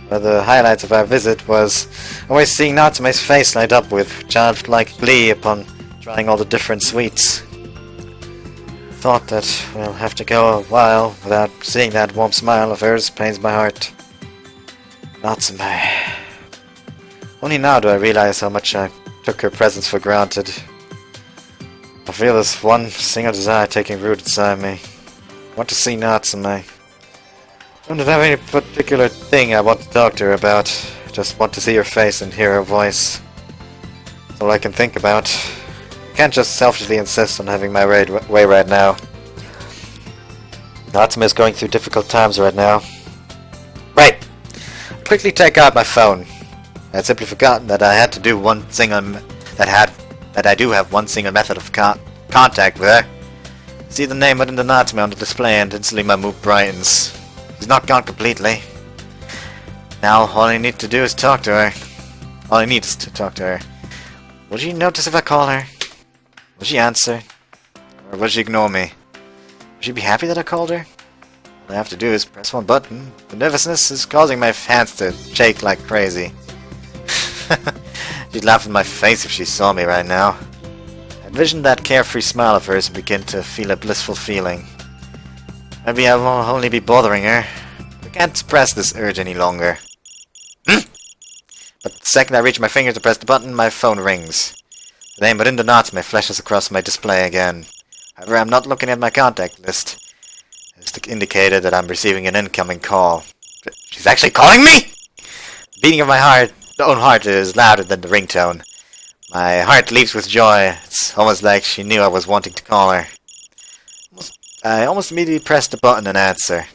One of the highlights of our visit was always seeing Natsume's face light up with childlike glee upon trying all the different sweets. The thought that we'll have to go a while without seeing that warm smile of hers pains my heart. Natsume. Only now do I realize how much I took her presence for granted. I feel this one single desire taking root inside me. I want to see Natsume. I don't have any particular thing I want to talk to her about. I just want to see her face and hear her voice. That's all I can think about. I can't just selfishly insist on having my way right now. Natsume is going through difficult times right now. Right! I quickly take out my phone. I had simply forgotten that I had to do one single that I do have one single method of contact with her. See the name within the Natsume on the display and instantly my mood brightens. She's not gone completely. Now all I need to do is talk to her. All I need is to talk to her. Will she notice if I call her? Will she answer? Or will she ignore me? Will she be happy that I called her? All I have to do is press one button. The nervousness is causing my hands to shake like crazy. She'd laugh in my face if she saw me right now. I envisioned that carefree smile of hers and begin to feel a blissful feeling. Maybe I won't only be bothering her. I can't suppress this urge any longer. But the second I reach my finger to press the button, my phone rings. The name within the Natsume flashes across my display again. However, I'm not looking at my contact list. It's indicated that I'm receiving an incoming call. She's actually calling me?! The beating of my own heart is louder than the ringtone. My heart leaps with joy. It's almost like she knew I was wanting to call her. I almost immediately pressed the button and answer.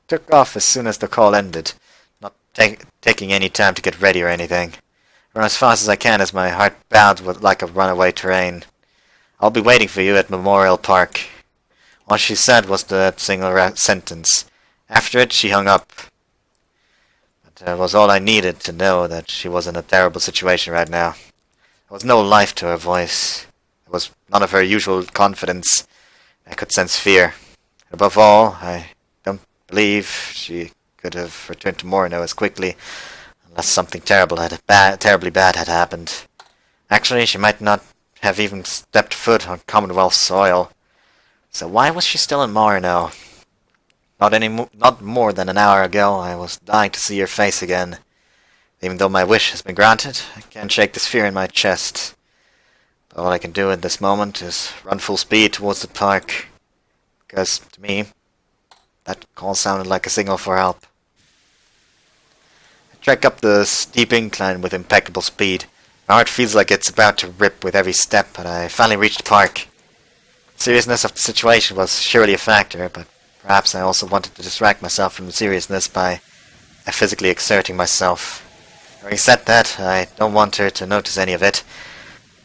Took off as soon as the call ended, not taking any time to get ready or anything. Run as fast as I can as my heart bounds with like a runaway train. I'll be waiting for you at Memorial Park. All she said was that single sentence. After it, she hung up. But that was all I needed to know that she was in a terrible situation right now. There was no life to her voice. There was none of her usual confidence. I could sense fear. Above all, I don't believe she could have returned to Morino as quickly unless something terribly bad had happened. Actually, she might not have even stepped foot on Commonwealth soil. So why was she still in Morino? Not more than an hour ago, I was dying to see her face again. Even though my wish has been granted, I can't shake this fear in my chest. But all I can do at this moment is run full speed towards the park. Because, to me, that call sounded like a signal for help. I trek up the steep incline with impeccable speed. My heart feels like it's about to rip with every step, but I finally reached the park. The seriousness of the situation was surely a factor, but perhaps I also wanted to distract myself from the seriousness by physically exerting myself. Having said that, I don't want her to notice any of it.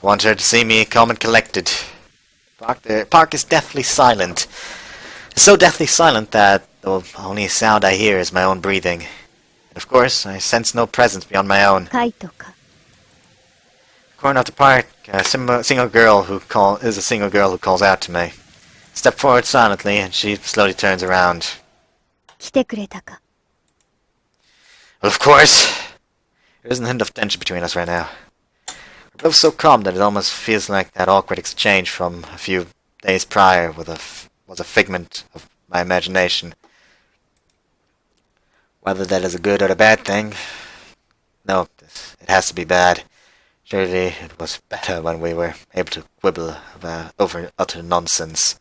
I want her to see me calm and collected. The park is deathly silent. So deathly silent that the only sound I hear is my own breathing. And of course, I sense no presence beyond my own. Kaito ka. Corner of the park, a single girl who calls out to me. Step forward silently, and she slowly turns around. 来てくれたか。 Well, of course, there isn't a hint of tension between us right now. We're both so calm that it almost feels like that awkward exchange from a few days prior was a figment of my imagination. Whether that is a good or a bad thing, no, it has to be bad. Surely it was better when we were able to quibble over utter nonsense.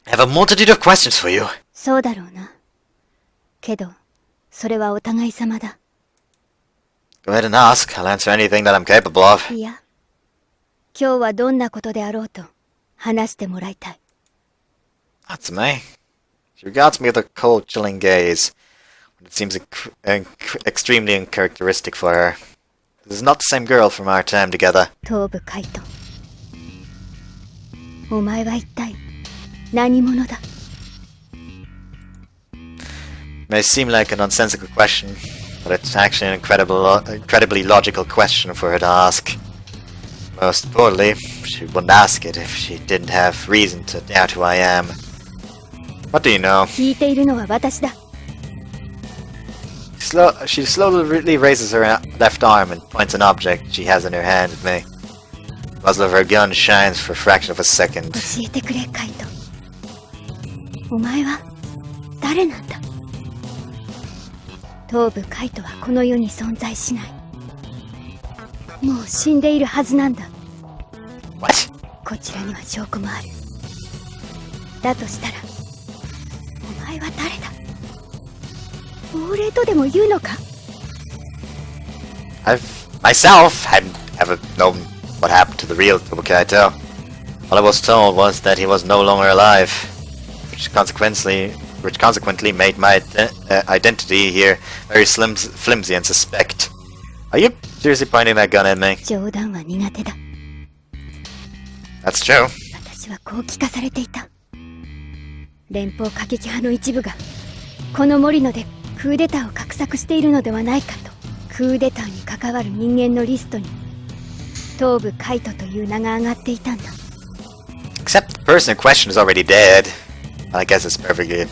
I have a multitude of questions for you. そうだろうな。けど、それはお互い様だ。 Go ahead and ask. I'll answer anything that I'm capable of. いや、今日はどんなことであろうと話してもらいたい。 Natsume. She regards me with a cold, chilling gaze. It seems extremely uncharacteristic for her. This is not the same girl from our time together. 東部カイト。お前は一体何者だ？ It may seem like a nonsensical question, but it's actually an incredibly logical question for her to ask. Most importantly, she wouldn't ask it if she didn't have reason to doubt who I am. What do you know? 聞いているのは私だ。 She slowly raises her left arm and points an object she has in her hand at me. The muzzle of her gun shines for a fraction of a second. 教えてくれ、カイト。お前は誰なんだ？東部カイトはこの世に存在しない。もう死んでいるはずなんだ。 What? こちらには証拠もある。だとしたら、お前は誰だ？亡霊とでも言うのか？ I've myself hadn't ever known what happened to the real Kaito. All I was told was that he was no longer alive, which consequently made my identity here very flimsy and suspect. Are you seriously pointing that gun at me? 冗談は苦手だ。 That's true. 私はこう聞かされていた。連邦過激派の一部がこの森野でクーデターを画策しているのではないかと。クーデターに関わる人間のリストに東部カイトという名が挙がっていたんだ。 Except the person in question is already dead. I guess it's perfectly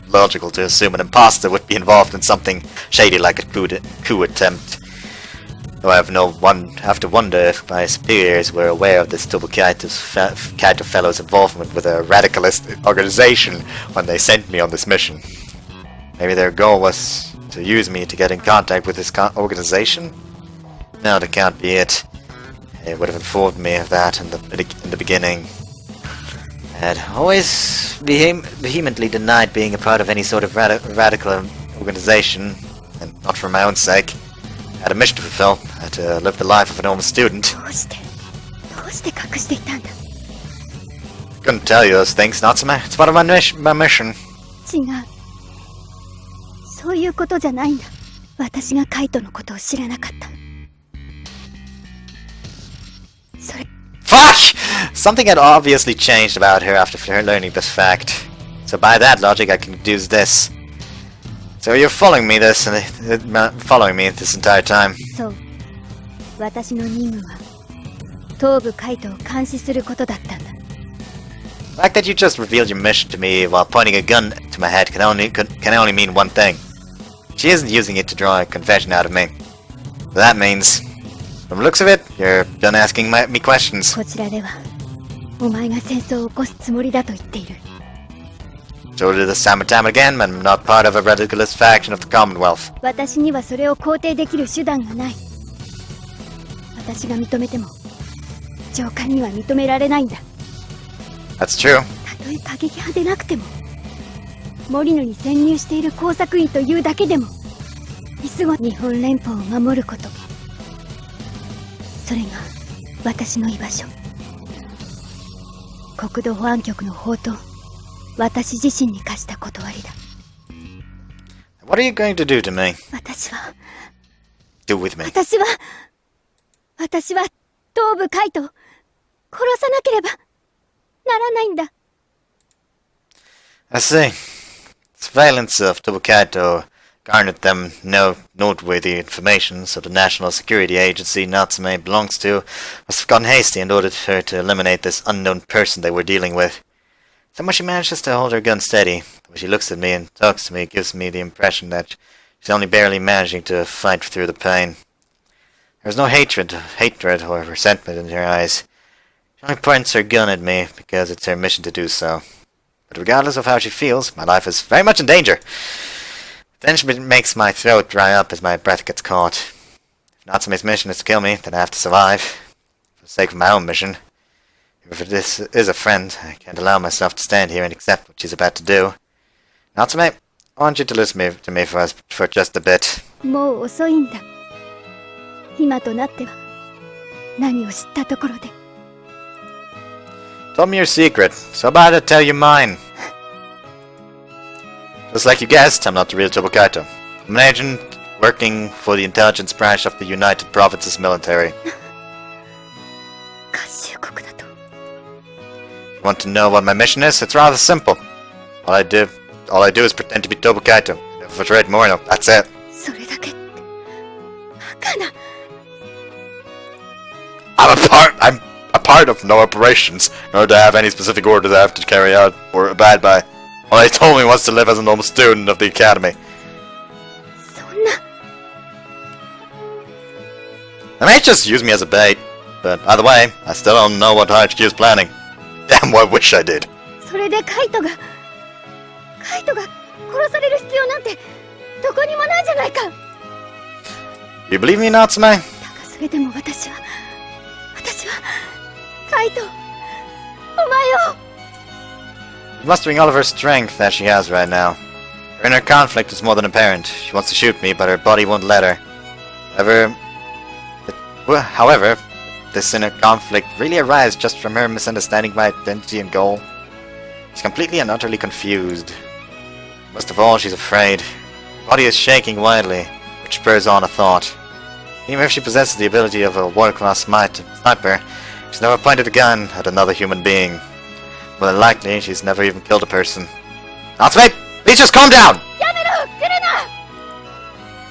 logical to assume an imposter would be involved in something shady like a coup attempt. Though I have to wonder if my superiors were aware of this Kaito fellow's involvement with a radicalist organization when they sent me on this mission. Maybe their goal was to use me to get in contact with this organization? No, that can't be it. They would have informed me of that in the beginning. I had always vehemently denied being a part of any sort of radical organization, and not for my own sake. had a mission to fulfill. I had to live the life of a normal student. どうして隠していたんだ。 Couldn't tell you those things, Natsume. It's part of my mission. 違う。そういうことじゃないんだ。私がカイトのことを知らなかった。それ。 Fuck! Something had obviously changed about her after her learning this fact. So by that logic, I can deduce this. So you're following me this entire time. そう。私の任務は頭部カイトを監視することだったんだ。 The fact that you just revealed your mission to me while pointing a gun to my head can only mean one thing. She isn't using it to draw a confession out of me. So that means, from the looks of it, you're done asking me questions. こちらではお前が戦争を起こすつもりだと言っている。 Told you this time and time again, I'm not part of a ridiculous faction of the Commonwealth. 私にはそれを肯定できる手段がない。私が認めても上官には認められないんだ。 That's true. たとえ過激派でなくてもモリノに潜入している工作員というだけでもイスゴ日本連邦を守ること、それが私の居場所。国土保安局の法と私自身に課した断りだ。 What are you going to do to me? 私は Do with me. 私は頭部カイトを殺さなければならないんだ。 I see. Surveillance of Tobukaito garnered them no noteworthy information, so the National Security Agency Natsume belongs to must have gotten hasty in order for her to eliminate this unknown person they were dealing with. Then when she manages to hold her gun steady, when she looks at me and talks to me, it gives me the impression that she's only barely managing to fight through the pain. There's no hatred or resentment in her eyes. She only points her gun at me because it's her mission to do so. But regardless of how she feels, my life is very much in danger. Then she makes my throat dry up as my breath gets caught. If Natsume's mission is to kill me, then I have to survive. For the sake of my own mission. If this is a friend, I can't allow myself to stand here and accept what she's about to do. Natsume, I want you to listen to me for just a bit. もう遅いんだ。今となっては何を知ったところで。 Told me your secret, so about to tell you mine. Just like you guessed, I'm not the real Tobukaito. I'm an agent working for the intelligence branch of the United Provinces military. 合衆国だと。 You want to know what my mission is? It's rather simple. All I do is pretend to be Tobukaito. Infiltrate Morino, that's it. それだけってバカな。 I'm a part of no operations, nor do I have any specific orders I have to carry out or abide by. All they told me was to live as a normal student of the academy. そんな。 They may just use me as a bait, but either way, I still don't know what HQ is planning. Damn, well, I wish I did. それでカイトが殺される必要なんてどこにもないじゃないか。 You believe me, Natsume? だがそれでも私はカイト、お前を。 Mustering all of her strength that she has right now. Her inner conflict is more than apparent. She wants to shoot me, but her body won't let her. However, this inner conflict really arises just from her misunderstanding my identity and goal. She's completely and utterly confused. Most of all, she's afraid. Her body is shaking wildly, which spurs on a thought. Even if she possesses the ability of a world-class sniper, she's never pointed a gun at another human being. More than likely, she's never even killed a person. Natsume, please just calm down! やめろ、来るな。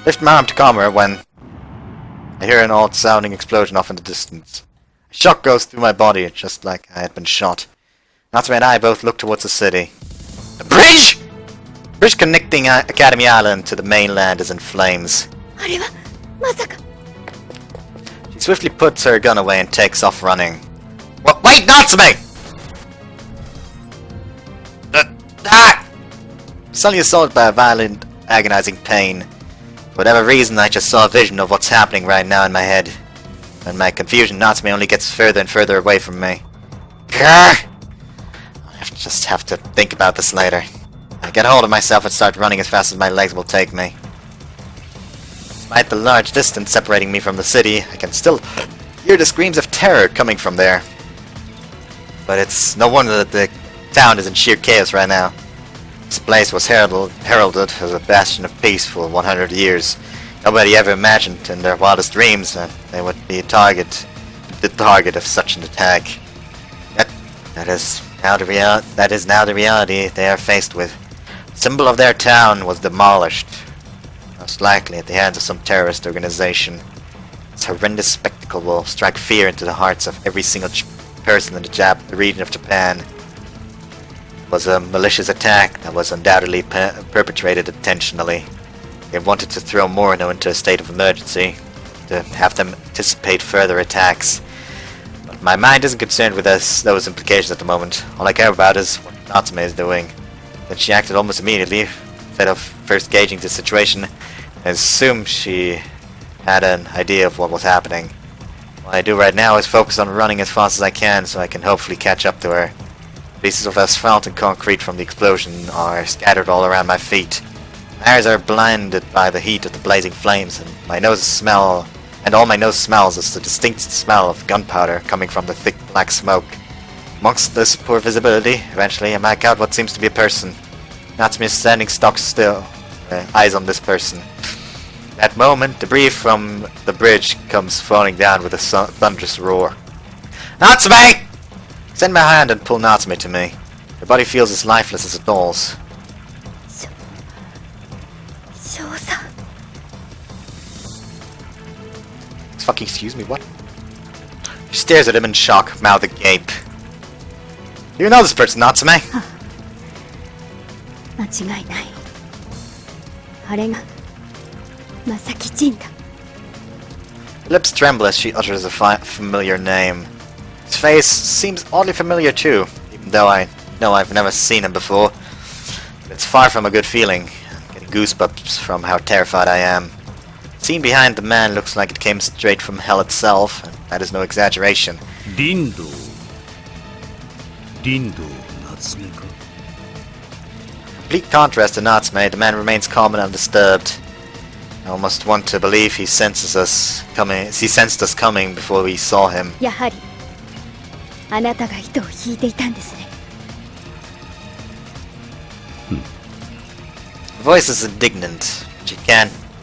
Lift my arm to calm her when I hear an odd-sounding explosion off in the distance. A shock goes through my body, just like I had been shot. Natsume and I both look towards the city. The bridge! The bridge connecting Academy Island to the mainland is in flames. あれはまさか。 She swiftly puts her gun away and takes off running. Wait, Natsume! Suddenly assaulted by a violent, agonizing pain. For whatever reason, I just saw a vision of what's happening right now in my head. And my confusion, Natsume only gets further and further away from me. Grr! I just have to think about this later. I get hold of myself and start running as fast as my legs will take me. Despite the large distance separating me from the city, I can still hear the screams of terror coming from there. But it's no wonder that the town is in sheer chaos right now. This place was heralded as a bastion of peace for 100 years. Nobody ever imagined in their wildest dreams that they would be the target of such an attack. That is now the reality they are faced with. The symbol of their town was demolished, most likely at the hands of some terrorist organization. This horrendous spectacle will strike fear into the hearts of every single person in the region of Japan. It was a malicious attack that was undoubtedly perpetrated intentionally. They wanted to throw Morino into a state of emergency, to have them anticipate further attacks. But my mind isn't concerned with those implications at the moment. All I care about is what Natsume is doing. Then she acted almost immediately, instead of first gauging the situation, and assumed she had an idea of what was happening. What I do right now is focus on running as fast as I can so I can hopefully catch up to her. Pieces of asphalt and concrete from the explosion are scattered all around my feet. My eyes are blinded by the heat of the blazing flames, and all my nose smells is the distinct smell of gunpowder coming from the thick black smoke. Amongst this poor visibility, eventually I make out what seems to be a person. Natsume is standing stock still, eyes on this person. At that moment, debris from the bridge comes falling down with a thunderous roar. Natsume! Extend my hand and pull Natsume to me. Her body feels as lifeless as a doll's. Fucking excuse me, what? She stares at him in shock, mouth agape. Do you know this person, Natsume? 間違いない。あれがまさきジンだ。 Her lips tremble as she utters a familiar name. His face seems oddly familiar too, even though I know I've never seen him before. But it's far from a good feeling. I'm getting goosebumps from how terrified I am. The scene behind the man looks like it came straight from hell itself, and that is no exaggeration. Natsume ka? Complete contrast to Natsume, the man remains calm and undisturbed. I almost want to believe he sensed us coming before we saw him. やはりあなたが糸を引いていたんですね。 Her voice is indignant.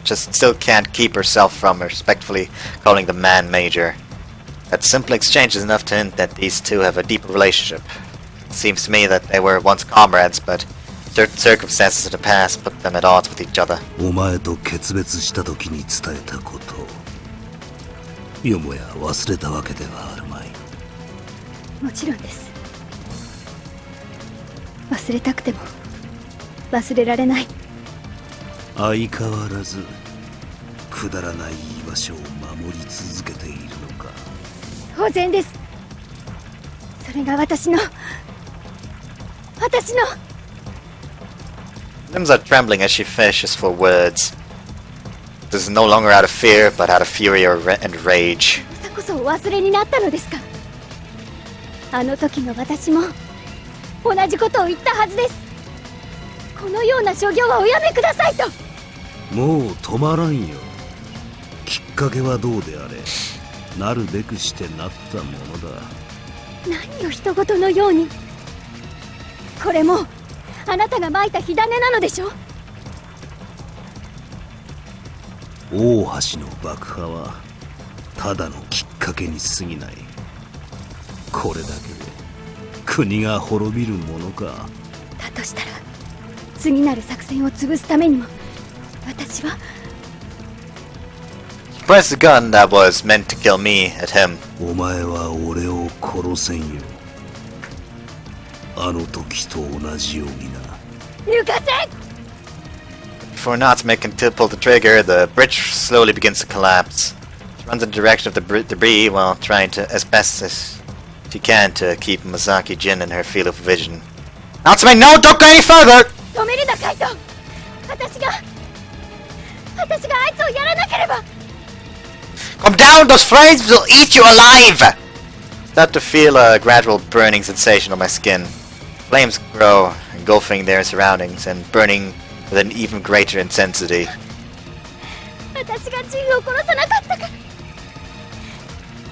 Still can't keep herself from respectfully calling the man Major. That simple exchange is enough to hint that these two have a deeper relationship. It seems to me that they were once comrades, but certain circumstances of the past put them at odds with each other. お前と決別した時に伝えたこと、よもや忘れたわけではあるまい。もちろんです。忘れたくても忘れられない。相変わらずくだらない居場所を守り続けているのか。当然です。それが私の Limbs are trembling as she fishes for words. This is no longer out of fear, but out of fury and rage. さこそお忘れになったのですか。あの時の私も同じことを言ったはずです。このような所業はおやめくださいと。もう止まらんよ。きっかけはどうであれ、なるべくしてなったものだ。何を人事のように。これもあなたが撒いた火種なのでしょ。大橋の爆破はただのきっかけに過ぎない。これだけで国が滅びるものか。だとしたら次なる作戦を潰すためにも私は。 She pressed the gun that was meant to kill me at him. お前は俺を殺せんよ。あの時と同じようにな。抜かせ。 Before Natsume can pull the trigger, the bridge slowly begins to collapse. She runs in the direction of the debris while trying to, as best as she can, to keep Masaki Jin in her field of vision. Natsume, no! Don't go any further! 止めるなカイト。私があいつをやらなければ。 Come down! Those flames will eat you alive! I start to feel a gradual burning sensation on my skin. Flames grow, engulfing their surroundings and burning with an even greater intensity. 私がジンを殺さなかったから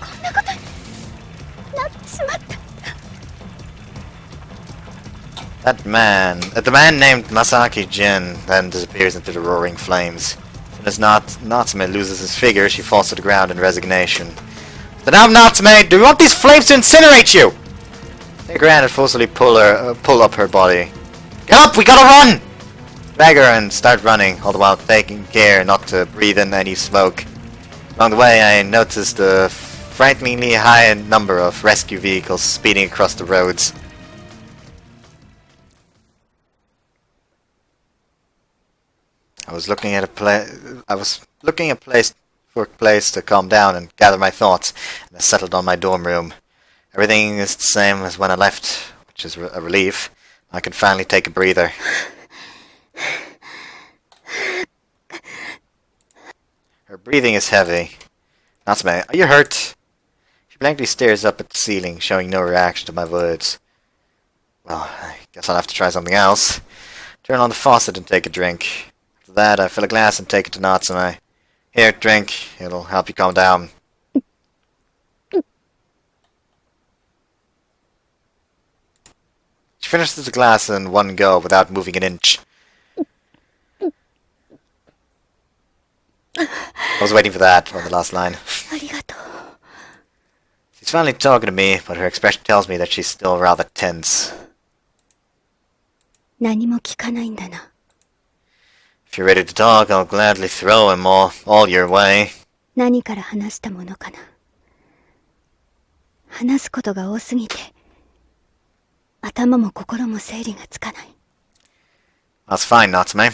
こんなことになってしまった。 The man named Masaki Jin then disappears into the roaring flames. As Natsume loses his figure, she falls to the ground in resignation. So now, Natsume, do you want these flames to incinerate you? Take her hand and forcefully pull up her body. Get up, we gotta run! Drag her and start running, all the while taking care not to breathe in any smoke. Along the way, I noticed a frighteningly high number of rescue vehicles speeding across the roads. I was looking for a place to calm down and gather my thoughts, and I settled on my dorm room. Everything is the same as when I left, which is a relief. I can finally take a breather. Her breathing is heavy. Natsume, are you hurt? She blankly stares up at the ceiling, showing no reaction to my words. Well, I guess I'll have to try something else. Turn on the faucet and take a drink. After that, I fill a glass and take it to Natsume. Here, drink. It'll help you calm down. She finishes the glass in one go without moving an inch. I was waiting for that on the last line. She's finally talking to me, but her expression tells me that she's still rather tense. If you're ready to talk, I'll gladly throw him all your way. 何から話したものかな。話すことが多すぎて、頭も心も整理がつかない。That's fine, Natsume. A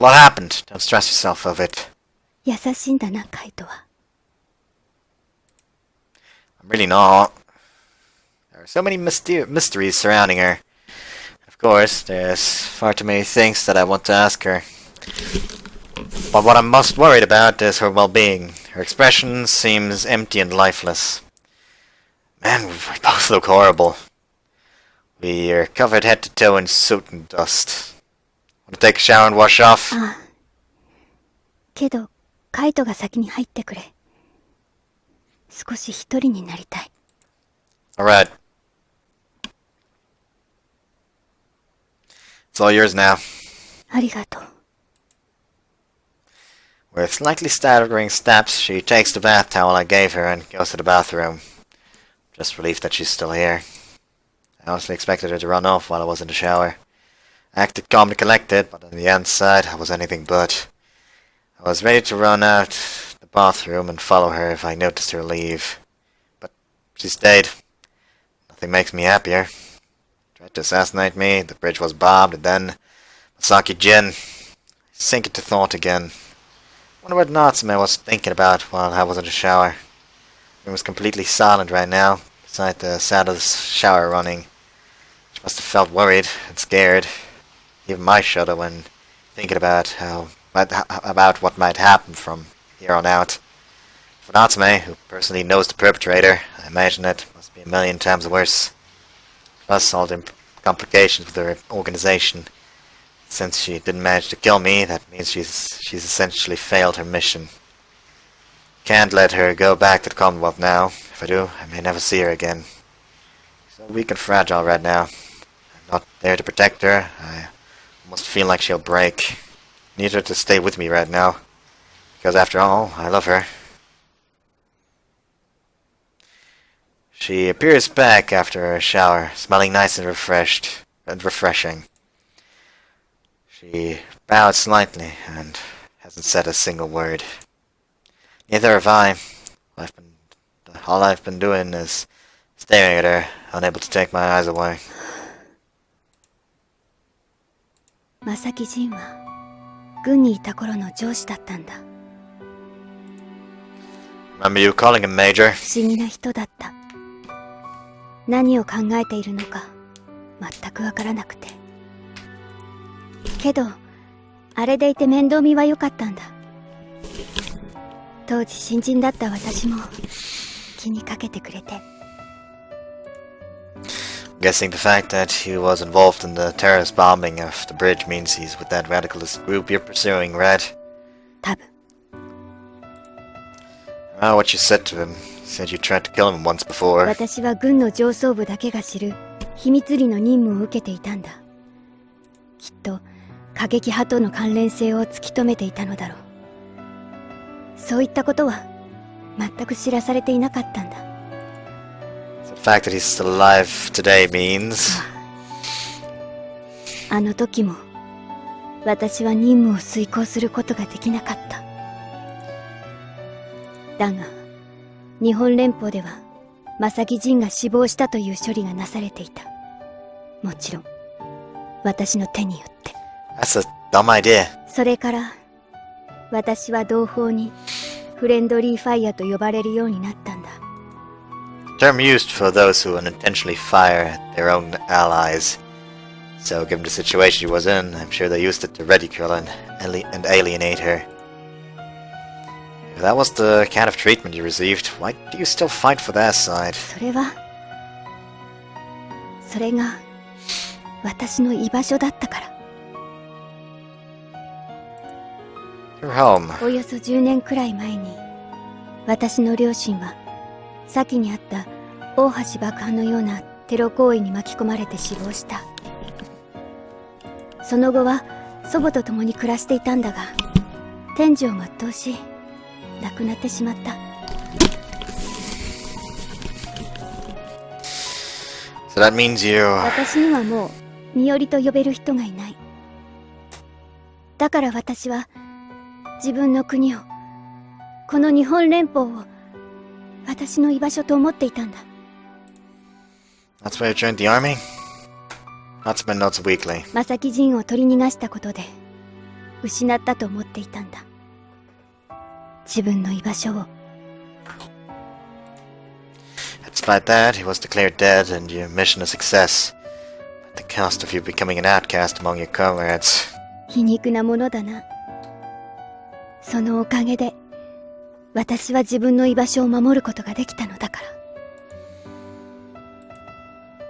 lot happened. Don't stress yourself over it. 優しいんだな、カイトは。I'm really not. There are so many mysteries surrounding her. Of course, there's far too many things that I want to ask her. But what I'm most worried about is her well-being. Her expression seems empty and lifeless. Man, we both look horrible. We are covered head to toe in soot and dust. Want to take a shower and wash off? ああ。けど、カイトが先に入ってくれ。少し一人になりたい。Alright. It's all yours now. ありがとう。With slightly staggering steps, she takes the bath towel I gave her and goes to the bathroom. Just relieved that she's still here. I honestly expected her to run off while I was in the shower. I acted calm and collected, but on the inside, I was anything but. I was ready to run out the bathroom and follow her if I noticed her leave. But she stayed. Nothing makes me happier. Tried to assassinate me, the bridge was bombed, and then Masaki Jin. Sink into thought again. Wonder what Natsume was thinking about while I was in the shower. It was completely silent right now, beside the sound of the shower running. She must have felt worried and scared. Even I shudder when thinking about what might happen from here on out. For Natsume, who personally knows the perpetrator, I imagine it must be a million times worse. Plus all the complications with her organization. Since she didn't manage to kill me, that means she's essentially failed her mission. Can't let her go back to the Commonwealth now. If I do, I may never see her again. So weak and fragile right now. I'm not there to protect her. I almost feel like she'll break. Need her to stay with me right now. Because after all, I love her. She appears back after her shower, smelling nice and refreshing. She bowed slightly and hasn't said a single word. Neither have I. All I've been doing is staring at her, unable to take my eyes away. 正木仁は軍にいた頃の上司だったんだ。Remember you calling him Major? 不思議な人だった。何を考えているのか全くわからなくて。けど、あれでいて面倒見は良かったんだ。当時新人だった私も気にかけてくれて。I'm guessing the fact that he was involved in the terrorist bombing of the bridge means he's with that radicalist group you're pursuing, right? 多分。Oh, what you said to him. You said you tried to kill him once before. 私は軍の上層部だけが知る秘密裏の任務を受けていたんだ。きっと過激派との関連性を突き止めていたのだろう。そういったことは全く知らされていなかったんだ。The fact that he's still alive today means... あの時も私は任務を遂行することができなかった。だが日本連邦では正木仁が死亡したという処理がなされていた。もちろん私の手によって。 That's a dumb idea. それから私は同胞にフレンドリーファイヤーと呼ばれるようになったんだ。 Term used for those who unintentionally fire at their own allies. So, given the situation she was in, I'm sure they used it to ridicule and alienate her. If that was the kind of treatment you received, why do you still fight for their side? それが私の居場所だったから。 Your home. およそ10年くらい前に私の両親は先にあった大橋爆破のようなテロ行為に巻き込まれて死亡した。その後は祖母と共に暮らしていたんだが、天寿を全うし亡くなってしまった。 So that means you... 私にはもう身寄りと呼べる人がいない。だから私は自分の国を、この日本連邦を私の居場所と思っていたんだ。 That's why you joined the army? Natsume notes weakly. 正木仁を取り逃がしたことで失ったと思っていたんだ。自分の居場所を。 Despite that, he was declared dead and your mission a success. At the cost of you becoming an outcast among your comrades. 皮肉なものだな。そのおかげで私は自分の居場所を守ることができたのだから。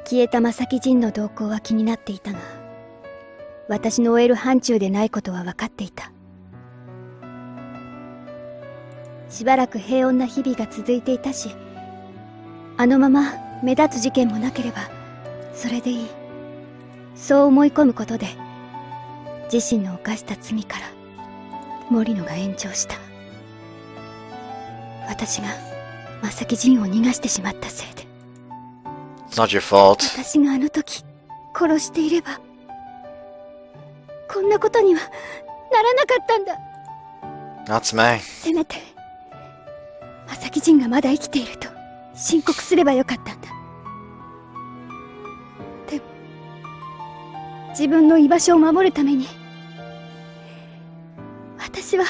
消えた正木仁の動向は気になっていたが、私の追える範疇でないことは分かっていた。しばらく平穏な日々が続いていたし、あのまま目立つ事件もなければそれでいい、そう思い込むことで自身の犯した罪から森野が炎上した。私が正木仁を逃がしてしまったせいで。 It's not your fault. 私があの時殺していればこんなことにはならなかったんだ。 Natsume. せめて正木仁がまだ生きていると申告すればよかったんだ。でも自分の居場所を守るために私は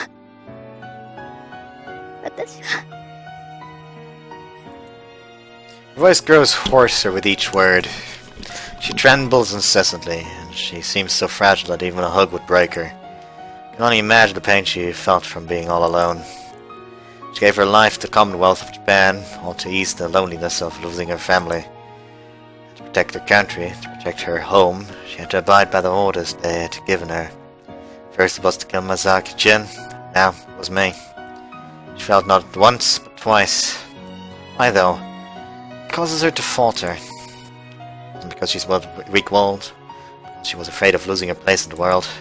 Her voice grows hoarser with each word. She trembles incessantly, and she seems so fragile that even a hug would break her. You can only imagine the pain she felt from being all alone. She gave her life to the Commonwealth of Japan, all to ease the loneliness of losing her family. To protect her country, to protect her home, she had to abide by the orders they had given her. First it was to kill Masaki-jin, now it was me. She felt not once, but twice. Why though? It causes her to falter. It wasn't because she's weak-willed, because she was afraid of losing her place in the world. She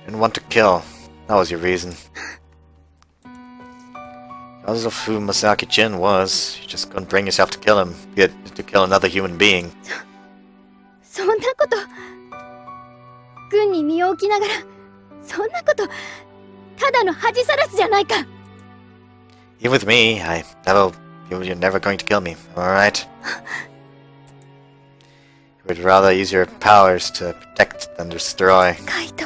didn't want to kill. That was your reason. Because of who Masaki-jin was, you just couldn't bring yourself to kill him, to kill another human being. そんなこと、軍に身を置きながら、そんなこと、ただの恥さらしじゃないか。Even with me, you're never going to kill me, alright? You would rather use your powers to protect than destroy. カイト。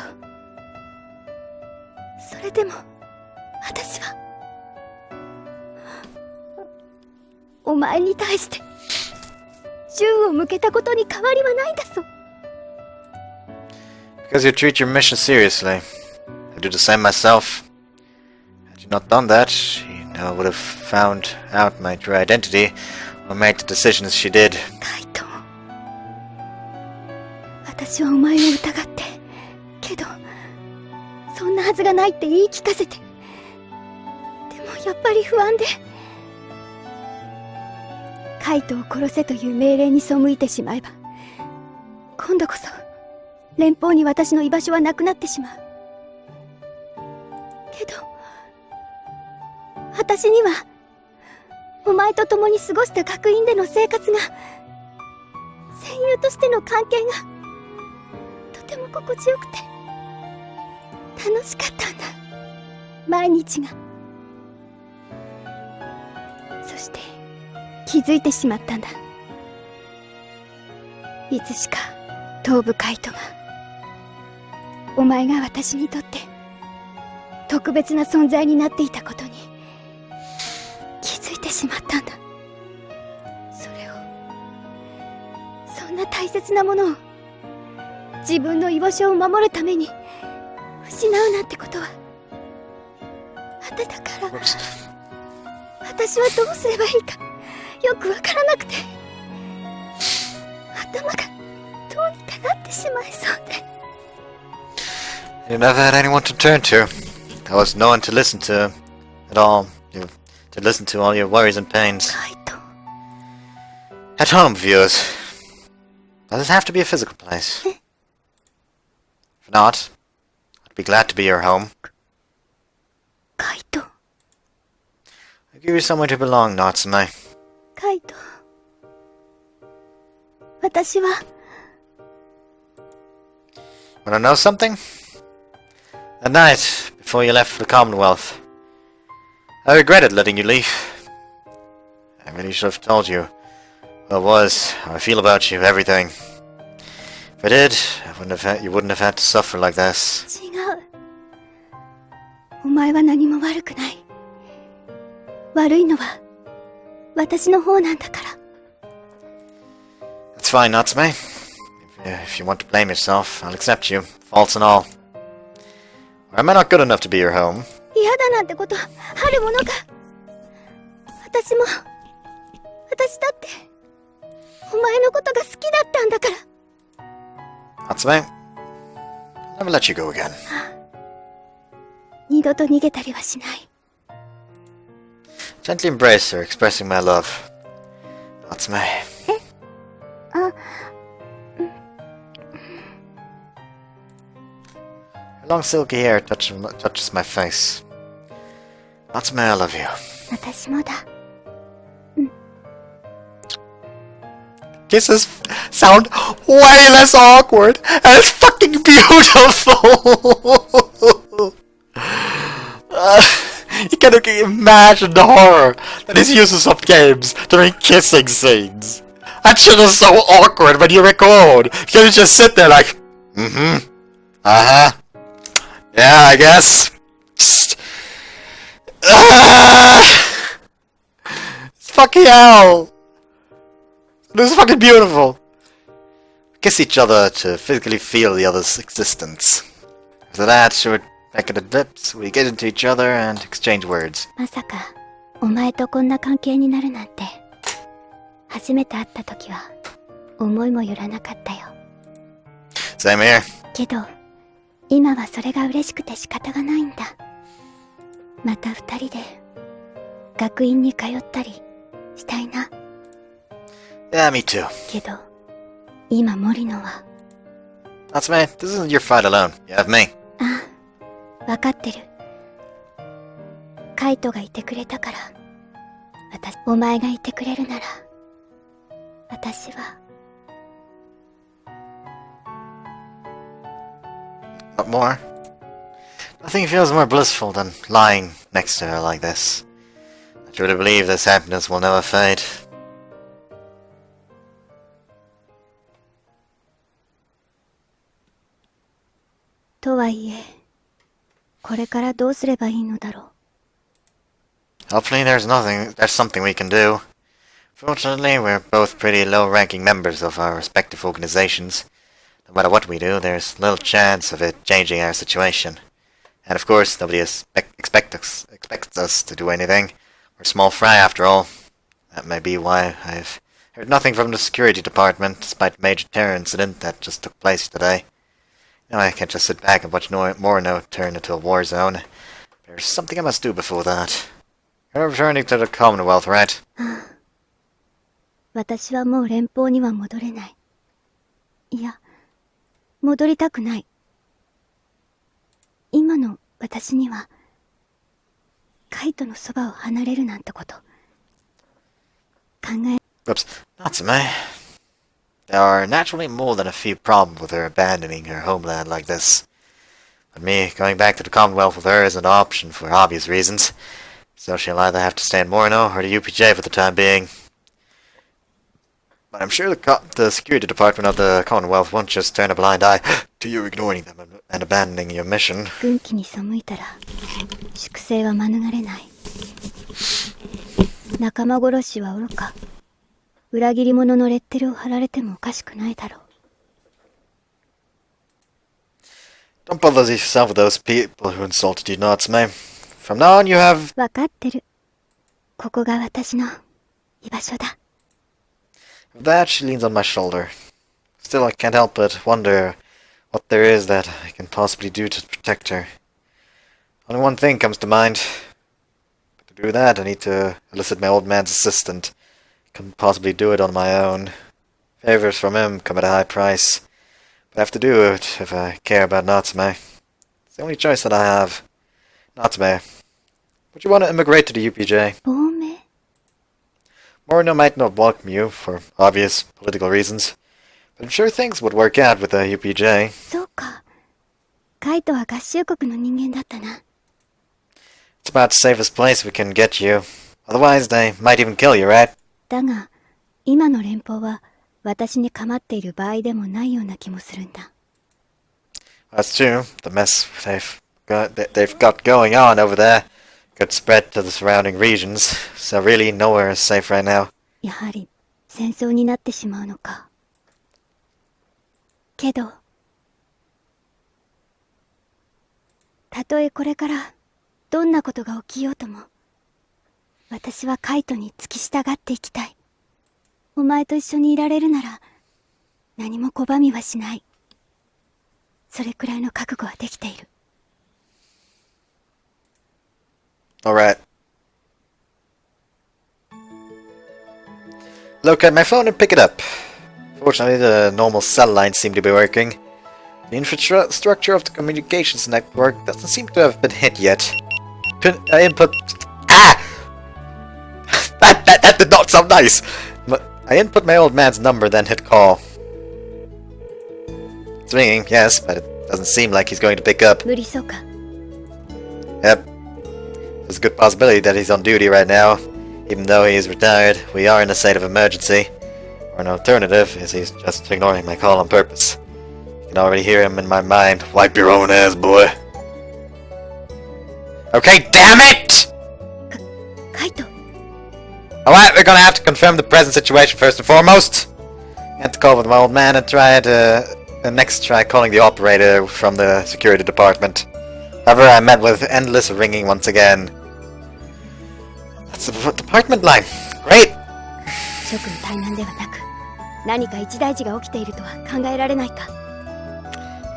それでも、私は、お前に対して、銃を向けたことに変わりはないだぞ。Because you treat your mission seriously. I do the same myself. Had you not done that, she now would have found out my true identity, or made the decisions she did. カイト。私はお前を疑って、けど、そんなはずがないって言い聞かせて。でもややっぱり不安で。カイトを殺せという命令に背いてしまえば、今度こそ連邦に私の居場所はなくなってしまう。けど私にはお前と共に過ごした学院での生活が、戦友としての関係がとても心地よくて楽しかったんだ、毎日が。そして気づいてしまったんだ。いつしか頭部カイトが、お前が私にとって特別な存在になっていたことに気づいてしまったんだ。それを、そんな大切なものを自分の居場所を守るために失うなんてことは、だから私はどうすればいいかよくわからなくて、頭がどうにかなってしまいそうで。 You never had anyone to turn to. There was no one to listen to at all. To listen to all your worries and pains. カイト、 At home, viewers. Does this have to be a physical place? If not, I'd be glad to be your home. カイト、 I'll give you somewhere to belong, Natsume. カイト、私は Wanna know something? That night, before you left for the Commonwealth, I regretted letting you leave. I really should have told you who I was, how I feel about you, everything. If I did, you wouldn't have had to suffer like this. 違う。お前は何も悪くない。悪いのは私の方なんだから。It's fine, Natsume. If you want to blame yourself, I'll accept you, faults and all. Or am I not good enough to be your home? 嫌だなんてことあるものか。私だってお前のことが好きだったんだから。Natsume, I'll never let you go again. 二度と逃げたりはしない。 Gently embrace her, expressing my love. Natsume. あ、 Her long silky hair touches my face. Natsume, I love you. 私もだ。 Kisses sound way less awkward, and it's fucking beautiful! You can imagine the horror that is used in some games during kissing scenes. That shit is so awkward when you record, because you just sit there like, mm-hmm, uh-huh, yeah, I guess. Just, it's fucking hell! This is fucking beautiful! Kiss each other to physically feel the other's existence. After that, she would peck at the lips, we get into each other and exchange words. まさかお前とこんな関係になるなんて。初めて会った時は思いもよらなかったよ。 Same here. けど今はそれが嬉しくて仕方がないんだ。また二人で学院に通ったりしたいな。 Yeah, me too. けど今森野は。 Natsume, this isn't your fight alone. You have me. ああ、わかってる。カイトがいてくれたから。お前がいてくれるなら私は。 What more? Nothing feels more blissful than lying next to her like this. I truly believe this happiness will never fade. とはいえ、これからどうすればいいのだろう。 Hopefully there's something we can do. Fortunately, we're both pretty low-ranking members of our respective organizations. No matter what we do, there's little chance of it changing our situation. And of course, nobody expects us to do anything. We're small fry after all. That may be why I've heard nothing from the security department, despite the major terror incident that just took place today. Now I can't just sit back and watch Morno turn into a war zone. There's something I must do before that. You're returning to the Commonwealth, right? 私はもう連邦には戻れない。いや、戻りたくない。今の私には、カイトのそばを離れるなんてこと、考え。Oops. Natsume. There are naturally more than a few problems with her abandoning her homeland like this. But me going back to the Commonwealth with her is an option for obvious reasons. So she'll either have to stay in Morno or the UPJ for the time being. But I'm sure the security department of the Commonwealth won't just turn a blind eye to you ignoring them and abandoning your mission. 軍旗に背いたら粛清は免れない。仲間殺しは愚か。裏切り者のレッテルを貼られてもおかしくないだろう。Don't bother yourself with those people who insulted you, Natsume. From now on you have... わかってる。ここが私の居場所だ。With that, she leans on my shoulder. Still, I can't help but wonder what there is that I can possibly do to protect her. Only one thing comes to mind. But to do that, I need to elicit my old man's assistant. Couldn't possibly do it on my own. Favors from him come at a high price. But I have to do it if I care about Natsume. It's the only choice that I have. Natsume, would you want to immigrate to the UPJ? 亡命？ Morino might not welcome you, for obvious political reasons. But I'm sure things would work out with the UPJ. そうか。カイトは合衆国の人間だったな。It's about the safest place we can get you. Otherwise, they might even kill you, right? だが、今の連邦は私に構っている場合でもないような気もするんだ。That's true. The mess they've got going on over there could spread to the surrounding regions, so really nowhere is safe right now. やはり戦争になってしまうのか。けど、たとえこれからどんなことが起きようとも、私はカイトに付き従っていきたい。お前と一緒にいられるなら、何も拒みはしない。それくらいの覚悟はできている。Alright. Locate my phone and pick it up. Fortunately, the normal cell lines seem to be working. The infrastructure of the communications network doesn't seem to have been hit yet. Input... Ah! That did not sound nice! I input my old man's number, then hit call. It's ringing, yes, but it doesn't seem like he's going to pick up. 無理そうか。 Yep. There's a good possibility that he's on duty right now. Even though he is retired, we are in a state of emergency. Or an alternative is he's just ignoring my call on purpose. I can already hear him in my mind. Wipe your own ass, boy. Okay, damn it! カイト。 Alright, we're gonna have to confirm the present situation first and foremost. I have to call with my old man and next try calling the operator from the security department. However, I met with endless ringing once again. That's the department line. Great! 諸君怠慢ではなく、何か一大事が起きているとは考えられないか。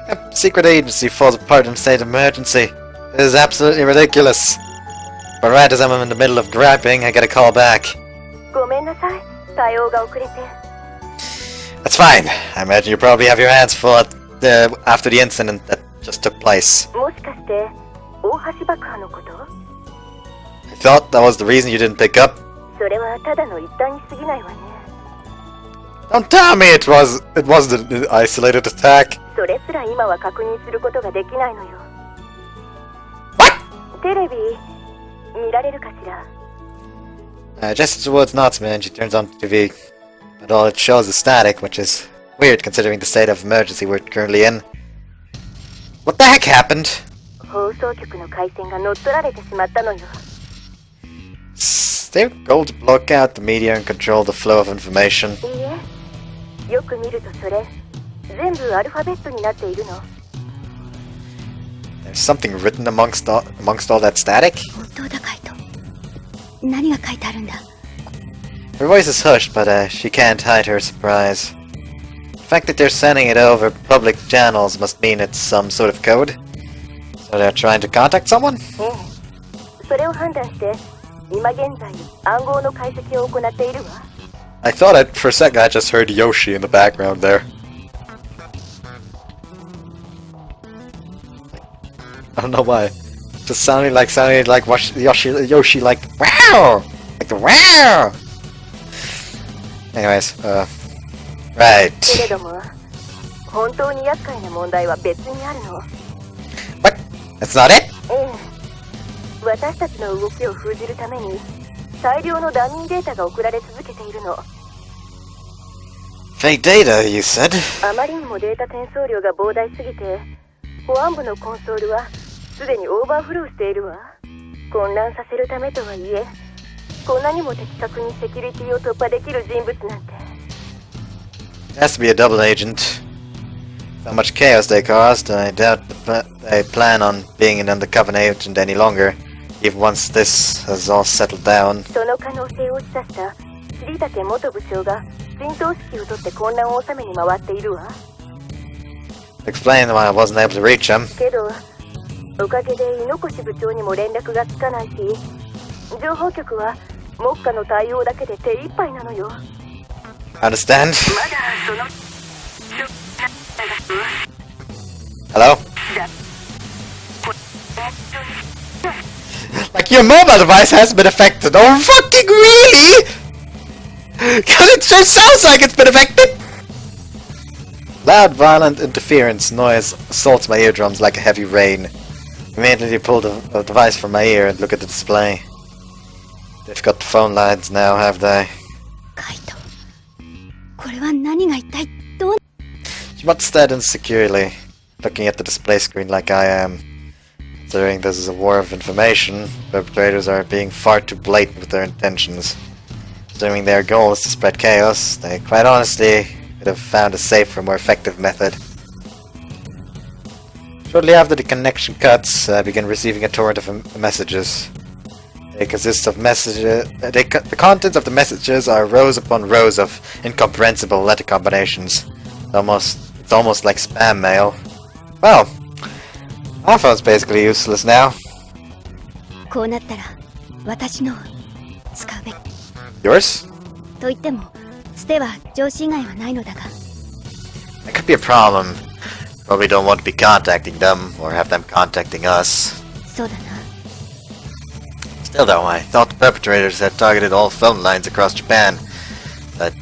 A secret agency falls apart in a state of emergency. This is absolutely ridiculous. But right as I'm in the middle of griping, I get a call back. ごめんなさい。対応が遅れて。That's fine. I imagine you probably have your hands full after the incident that just took place. もしかして大橋爆破のこと？ I thought that was the reason you didn't pick up. それはただの一端に過ぎないわね。 Don't tell me it wasn't an isolated attack. それすら今は確認することができないのよ。 What? テレビ見られるかしら？ I gesture towards Natsume and she turns on the TV. But all it shows is static, which is weird considering the state of emergency we're currently in. What the heck happened? 放送局の回線が乗っ取られてしまったのよ。 Is their goal to block out the media and control the flow of information? いいえ、よく見るとそれ全部アルファベットになっているの。 There's something written amongst all that static? 本当だカイト。何が書いてあるんだ？ Her voice is hushed, but she can't hide her surprise. The fact that they're sending it over public channels must mean it's some sort of code. So they're trying to contact someone? ええ、それを判断して今現在暗号の解析を行っているわ。 I thought for a second I just heard Yoshi in the background there. I don't know why. Just sounded like Yoshi like wow! Like the wow! Anyways, right. けれども、本当に厄介な問題は別にあるの。 What? That's not it? ええ。私たちの動きを封じるために大量のダミーデータが送られ続けているの。 Fake data, you said? あまりにもデータ転送量が膨大すぎて、保安部のコンソールはすでにオーバーフローしているわ。混乱させるためとはいえ、こんなにも的確にセキュリティを突破できる人物なんて。 It has to be a double agent. How much chaos they caused, I doubt they plan on being an undercover agent any longer, even once this has all settled down. その可能性を示唆した尻竹元部長が陣頭指揮を取って混乱を収めに回っているわ。 Explain why I wasn't able to reach him. けど、おかげで猪越部長にも連絡がつかないし、情報局は目下の対応だけで手一杯なのよ。 Understand? Hello? Like your mobile device has been affected. Oh fucking really? Cause it sure sounds like it's been affected! Loud violent interference noise assaults my eardrums like a heavy rain. Immediately pull the device from my ear and look at the display. They've got the phone lines now, have they? カイト、これは何が一体どう？ She must stare insecurely, looking at the display screen like I am. Considering this is a war of information, perpetrators are being far too blatant with their intentions. Assuming their goal is to spread chaos, they quite honestly could have found a safer, more effective method. Shortly after the connection cuts, I begin receiving a torrent of messages. They consist of messages. The contents of the messages are rows upon rows of incomprehensible letter combinations. It's almost like spam mail. Well, my phone's basically useless now. こうなったら私のを使うべき。 Yours? と言っても、つては上司以外はないのだが。 That could be a problem. Probably don't want to be contacting them or have them contacting us. そうだな。 Still though, I thought the perpetrators had targeted all phone lines across Japan. But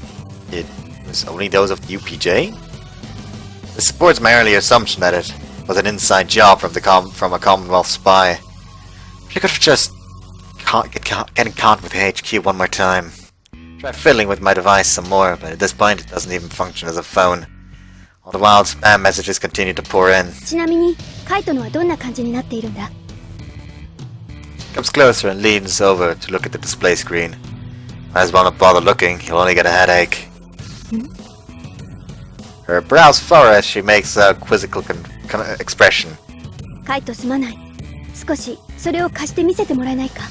it was only those of the UPJ? This supports my earlier assumption that it was an inside job from a Commonwealth spy. She could have just get in contact with HQ one more time. Try fiddling with my device some more, but at this point it doesn't even function as a phone. All the while, spam messages continue to pour in. ちなみにカイトのはどんな感じになっているんだ？ Comes closer and leans over to look at the display screen. Might as well not bother looking, you'll only get a headache. Her brows furrow as she makes a quizzical expression. カイトすまない。少しそれを貸して見せてもらえないか？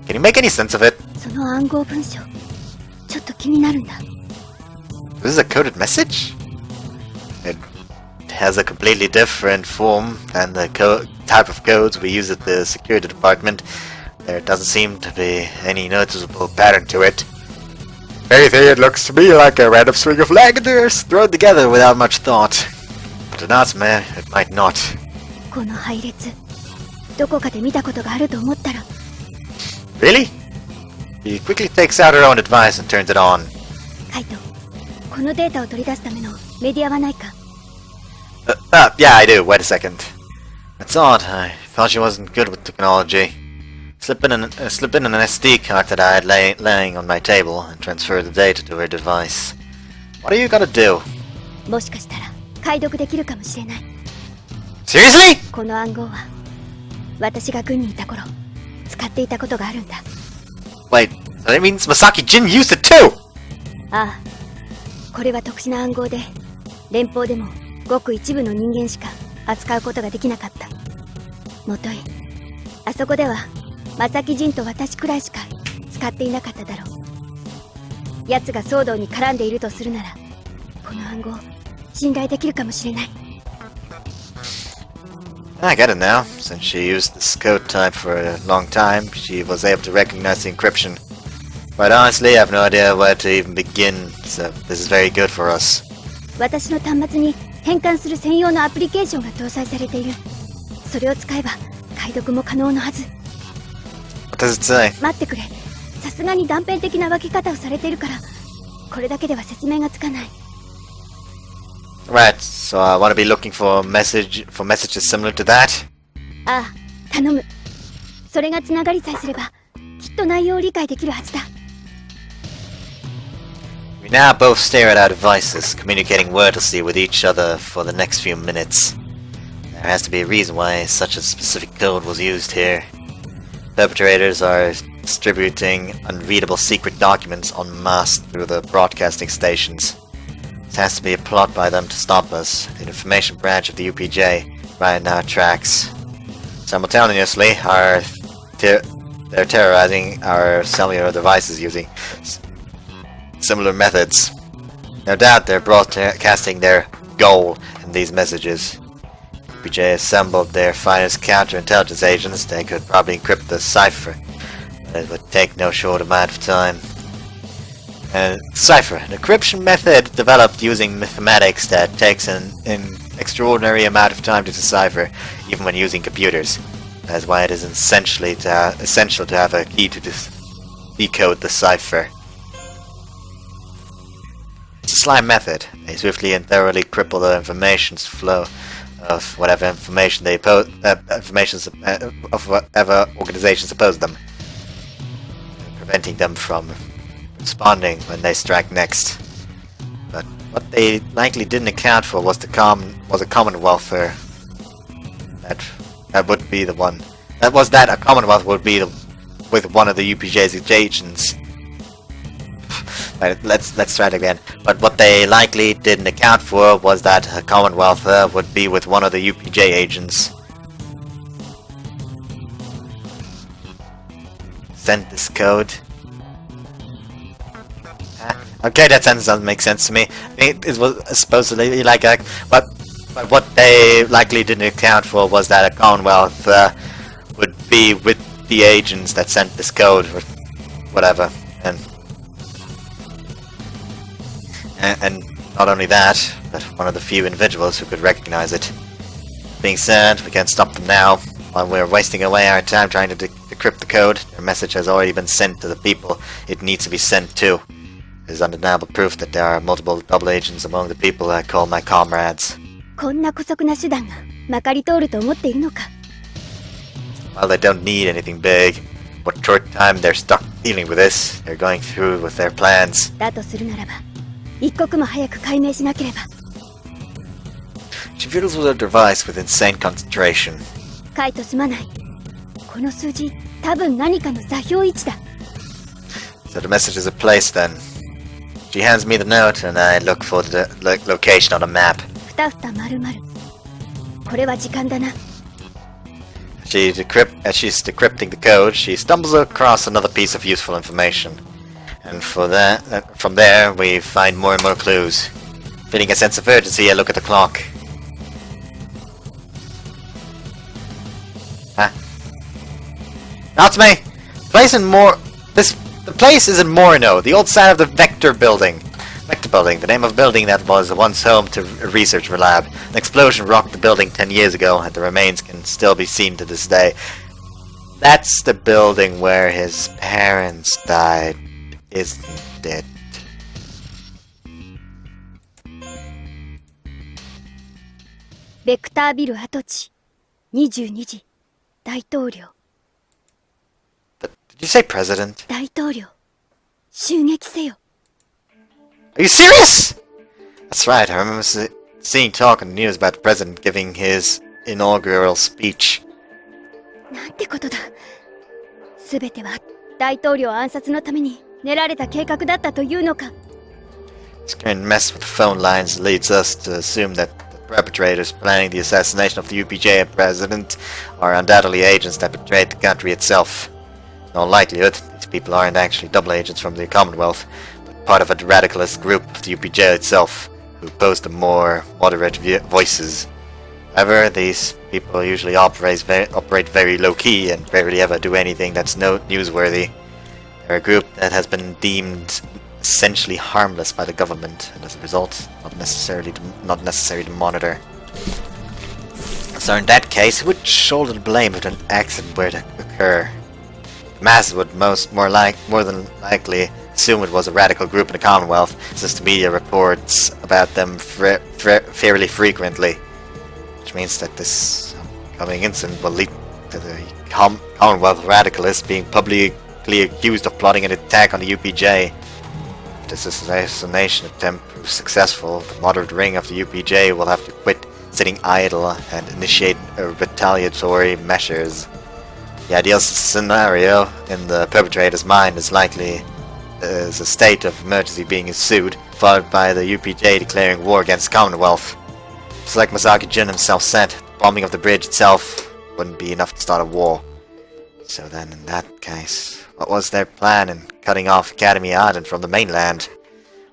Can you make any sense of it? その暗号文章、ちょっと気になるんだ。 This is a coded message? It has a completely different form than the type of codes we use at the security department. There doesn't seem to be any noticeable pattern to it. If anything, it looks to me like a random string of letters thrown together without much thought. But to Natsume, it might not. この配列、どこかで見たことがあると思ったら。 Really? He quickly takes out her own device and turns it on. カイト、このデータを取り出すためのメディアはないか？ Yeah, I do. Wait a second. That's odd. I thought she wasn't good with technology. Slip in an SD card that I had laying on my table and transfer the data to her device. What are you gonna do? もしかしたら解読できるかもしれない。 Seriously? この暗号は私が軍にいた頃使っていたことがあるんだ。 Wait, so that means Masaki Jin used it too! ああ、これは特殊な暗号で連邦でもごく一部の人間しか扱うことができなかった。もとい、あそこでは正木仁と私くらいしか使っていなかっただろう。奴が騒動に絡んでいるとするなら、この暗号信頼できるかもしれない。I get it now. Since she used this code type for a long time, she was able to recognize the encryption. But honestly, I have no idea where to even begin, so this is very good for us. 私の端末に変換する専用のアプリケーションが搭載されている。それを使えば解読も可能のはず。 What does it say? 待ってくれ。さすがに断片的な分け方をされているから、これだけでは説明がつかない。 Right, so I want to be looking for messages similar to that. ああ、頼む。それがつながりさえすれば、きっと内容を理解できるはずだ。 We now both stare at our devices, communicating wordlessly with each other for the next few minutes. There has to be a reason why such a specific code was used here. Perpetrators are distributing unreadable secret documents en masse through the broadcasting stations. This has to be a plot by them to stop us. The information branch of the UPJ right now tracks. Simultaneously, they're terrorizing our cellular devices using similar methods. No doubt they're broadcasting their goal in these messages. UPJ assembled their finest counterintelligence agents. They could probably encrypt the cipher, but it would take no short amount of time. Cipher, an encryption method developed using mathematics that takes an extraordinary amount of time to decipher, even when using computers. That's why it is essential to have a key to decode the cipher. It's a sly method. They swiftly and thoroughly cripple the information's flow of whatever information they of whatever organization oppose them, preventing them from responding when they strike next. But what they likely didn't account for was a Commonwealth that would be the one. That was that a Commonwealth would be with one of the UPJ's agents. Right, let's try it again. But what they likely didn't account for was that a Commonwealth would be with one of the UPJ agents. Send this code. Okay, that sentence doesn't make sense to me. I think it was supposedly like that, but what they likely didn't account for was that a Commonwealth would be with the agents that sent this code, or whatever, and not only that, but one of the few individuals who could recognize it. Being said, we can't stop them now. While we're wasting away our time trying to decrypt the code, their message has already been sent to the people it needs to be sent to. There's undeniable proof that there are multiple double agents among the people I call my comrades. こんな姑息な手段がまかり通ると思っているのか。 While they don't need anything big, what short time they're stuck dealing with this, they're going through with their plans. だとするならば、一刻も早く解明しなければ。 She fiddles with her device with insane concentration. カイトすまない。この数字、多分何かの座標位置だ。 So the message is a place then. She hands me the note and I look for the location on a map. ふたふた丸々。これは時間だな。 As she's decrypting the code, she stumbles across another piece of useful information. And from there, we find more and more clues. Feeling a sense of urgency, I look at the clock. Huh? Natsume! The place is in Morino, the old site of the Vector Building. The name of a building that was once home to a research lab. An explosion rocked the building 10 years ago, and the remains can still be seen to this day. That's the building where his parents died, isn't it? Vector Bill 跡地、22時、大統領。 Did you say president? 大統領、襲撃せよ。 Are you serious? That's right, I remember seeing talk on the news about the president giving his inaugural speech. なんてことだ。すべては大統領暗殺のために練られた計画だったというのか。 This current mess with the phone lines leads us to assume that the perpetrators planning the assassination of the UPJ president are undoubtedly agents that betrayed the country itself. In all likelihood, these people aren't actually double agents from the Commonwealth, but part of a radicalist group of the UPJ itself, who oppose the more moderate voices. However, these people usually operate very low-key and rarely ever do anything that's newsworthy. They're a group that has been deemed essentially harmless by the government, and as a result, not necessary to monitor. So in that case, who would shoulder the blame if an accident were to occur? The masses would more than likely assume it was a radical group in the Commonwealth, since the media reports about them fairly frequently. Which means that this upcoming incident will lead to the Commonwealth radicalists being publicly accused of plotting an attack on the UPJ. If this assassination attempt proves successful, the moderate ring of the UPJ will have to quit sitting idle and initiate retaliatory measures. The ideal scenario in the perpetrator's mind is likely a state of emergency being ensued, followed by the UPJ declaring war against the Commonwealth. Just like Masaki Jin himself said, the bombing of the bridge itself wouldn't be enough to start a war. So then in that case, what was their plan in cutting off Academy Island from the mainland?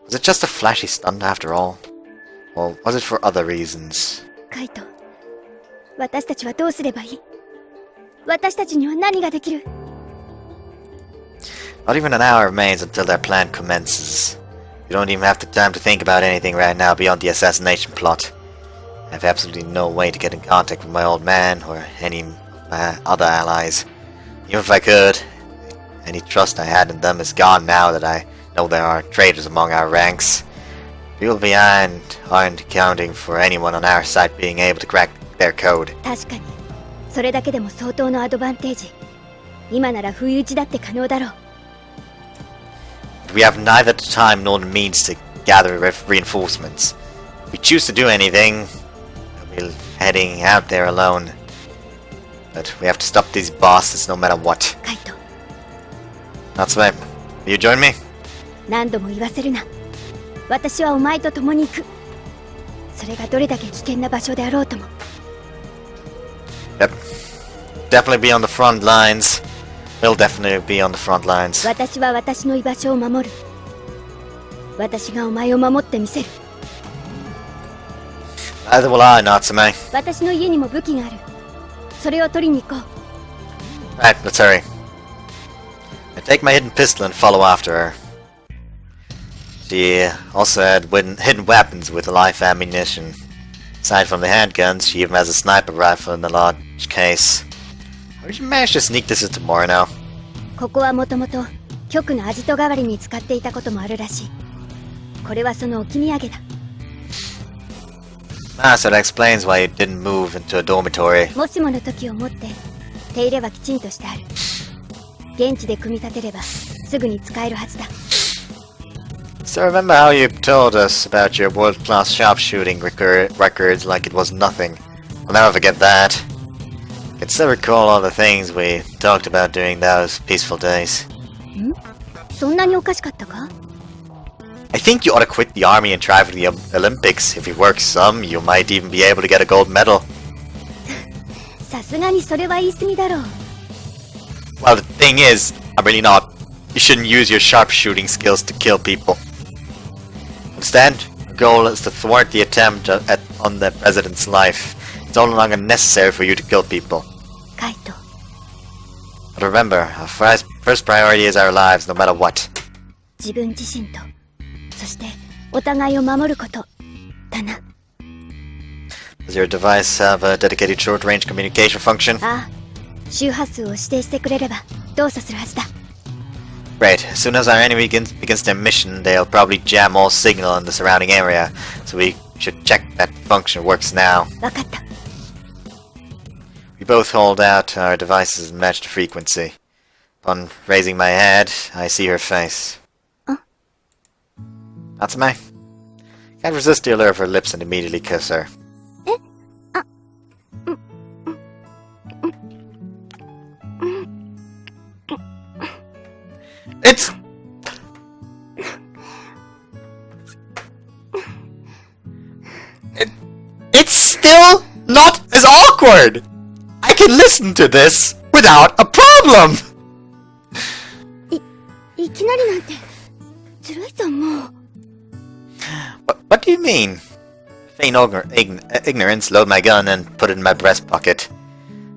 Was it just a flashy stunt after all? Or was it for other reasons? カイト、私たちはどうすればいい？私たちには何ができる？ Not even an hour remains until their plan commences. You don't even have the time to think about anything right now beyond the assassination plot. I have absolutely no way to get in contact with my old man or any of my other allies. Even if I could, any trust I had in them is gone now that I know there are traitors among our ranks. People behind aren't accounting for anyone on our side being able to crack their code. 確かに、それだけでも相当のアドバンテージ。今なら不意打ちだって可能だろう。We have neither the time nor the means to gather reinforcements. If we choose to do anything, we'll be heading out there alone. But we have to stop these bastards no matter what. カイト、 Natsume, will you join me? 何度も言わせるな。私はお前と共に行く。それがどれだけ危険な場所であろうとも。Yep. Definitely be on the front lines. We'll definitely be on the front lines. 私は私の居場所を守る。私がお前を守ってみせる。Neither will I, Natsume. 私の家にも武器がある。それを取りに行こう。 Right, let's hurry. I take my hidden pistol and follow after her. She also had hidden weapons with live ammunition. Aside from the handguns, she even has a sniper rifle in the large case. How did you manage to sneak this into Morino? ここはもともと局のアジト代わりに使っていたこともあるらしい。これはその置き土産だ。So that explains why you didn't move into a dormitory. もしもの時をもって手入れはきちんとしてある。現地で組み立てればすぐに使えるはずだ。So remember how you told us about your world-class sharpshooting records like it was nothing. I'll never forget that. I can still recall all the things we talked about during those peaceful days. ん？そんなにおかしかったか？ I think you ought to quit the army and try for the Olympics. If you work some, you might even be able to get a gold medal. さすがにそれは言い過ぎだろう。 Well, the thing is, I'm really not. You shouldn't use your sharpshooting skills to kill people. Instead, your goal is to thwart the attempt on the president's life. It's no longer necessary for you to kill people. カイト、 But remember, our first priority is our lives, no matter what. 自分自身と、そしてお互いを守ることだな。 Does your device have a dedicated short-range communication function? ああ、周波数を指定してくれれば動作するはずだ。 Great. As soon as our enemy begins their mission, they'll probably jam all signal in the surrounding area, so we should check that function works now. わかった。 We both hold out our devices and match the frequency. Upon raising my head, I see her face. Natsume? Can't resist the allure of her lips and immediately kiss her. It's... It's still not as awkward! I can listen to this without a problem! いきなりなんてずるいと思う。What do you mean? feign ignorance, load my gun, and put it in my breast pocket.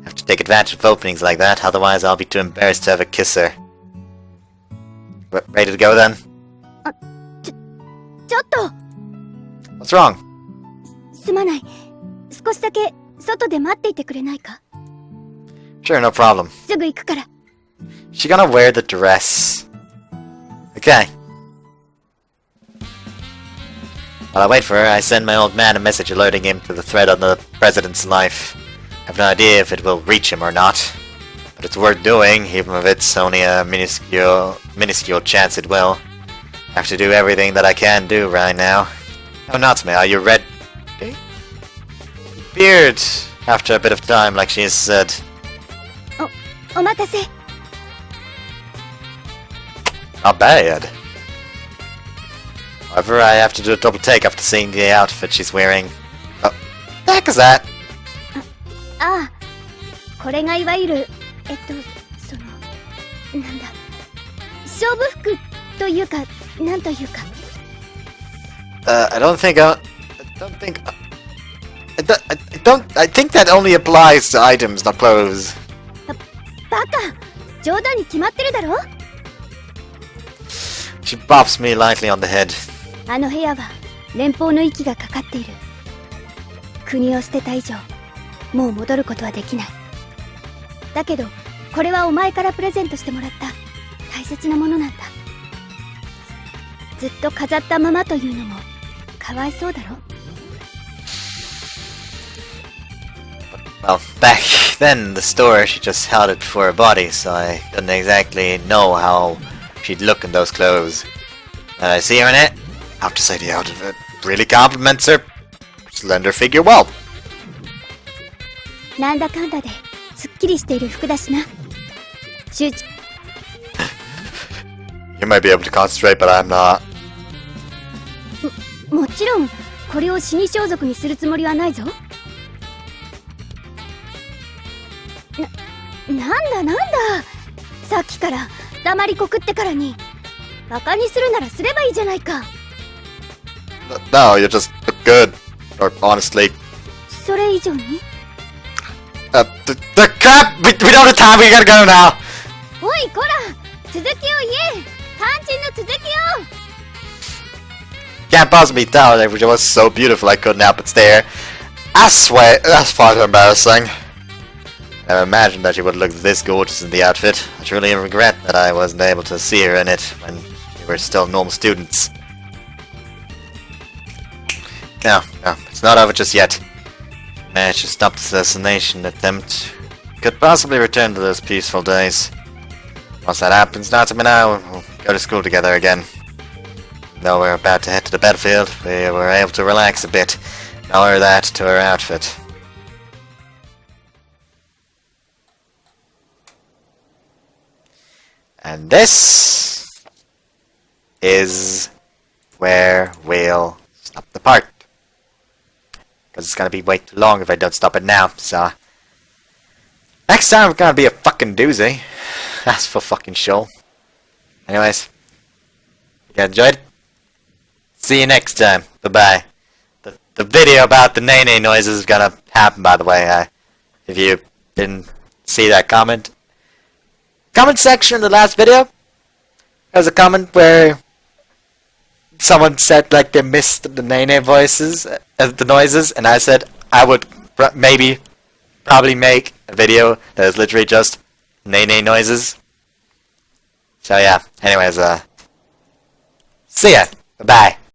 I have to take advantage of openings like that, otherwise I'll be too embarrassed to ever kiss her. Ready to go then? ちょっと What's wrong? すまない。少しだけ外で待っていてくれないか？ Sure, no problem. すぐ行くから。 She gonna wear the dress. Okay. While I wait for her, I send my old man a message alerting him to the threat on the president's life. I have no idea if it will reach him or not, but it's worth doing, even if it's only a minuscule chance it will. I have to do everything that I can do right now. Oh, Natsume, are you ready? Beard, after a bit of time, like she has said. お待たせ。 Not bad. However, I have to do a double take after seeing the outfit she's wearing. Oh, the heck is that? ああ、これがいわゆる、その、なんだ、勝負服というか、なんというか。I think that only applies to items, not clothes. バカ、冗談に決まってるだろ。 She bops me lightly on the head. あの部屋は連邦の息がかかっている。国を捨てた以上、もう戻ることはできない。だけど、これはお前からプレゼントしてもらった大切なものなんだ。ずっと飾ったままというのもかわいそうだろ。 Well, back then in the store, she just held it for her body, so I didn't exactly know how she'd look in those clothes. And I see her in it. I have to say the outfit really compliments her slender figure well. なんだかんだですっきりしている服だしな。集中。 You might be able to concentrate, but I'm not. もちろんこれを死に装束にするつもりはないぞ。なんださっきから黙りこくってからにバカにするならすればいいじゃないか。 No, you just look good. Or honestly. それ以上に The crap! We don't have time, we gotta go now! おいこら続きを言え。肝心の続きを。 Can't possibly tell if it was so beautiful I couldn't help but stare. I swear, that's far too embarrassing. I never imagined that she would look this gorgeous in the outfit. I truly regret that I wasn't able to see her in it when we were still normal students. No, it's not over just yet. Managed to stop the assassination attempt. Could possibly return to those peaceful days. Once that happens, Natsume and I will go to school together again. Though we're about to head to the battlefield, we were able to relax a bit. Tell her that to her outfit. And this is where we'll stop the part. Because it's gonna be way too long if I don't stop it now, so... Next time it's gonna be a fucking doozy. That's for fucking sure. Anyways, you guys enjoyed? See you next time. Bye-bye. The video about the nay-nay noises is gonna happen, by the way. If you didn't see that comment section in the last video, there's a comment where someone said like they missed the nay-nay voices, the noises, and I said I would probably make a video that is literally just nay-nay noises. So yeah, anyways, see ya. Bye-bye.